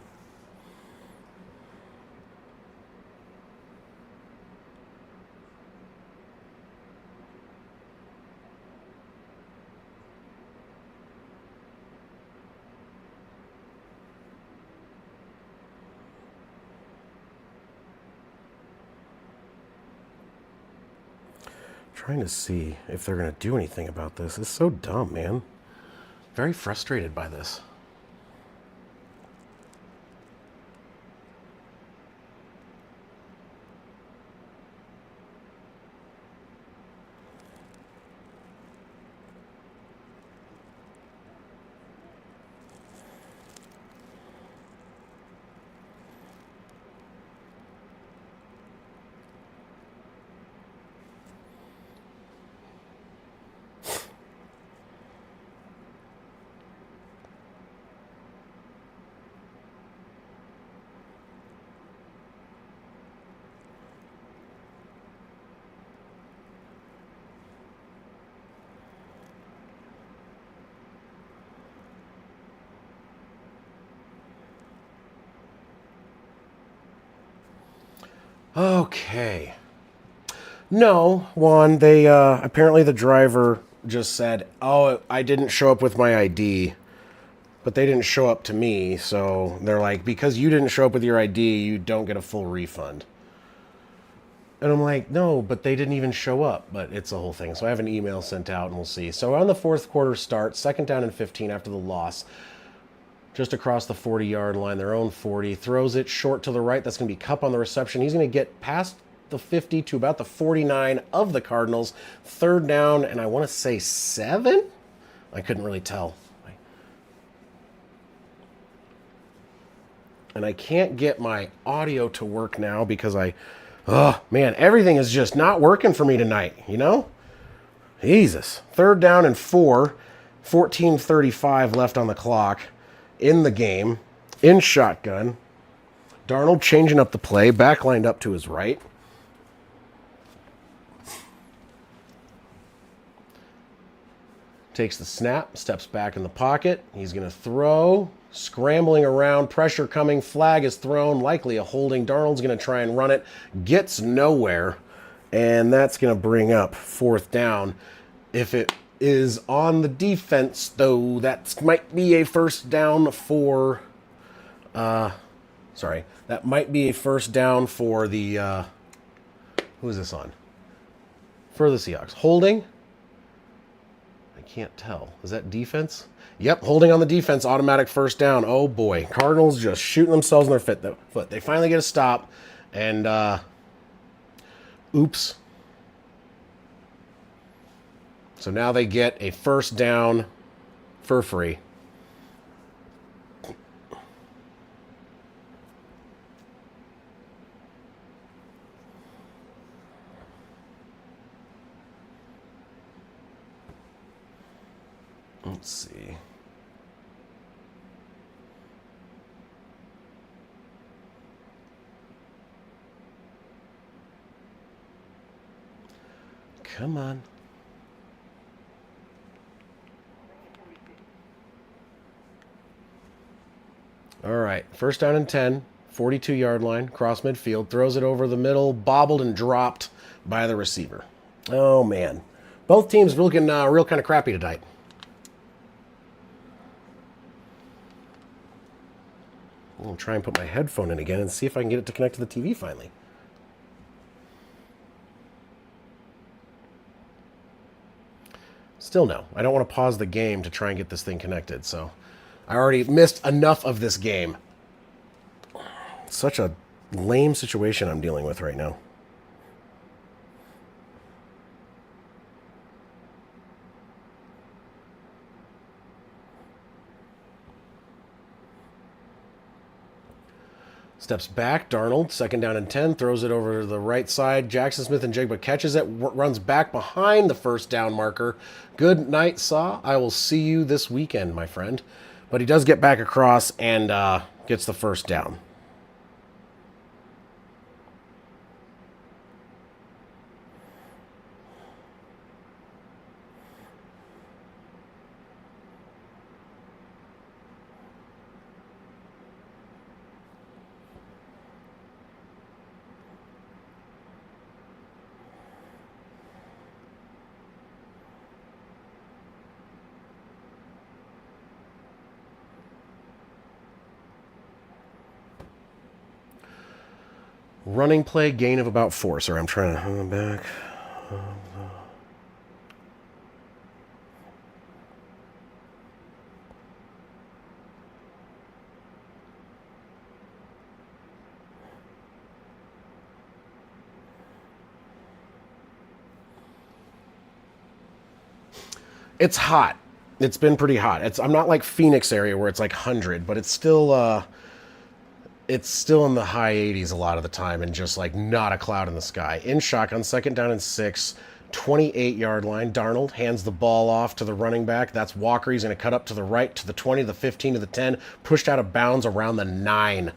Trying to see if they're going to do anything about this. It's so dumb, man. Very frustrated by this. Okay. No, Juan, they apparently the driver just said, "Oh, I didn't show up with my ID." But they didn't show up to me, so they're like, "Because you didn't show up with your ID, you don't get a full refund." And I'm like, "No, but they didn't even show up." But it's a whole thing. So I have an email sent out and we'll see. So on the fourth quarter start, 2nd down and 15 after the loss. Just across the 40-yard line, their own 40. Throws it short to the right. That's going to be Kupp on the reception. He's going to get past the 50 to about the 49 of the Cardinals. 3rd down, and I want to say 7? I couldn't really tell. And I can't get my audio to work now because oh, man, everything is just not working for me tonight, you know? Jesus. 3rd down and 4. 14:35 left on the clock. In the game, in shotgun. Darnold changing up the play, back lined up to his right. Takes the snap, steps back in the pocket. He's going to throw, scrambling around, pressure coming, flag is thrown, likely a holding. Darnold's going to try and run it, gets nowhere, and that's going to bring up 4th down. If it is on the defense, though, that might be a first down for, that might be a first down for the, who is this on? For the Seahawks. Holding? I can't tell. Is that defense? Yep, holding on the defense, automatic first down. Oh boy, Cardinals just shooting themselves in their foot. They finally get a stop, and, oops. So now they get a first down for free. Let's see. Come on. All right, first down and 10, 42-yard line, cross midfield, throws it over the middle, bobbled and dropped by the receiver. Oh, man. Both teams looking real kind of crappy tonight. I'll try and put my headphone in again and see if I can get it to connect to the TV finally. Still no. I don't want to pause the game to try and get this thing connected, so I already missed enough of this game. Such a lame situation I'm dealing with right now. Steps back, Darnold, 2nd down and 10, throws it over to the right side. Jackson Smith-Njigba catches it, runs back behind the 1st down marker. Good night, Saw. I will see you this weekend, my friend. But he does get back across and gets the 1st down. Running play, gain of about 4. Sorry, I'm trying to hang them back. It's hot. It's been pretty hot. I'm not like Phoenix area where it's like 100, but it's still in the high 80s a lot of the time and just like not a cloud in the sky. In shotgun, 2nd down and 6, 28-yard line. Darnold hands the ball off to the running back. That's Walker. He's going to cut up to the right, to the 20, the 15, to the 10, pushed out of bounds around the 9.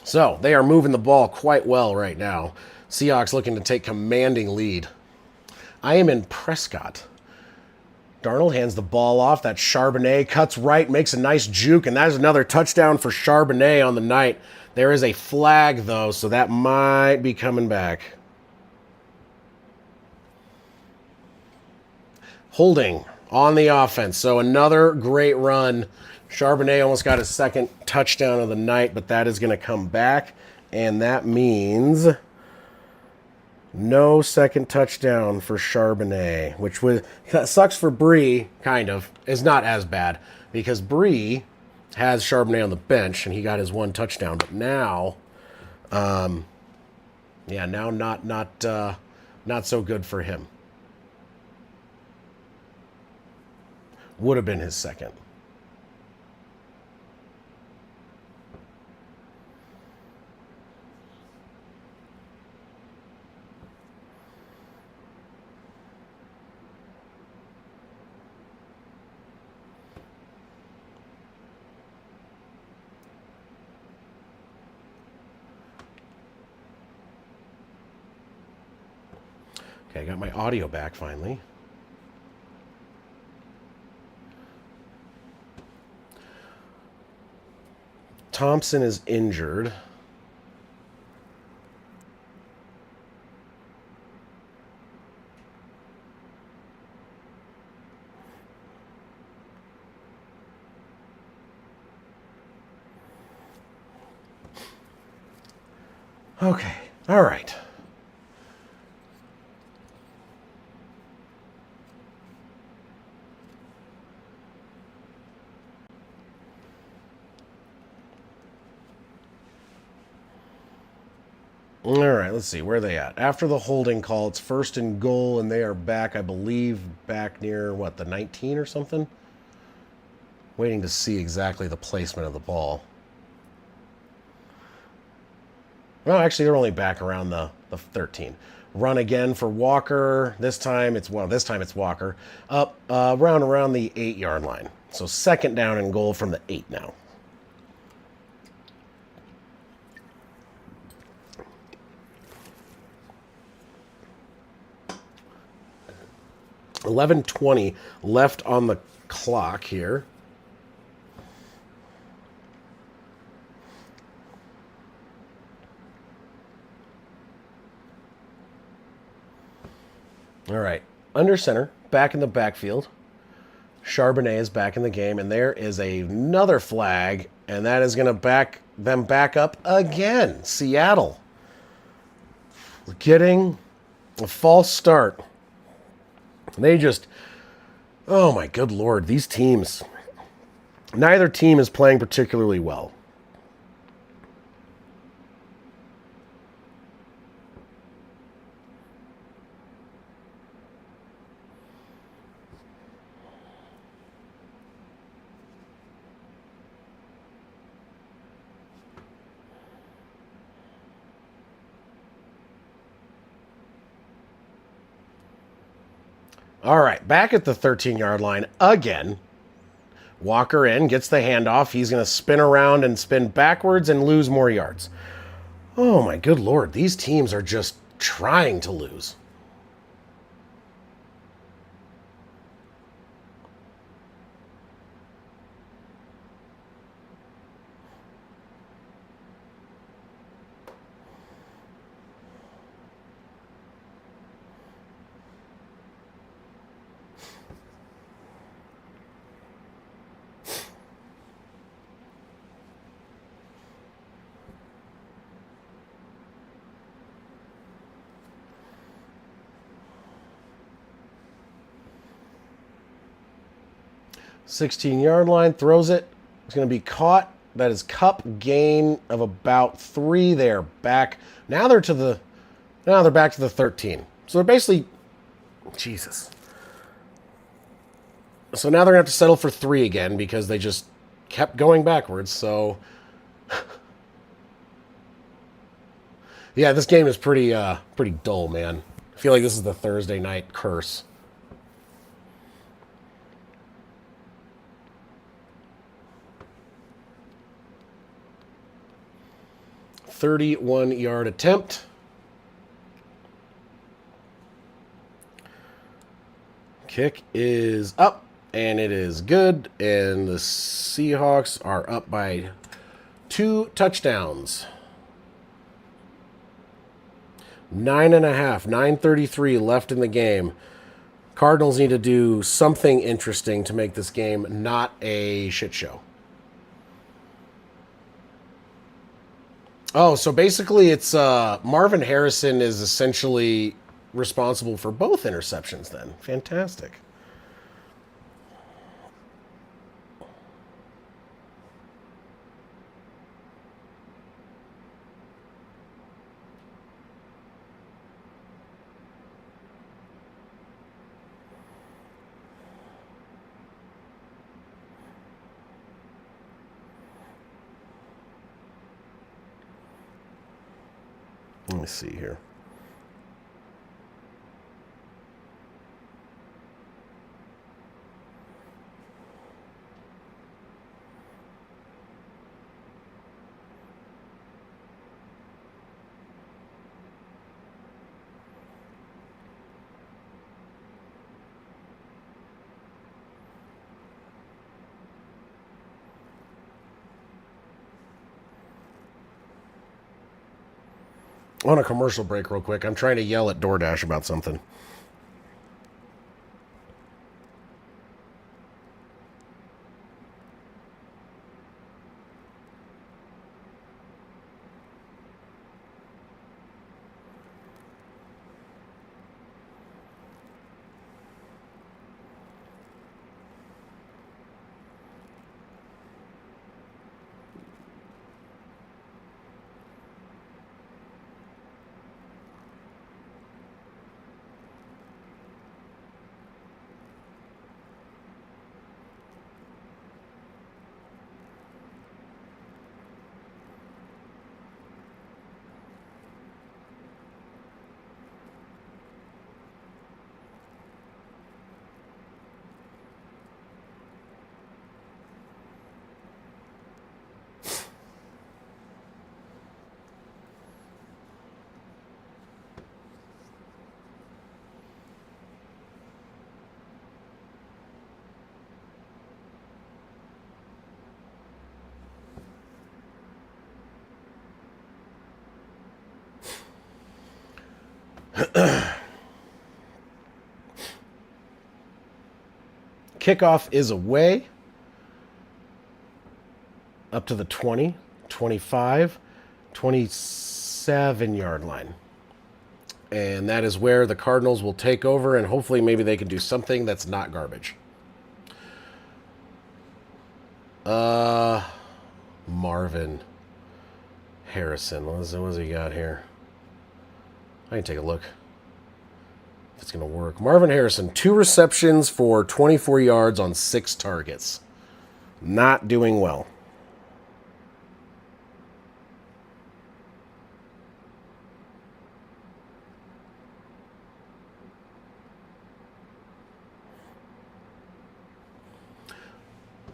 So, they are moving the ball quite well right now. Seahawks looking to take commanding lead. I am in Prescott. Darnold hands the ball off. That Charbonnet cuts right, makes a nice juke, and that is another touchdown for Charbonnet on the night. There is a flag, though, so that might be coming back. Holding on the offense. So another great run. Charbonnet almost got his 2nd touchdown of the night, but that is going to come back, and that means no 2nd touchdown for Charbonnet, which sucks for Bree, kind of. It's not as bad because Bree has Charbonnet on the bench, and he got his 1 touchdown. But now, now not so good for him. Would have been his 2nd. Okay, I got my audio back finally. Thompson is injured. Okay, all right. All right, let's see. Where are they at? After the holding call, it's 1st and goal, and they are back, I believe, back near, what, the 19 or something? Waiting to see exactly the placement of the ball. Well, actually, they're only back around the 13. Run again for Walker. This time it's Walker. Up around the 8-yard line. So second down and goal from the 8 now. $11:20 left on the clock here. All right, under center, back in the backfield. Charbonnet is back in the game, and there is another flag, and that is going to back them back up again. Seattle getting a false start. They just, oh my good Lord, these teams, neither team is playing particularly well. All right, back at the 13-yard line again. Walker in, gets the handoff. He's going to spin around and spin backwards and lose more yards. Oh, my good Lord. These teams are just trying to lose. $16-yard line, throws it. It's going to be caught. That is Cup gain of about 3 there. Back. Now they're back to the 13. So they're basically, Jesus. So now they're going to have to settle for 3 again because they just kept going backwards. So yeah, this game is pretty dull, man. I feel like this is the Thursday night curse. $31-yard attempt. Kick is up, and it is good. And the Seahawks are up by 2 touchdowns. 9.5, 9:33 left in the game. Cardinals need to do something interesting to make this game not a shit show. Oh, so basically it's Marvin Harrison is essentially responsible for both interceptions then. Fantastic. Let me see here. On a commercial break real quick. I'm trying to yell at DoorDash about something. Kickoff is away. Up to the 20, 25, 27-yard line. And that is where the Cardinals will take over, and hopefully maybe they can do something that's not garbage. Marvin Harrison. What's he got here? I can take a look if it's going to work. Marvin Harrison, 2 receptions for 24 yards on 6 targets. Not doing well.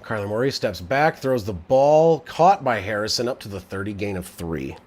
Kyler Murray steps back, throws the ball, caught by Harrison up to the 30, gain of 3.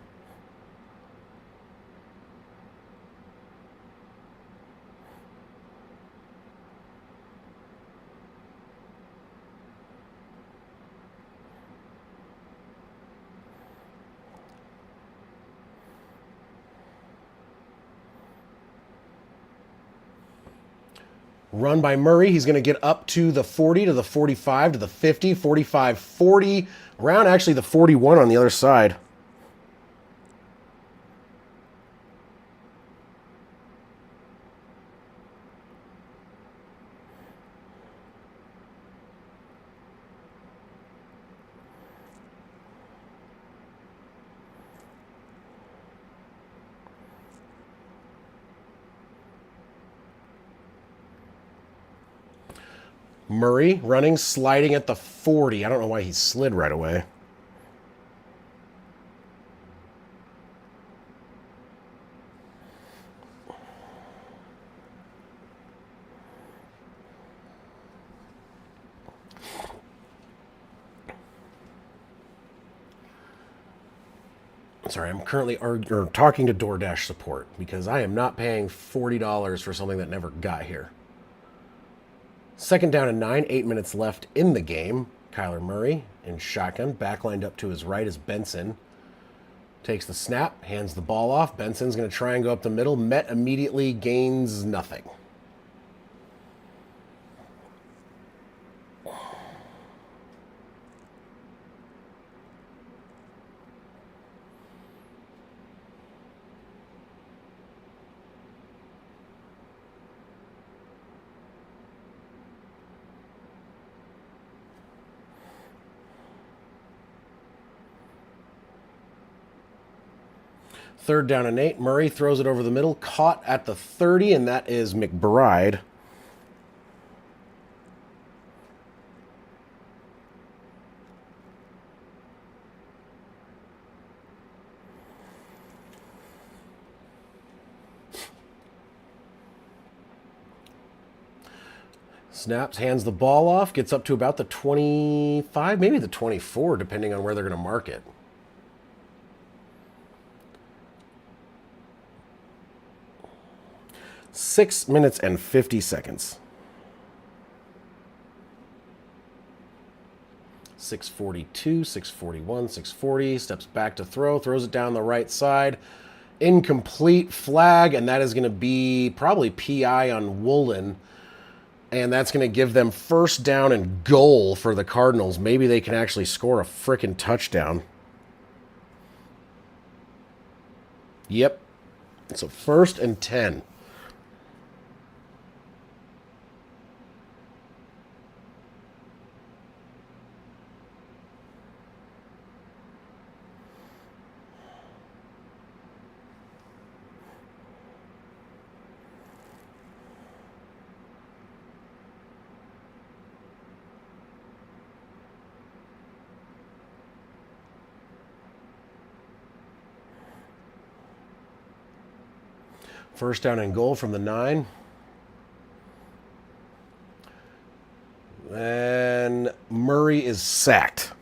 Run by Murray. He's going to get up to the 40, to the 45, to the 50, 45, 40. Around actually the 41 on the other side. Murray running, sliding at the 40. I don't know why he slid right away. Sorry, I'm currently talking to DoorDash support because I am not paying $40 for something that never got here. 2nd down and 9, 8 minutes left in the game. Kyler Murray in shotgun, backlined up to his right is Benson. Takes the snap, hands the ball off. Benson's going to try and go up the middle. Met immediately, gains nothing. Third down and 8. Murray throws it over the middle. Caught at the 30, and that is McBride. Snaps, hands the ball off, gets up to about the 25, maybe the 24, depending on where they're going to mark it. Six minutes and 50 seconds. 6:42, 6:41, 6:40. Steps back to throw, throws it down the right side. Incomplete, flag, and that is going to be probably PI on Woolen. And that's going to give them 1st down and goal for the Cardinals. Maybe they can actually score a frickin' touchdown. Yep. So 1st and 10. First down and goal from the 9. And Murray is sacked.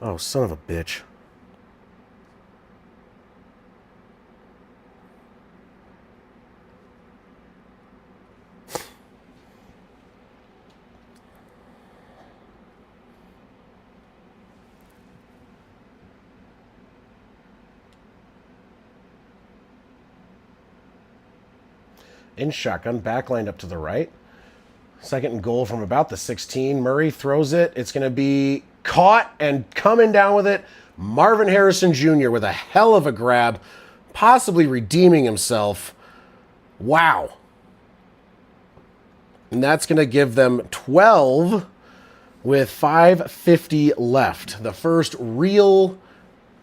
Oh, son of a bitch. in shotgun, backlined up to the right. Second and goal from about the 16. Murray throws it. It's going to be caught, and coming down with it, Marvin Harrison Jr. with a hell of a grab, possibly redeeming himself. Wow. And that's going to give them 12 with 5:50 left. The first real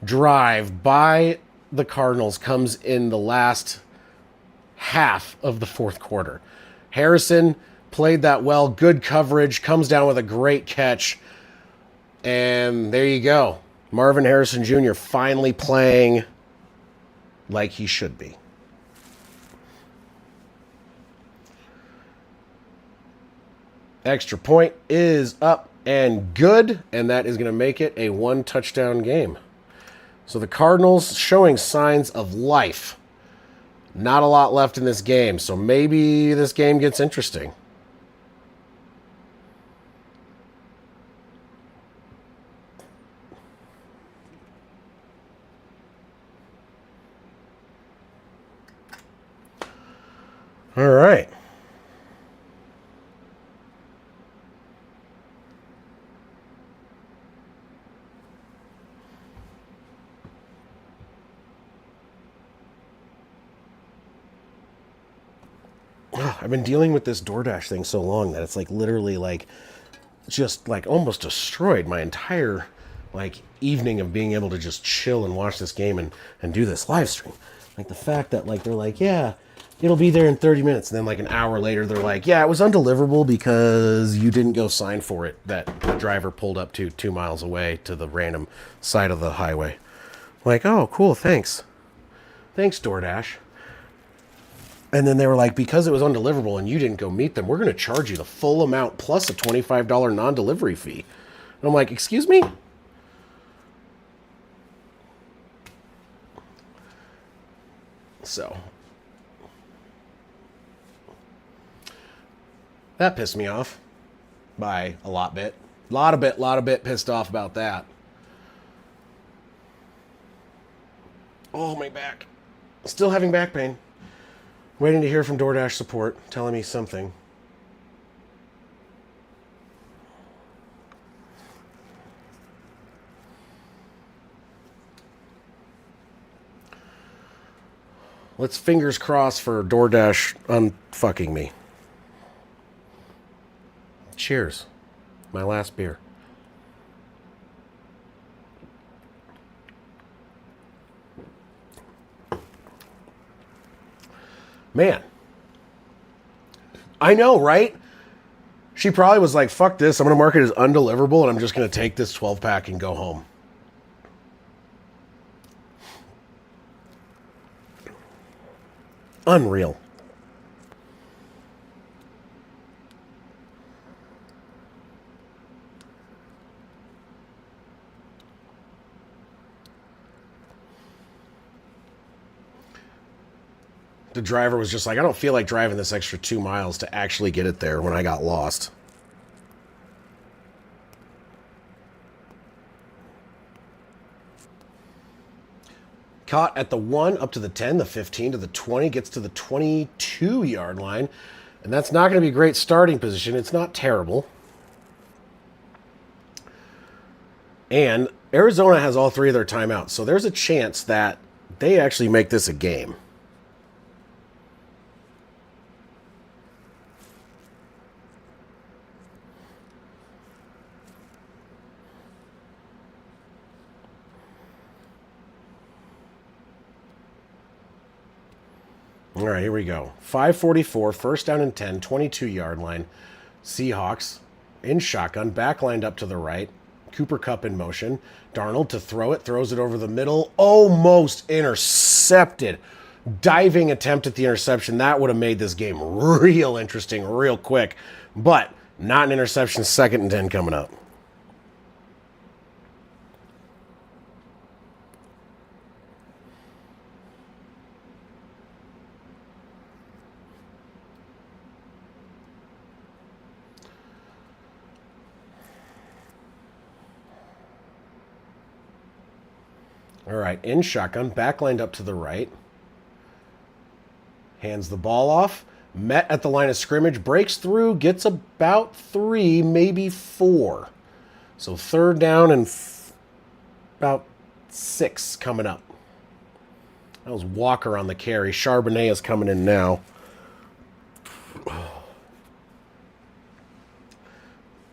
drive by the Cardinals comes in the last half of the fourth quarter. Harrison played that well, good coverage, comes down with a great catch, and there you go. Marvin Harrison Jr. finally playing like he should be. Extra point is up and good, and that is going to make it a one-touchdown game. So the Cardinals showing signs of life. Not a lot left in this game, so maybe this game gets interesting. All right. I've been dealing with this DoorDash thing so long that it's like literally like just like almost destroyed my entire like evening of being able to just chill and watch this game and do this live stream. Like the fact that like they're like, yeah, it'll be there in 30 minutes. And then like an hour later, they're like, yeah, it was undeliverable because you didn't go sign for it. That the driver pulled up to 2 miles away to the random side of the highway. Like, oh, cool. Thanks. Thanks, DoorDash. And then they were like, because it was undeliverable and you didn't go meet them, we're going to charge you the full amount plus a $25 non-delivery fee. And I'm like, excuse me? So that pissed me off by a lot bit. Lot of bit pissed off about that. Oh, my back. Still having back pain. Waiting to hear from DoorDash support, telling me something. Let's fingers crossed for DoorDash unfucking me. Cheers. My last beer. Man. I know, right? She probably was like, fuck this, I'm going to mark it as undeliverable and I'm just going to take this 12-pack and go home. Unreal. The driver was just like, I don't feel like driving this extra 2 miles to actually get it there when I got lost. Caught at the 1, up to the 10, the 15 to the 20, gets to the 22-yard line. And that's not going to be a great starting position. It's not terrible. And Arizona has all 3 of their timeouts. So there's a chance that they actually make this a game. All right, here we go. 5:44, first down and 10, 22-yard line. Seahawks in shotgun, backlined up to the right. Cooper Kupp in motion. Darnold to throw it, throws it over the middle. Almost intercepted. Diving attempt at the interception. That would have made this game real interesting, real quick. But not an interception, 2nd and 10 coming up. All right, in shotgun, backlined up to the right. Hands the ball off. Met at the line of scrimmage, breaks through, gets about 3, maybe 4. So third down and about 6 coming up. That was Walker on the carry. Charbonnet is coming in now.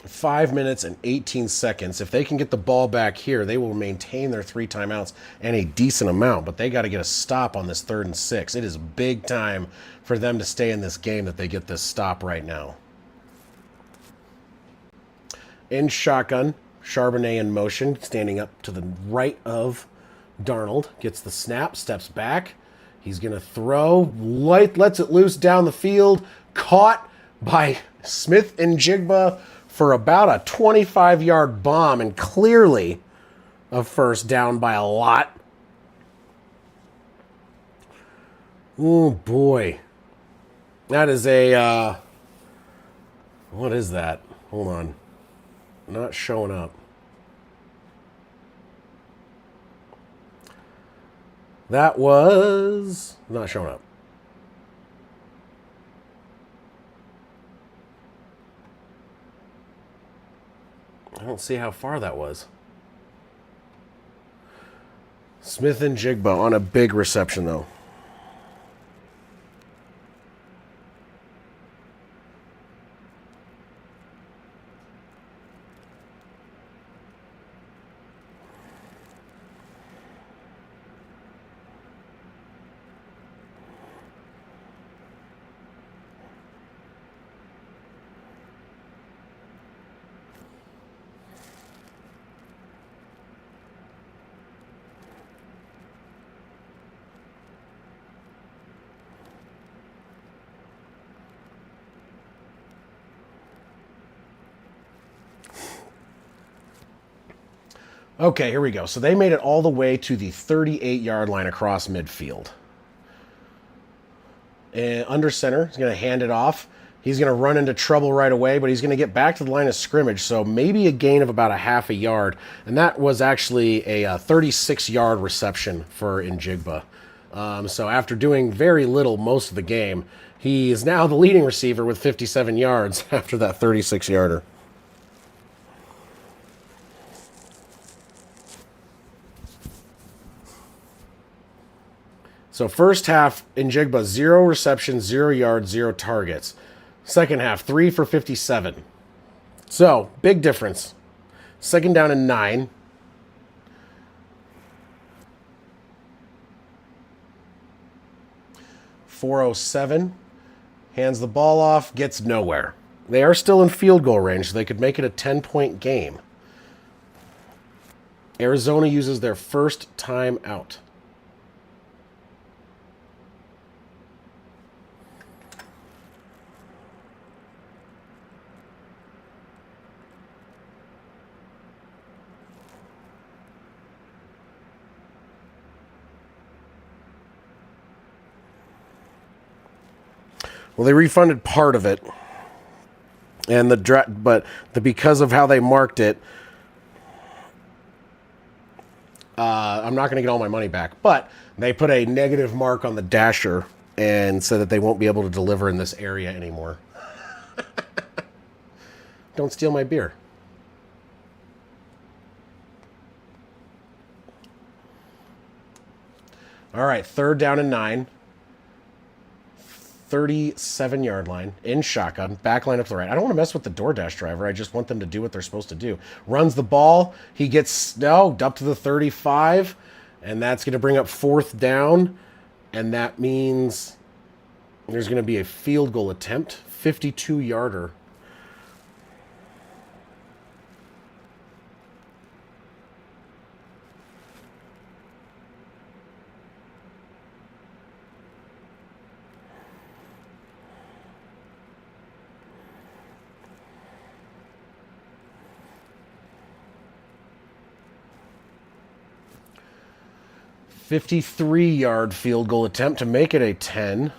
5 minutes and 18 seconds. If they can get the ball back here, they will maintain their 3 timeouts and a decent amount, but they got to get a stop on this 3rd and 6. It is big time for them to stay in this game that they get this stop right now. In shotgun, Charbonnet in motion, standing up to the right of Darnold. Gets the snap, steps back. He's going to throw. Lets it loose down the field. Caught by Smith and Jigba for about a 25-yard bomb, and clearly a first down by a lot. Oh, boy. That is a, what is that? Hold on. Not showing up. That was not showing up. I don't see how far that was. Smith and Jigba on a big reception, though. Okay, here we go. So they made it all the way to the 38-yard line across midfield. And under center, he's going to hand it off. He's going to run into trouble right away, but he's going to get back to the line of scrimmage, so maybe a gain of about a half a yard. And that was actually a 36-yard reception for Njigba. So after doing very little most of the game, he is now the leading receiver with 57 yards after that 36-yarder. So first half, Njigba, 0 receptions, 0 yards, 0 targets. Second half, 3 for 57. So, big difference. Second down and 9. .407. Hands the ball off, gets nowhere. They are still in field goal range, so they could make it a 10-point game. Arizona uses their first time out. Well, they refunded part of it, and because of how they marked it, I'm not going to get all my money back. But they put a negative mark on the dasher and said that they won't be able to deliver in this area anymore. Don't steal my beer. All right, third down and 9. 37-yard line in shotgun, back line up to the right. I don't want to mess with the DoorDash driver. I just want them to do what they're supposed to do. Runs the ball. He gets snugged up to the 35, and that's going to bring up fourth down, and that means there's going to be a field goal attempt, 52-yarder. .53-yard field goal attempt to make it a 10.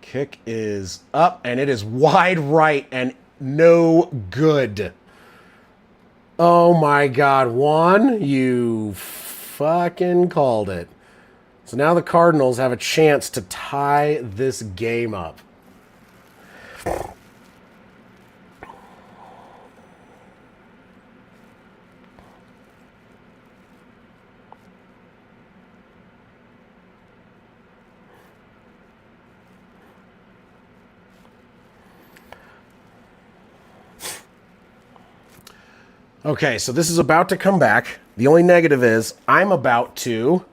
Kick is up, and it is wide right and no good. Oh my God, Juan, you fucking called it. So now the Cardinals have a chance to tie this game up. Okay, so this is about to come back. The only negative is I'm about to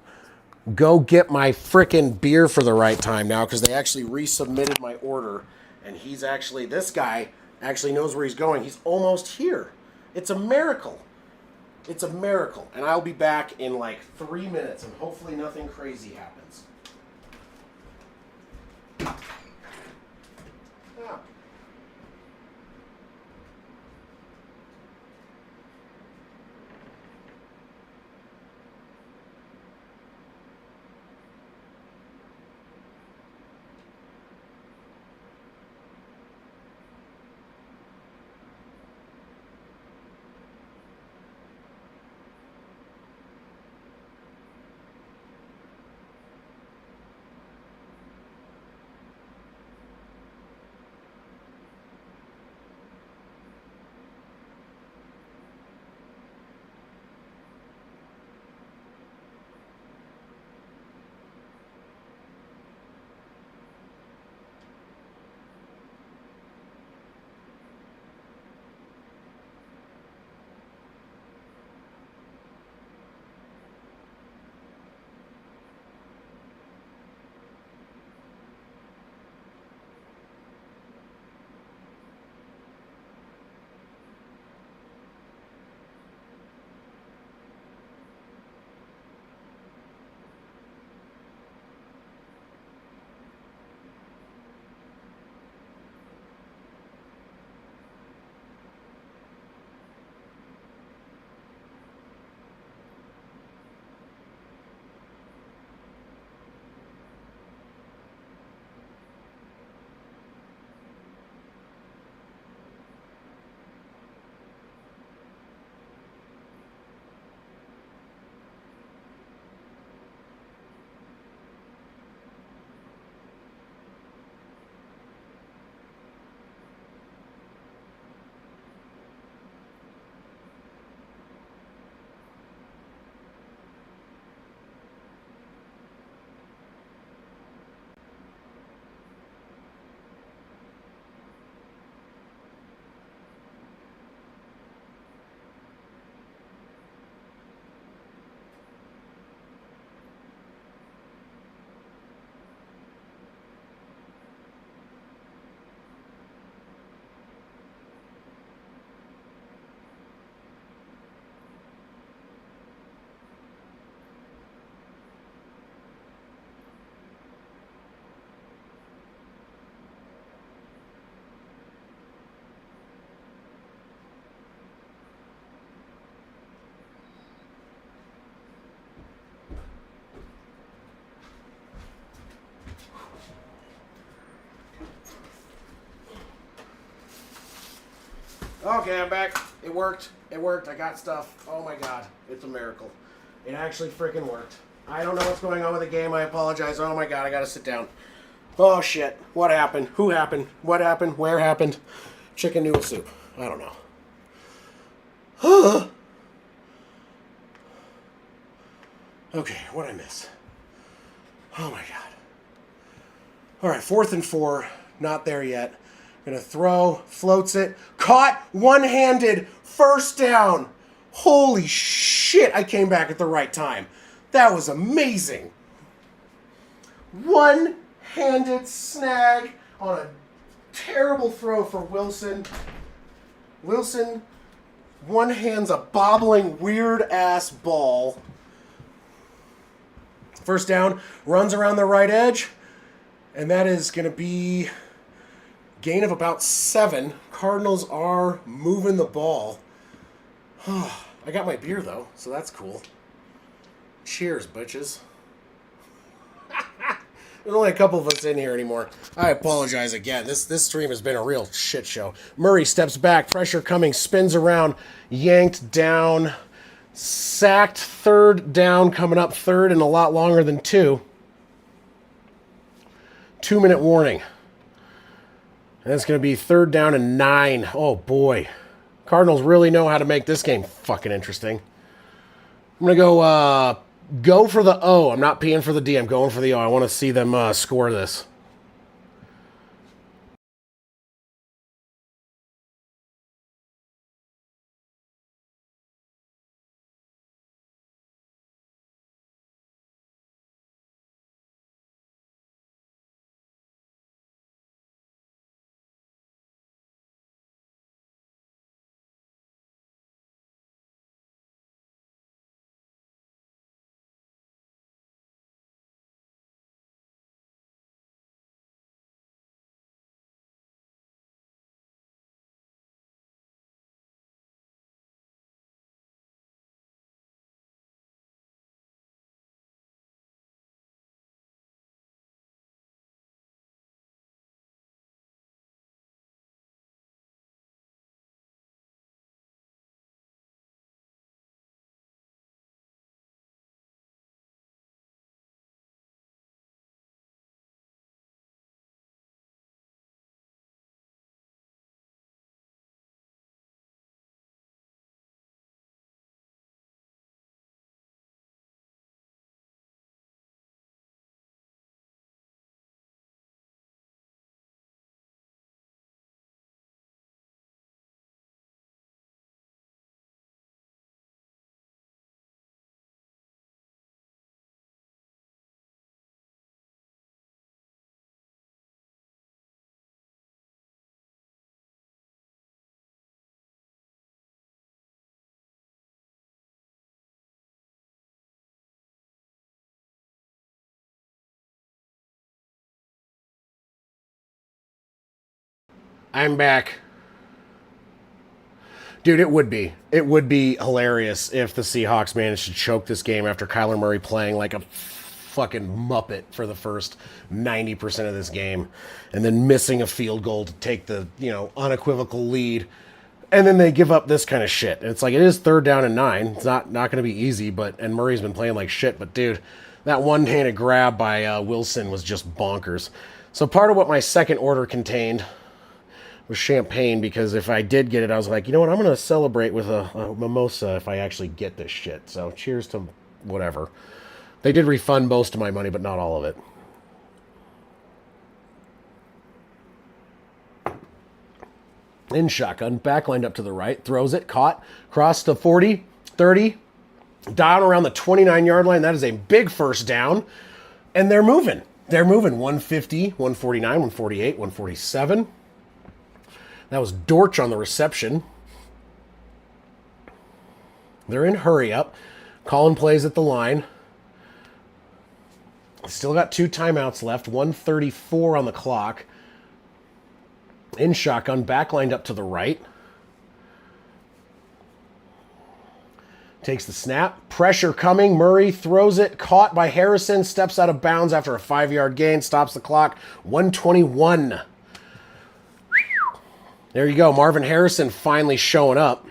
go get my frickin' beer for the right time now because they actually resubmitted my order. And this guy actually knows where he's going. He's almost here. It's a miracle. It's a miracle. And I'll be back in like 3 minutes and hopefully nothing crazy happens. Yeah. Okay, I'm back. It worked. It worked. I got stuff. Oh my god. It's a miracle. It actually freaking worked. I don't know what's going on with the game. I apologize. Oh my god, I gotta sit down. Oh shit. What happened? Who happened? What happened? Where happened? Chicken noodle soup. I don't know. Okay, what'd I miss? Oh my god. Alright, 4th and 4. Not there yet. Gonna throw, floats it, caught, one-handed, first down. Holy shit, I came back at the right time. That was amazing. One-handed snag on a terrible throw for Wilson. Wilson one-hands a bobbling, weird-ass ball. First down, runs around the right edge, and that is going to be gain of about 7. Cardinals are moving the ball. I got my beer, though, so that's cool. Cheers, bitches. There's only a couple of us in here anymore. I apologize again. This stream has been a real shit show. Murray steps back, pressure coming, spins around, yanked down Sacked, third down, coming up third and a lot longer than 2. 2-minute warning. That's going to be third down and 9. Oh, boy. Cardinals really know how to make this game fucking interesting. I'm going to go for the O. I'm not peeing for the D. I'm going for the O. I want to see them score this. I'm back. Dude, it would be. It would be hilarious if the Seahawks managed to choke this game after Kyler Murray playing like a fucking muppet for the first 90% of this game and then missing a field goal to take the, unequivocal lead. And then they give up this kind of shit. And it's like, it is third down and 9. It's not going to be easy, and Murray's been playing like shit. But, dude, that one-handed grab by Wilson was just bonkers. So part of what my second order contained was champagne, because if I did get it, I was like, you know what, I'm going to celebrate with a mimosa if I actually get this shit. So cheers to whatever. They did refund most of my money, but not all of it. In shotgun, back lined up to the right, throws it, caught, cross to 40, 30, down around the 29-yard line. That is a big first down, and they're moving. They're moving 150, 149, 148, 147. That was Dortch on the reception. They're in hurry up. Calling plays at the line. Still got 2 timeouts left. 1:34 on the clock. In shotgun, back lined up to the right. Takes the snap. Pressure coming. Murray throws it. Caught by Harrison. Steps out of bounds after a 5-yard gain. Stops the clock. 1:21. There you go. Marvin Harrison finally showing up.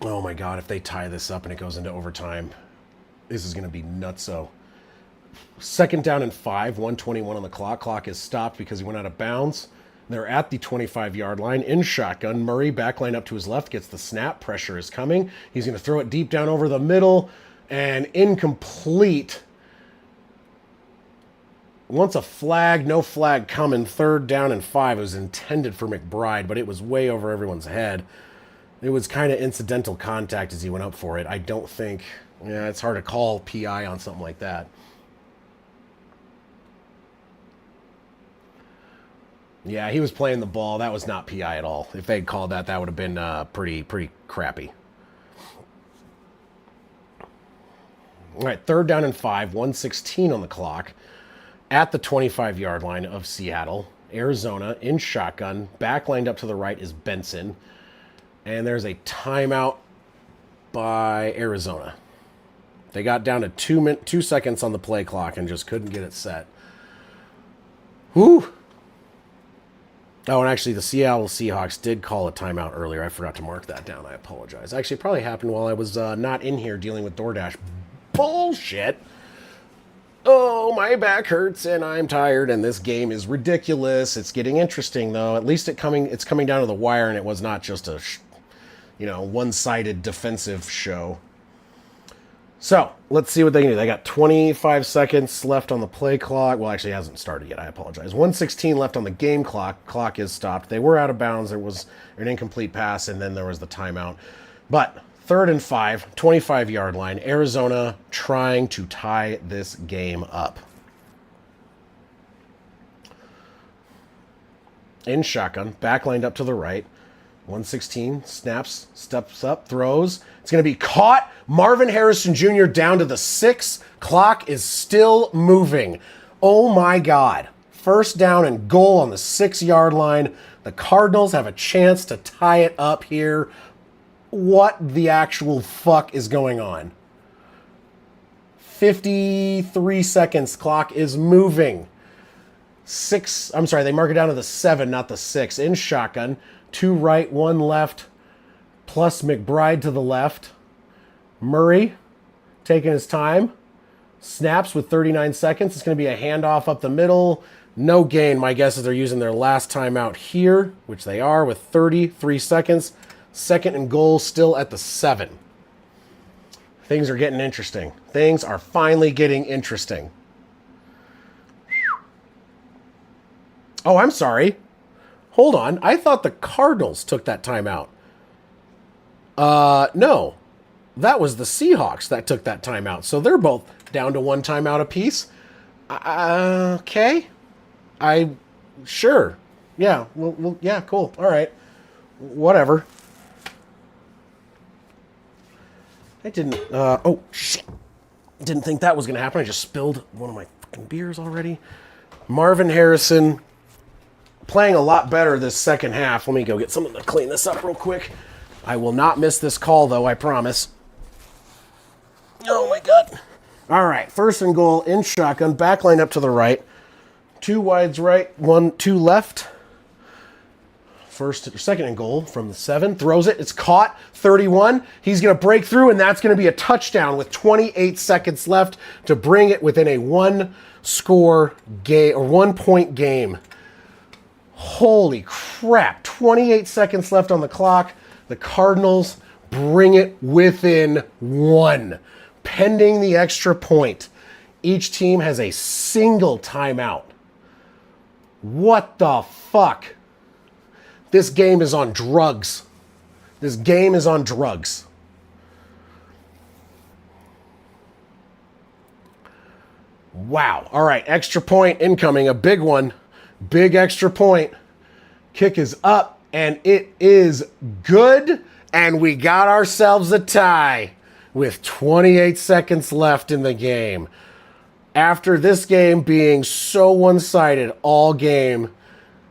Oh my God, if they tie this up and it goes into overtime, this is going to be nutso. Second down and 5, 1:21 on the clock. Clock is stopped because he went out of bounds. They're at the 25-yard line in shotgun. Murray backline up to his left, gets the snap. Pressure is coming. He's going to throw it deep down over the middle and incomplete. Once a flag, no flag coming. Third down and 5. It was intended for McBride, but it was way over everyone's head. It was kind of incidental contact as he went up for it. I don't think, it's hard to call PI on something like that. Yeah, he was playing the ball. That was not PI at all. If they'd called that, that would have been pretty crappy. All right, third down and 5, 1:16 on the clock. At the 25-yard line of Seattle. Arizona in shotgun. Back lined up to the right is Benson. And there's a timeout by Arizona. They got down to 2 seconds on the play clock and just couldn't get it set. Whew. Oh, and actually, the Seattle Seahawks did call a timeout earlier. I forgot to mark that down. I apologize. Actually, it probably happened while I was not in here dealing with DoorDash. Bullshit. Oh, my back hurts and I'm tired and this game is ridiculous. It's getting interesting, though. At least it's coming down to the wire and it was not just a, one-sided defensive show. So, let's see what they can do. They got 25 seconds left on the play clock. Well, actually, it hasn't started yet. I apologize. 1:16 left on the game clock. Clock is stopped. They were out of bounds. There was an incomplete pass, and then there was the timeout. But 3rd and 5, 25-yard line. Arizona trying to tie this game up. In shotgun, back lined up to the right. 1:16, snaps, steps up, throws. It's going to be caught. Marvin Harrison Jr. down to the 6. Clock is still moving. Oh my God. 1st down and goal on the 6-yard line. The Cardinals have a chance to tie it up here. What the actual fuck is going on? 53 seconds. Clock is moving. They mark it down to the 7, not the 6. In shotgun. 2 right, 1 left, plus McBride to the left. Murray taking his time. Snaps with 39 seconds. It's going to be a handoff up the middle. No gain. My guess is they're using their last timeout here, which they are, with 33 seconds. 2nd and goal still at the 7. Things are getting interesting. Things are finally getting interesting. Oh, I'm sorry. Hold on. I thought the Cardinals took that timeout. No. That was the Seahawks that took that timeout. So they're both down to 1 timeout apiece. Okay. Sure. Yeah. Well, yeah, cool. All right. Whatever. I didn't, oh, shit. Didn't think that was going to happen. I just spilled one of my fucking beers already. Marvin Harrison playing a lot better this second half. Let me go get someone to clean this up real quick. I will not miss this call, though, I promise. Oh, my God. All right, 1st and goal in shotgun. Back line up to the right. 2 wides right, 2 left. 2nd and goal from the 7. Throws it. It's caught. 31. He's going to break through, and that's going to be a touchdown with 28 seconds left to bring it within a 1-score game or 1-point game. Holy crap. 28 seconds left on the clock. The Cardinals bring it within 1. Pending the extra point. Each team has a single timeout. What the fuck? This game is on drugs. This game is on drugs. Wow. All right, extra point incoming. A big one. Big extra point. Kick is up, and it is good, and we got ourselves a tie with 28 seconds left in the game. After this game being so one-sided all game,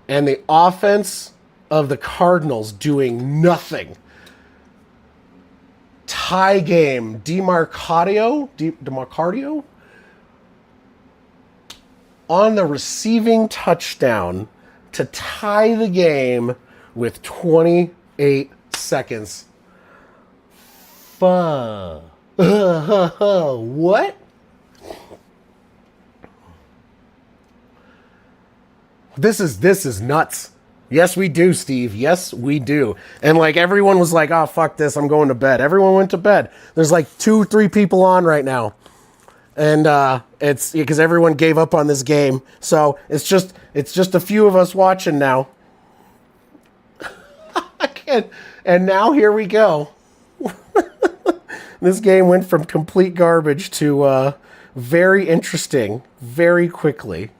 and the offense of the Cardinals doing nothing. Tie game. DeMarcadio? On the receiving touchdown to tie the game with 28 seconds. What? This is nuts. Yes, we do, Steve. Yes, we do. And like everyone was like, oh, fuck this. I'm going to bed. Everyone went to bed. There's like 2-3 people on right now. And it's because everyone gave up on this game. So it's just a few of us watching now. I can't. And now here we go. This game went from complete garbage to very interesting very quickly.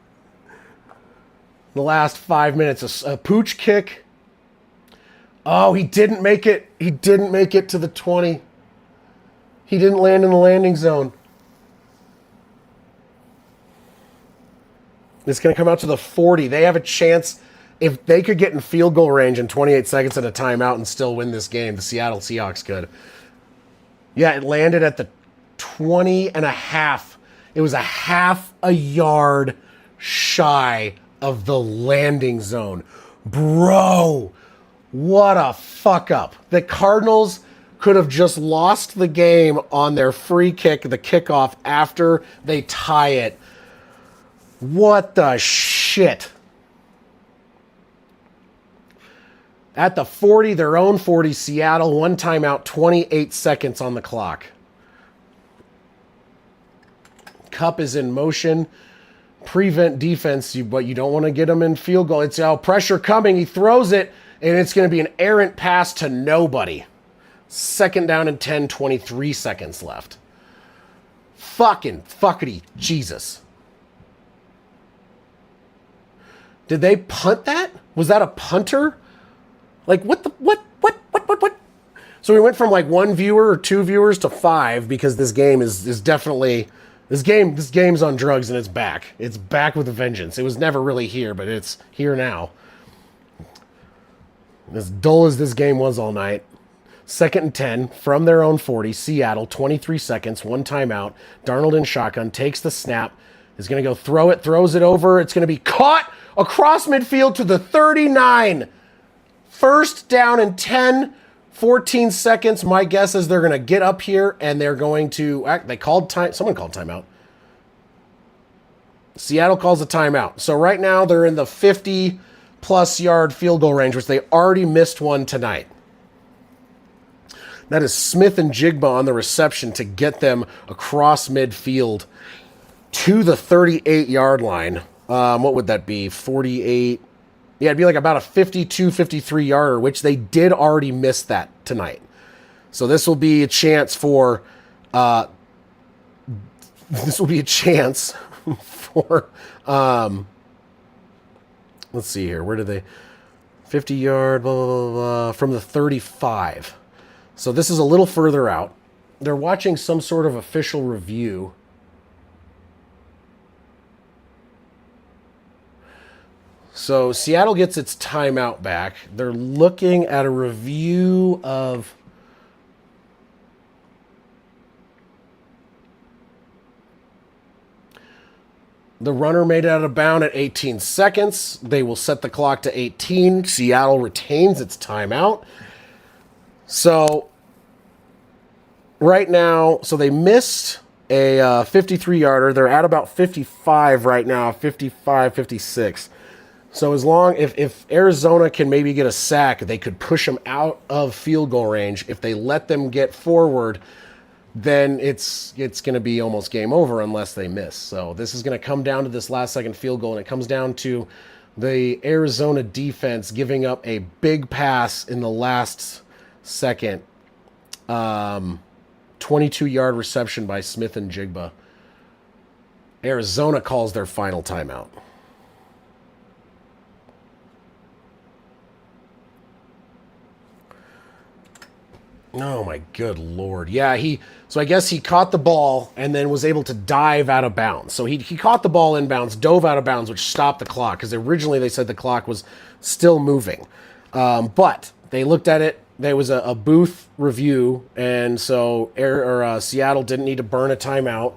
The last 5 minutes, a pooch kick. Oh, he didn't make it. He didn't make it to the 20. He didn't land in the landing zone. It's going to come out to the 40. They have a chance. If they could get in field goal range in 28 seconds at a timeout and still win this game, the Seattle Seahawks could. Yeah, it landed at the 20 and a half. It was a half a yard shy of the landing zone. Bro, what a fuck up. The Cardinals could have just lost the game on their free kick, the kickoff, after they tie it. What the shit? At the 40, their own 40, Seattle, one timeout, 28 seconds on the clock. Cup is in motion. Prevent defense, but you don't want to get him in field goal. It's pressure coming. He throws it, and it's going to be an errant pass to nobody. 2nd down and 10, 23 seconds left. Fuckity Jesus. Did they punt that? Was that a punter? Like, what? So we went from like 1 viewer or 2 viewers to 5 because this game is definitely... This game's on drugs and it's back. It's back with a vengeance. It was never really here, but it's here now. As dull as this game was all night. 2nd and 10 from their own 40. Seattle, 23 seconds, 1 timeout. Darnold in shotgun, takes the snap. Is going to go throw it, throws it over. It's going to be caught across midfield to the 39. 1st down and 10, 14 seconds. My guess is they're going to get up here and they're going to... Someone called timeout. Seattle calls a timeout. So right now they're in the 50-plus yard field goal range, which they already missed one tonight. That is Smith and Jigba on the reception to get them across midfield to the 38-yard line. What would that be? 48... Yeah, it'd be like about a 52, 53-yarder, which they did already miss that tonight. So this will be a chance for... let's see here. Where did they... 50-yard, blah, blah, blah, blah, from the 35. So this is a little further out. They're watching some sort of official review. So Seattle gets its timeout back. They're looking at a review of... The runner made it out of bounds at 18 seconds. They will set the clock to 18. Seattle retains its timeout. So right now, they missed a 53-yarder. They're at about 55 right now, 55, 56. So if Arizona can maybe get a sack, they could push them out of field goal range. If they let them get forward, then it's going to be almost game over unless they miss. So this is going to come down to this last-second field goal, and it comes down to the Arizona defense giving up a big pass in the last second. 22-yard reception by Smith and Jigba. Arizona calls their final timeout. Oh my good Lord. Yeah, so I guess he caught the ball and then was able to dive out of bounds. So he caught the ball inbounds, dove out of bounds, which stopped the clock, because originally they said the clock was still moving. But they looked at it. There was a booth review, and so Seattle didn't need to burn a timeout,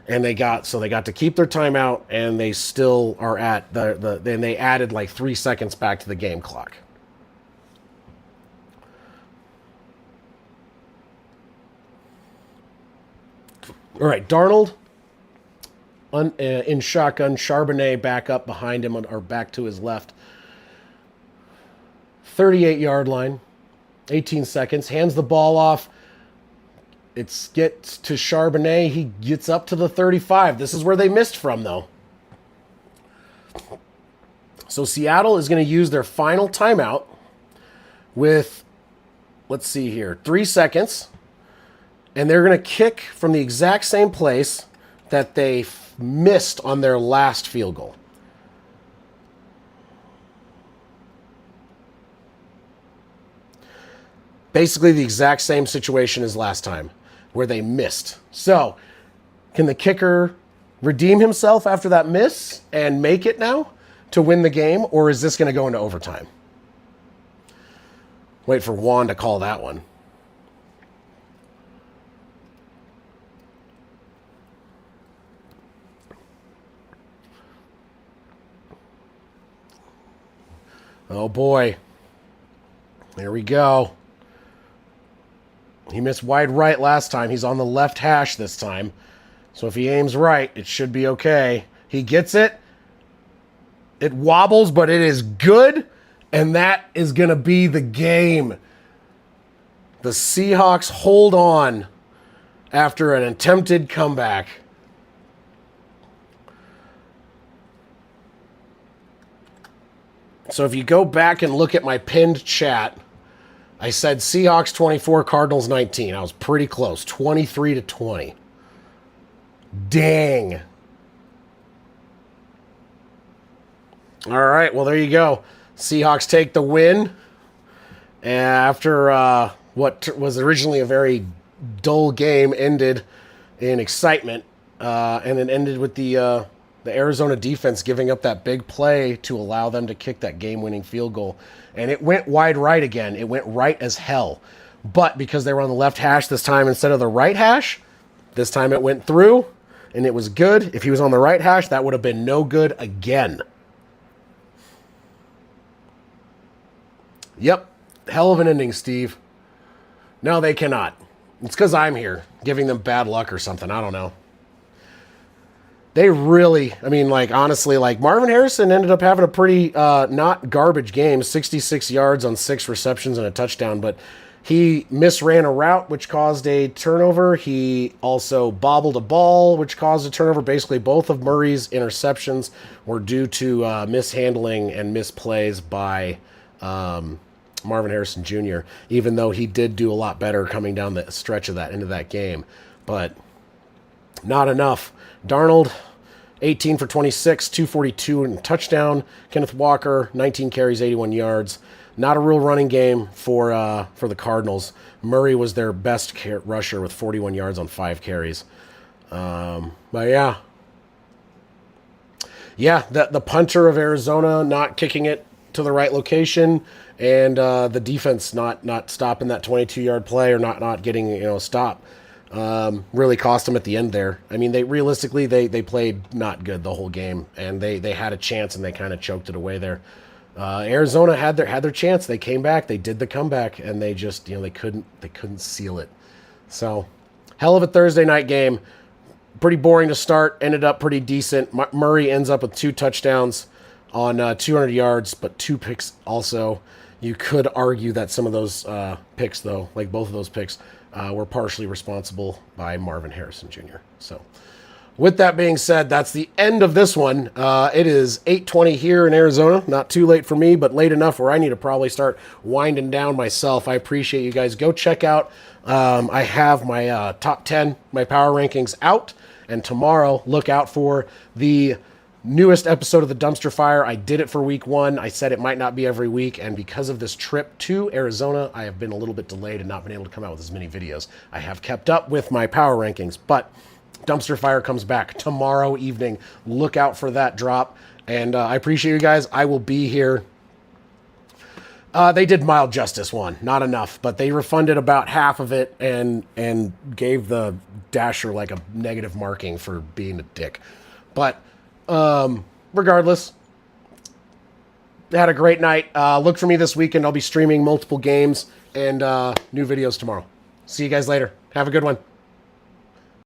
and they got to keep their timeout, and they still are at then they added like 3 seconds back to the game clock. All right, Darnold in shotgun. Charbonnet back up behind him, or back to his left. 38-yard line, 18 seconds. Hands the ball off. It gets to Charbonnet. He gets up to the 35. This is where they missed from, though. So Seattle is going to use their final timeout with, let's see here, 3 seconds. And they're going to kick from the exact same place that they missed on their last field goal. Basically the exact same situation as last time, where they missed. So, can the kicker redeem himself after that miss and make it now to win the game, or is this going to go into overtime? Wait for Juan to call that one. Oh, boy. There we go. He missed wide right last time. He's on the left hash this time. So if he aims right, it should be okay. He gets it. It wobbles, but it is good. And that is going to be the game. The Seahawks hold on after an attempted comeback. So if you go back and look at my pinned chat, I said Seahawks 24, Cardinals 19. I was pretty close, 23-20. Dang. All right, well, there you go. Seahawks take the win after what was originally a very dull game ended in excitement, and then ended with the Arizona defense giving up that big play to allow them to kick that game-winning field goal. And it went wide right again. It went right as hell. But because they were on the left hash this time instead of the right hash, this time it went through, and it was good. If he was on the right hash, that would have been no good again. Yep. Hell of an ending, Steve. No, they cannot. It's because I'm here, giving them bad luck or something. I don't know. They really, I mean, like, honestly, like, Marvin Harrison ended up having a pretty not garbage game, 66 yards on 6 receptions and a touchdown, but he misran a route, which caused a turnover. He also bobbled a ball, which caused a turnover. Basically, both of Murray's interceptions were due to mishandling and misplays by Marvin Harrison Jr., even though he did do a lot better coming down the stretch of that into that game. But not enough. Darnold, 18 for 26, 242 and a touchdown. Kenneth Walker, 19 carries, 81 yards. Not a real running game for the Cardinals. Murray was their best rusher with 41 yards on 5 carries. But yeah. Yeah, the punter of Arizona not kicking it to the right location, and the defense not stopping that 22-yard play or not getting a stop. Really cost them at the end there. I mean, they played not good the whole game, and they had a chance and they kind of choked it away there. Arizona had their chance. They came back. They did the comeback, and they just they couldn't seal it. So, hell of a Thursday night game. Pretty boring to start. Ended up pretty decent. Murray ends up with 2 touchdowns on 200 yards, but 2 picks also. You could argue that some of those picks, though, like both of those picks, were partially responsible by Marvin Harrison Jr. So, with that being said, that's the end of this one. It is 8:20 here in Arizona. Not too late for me, but late enough where I need to probably start winding down myself. I appreciate you guys. Go check out. I have my top 10, my power rankings out, and tomorrow look out for the newest episode of the Dumpster Fire. I did it for week 1. I said it might not be every week, and because of this trip to Arizona, I have been a little bit delayed and not been able to come out with as many videos. I have kept up with my power rankings, but Dumpster Fire comes back tomorrow evening. Look out for that drop, and I appreciate you guys. I will be here. They did mild justice one, not enough, but they refunded about half of it and gave the Dasher like a negative marking for being a dick. But regardless, had a great night. Look for me this weekend. I'll be streaming multiple games and new videos tomorrow. See you guys later. Have a good one.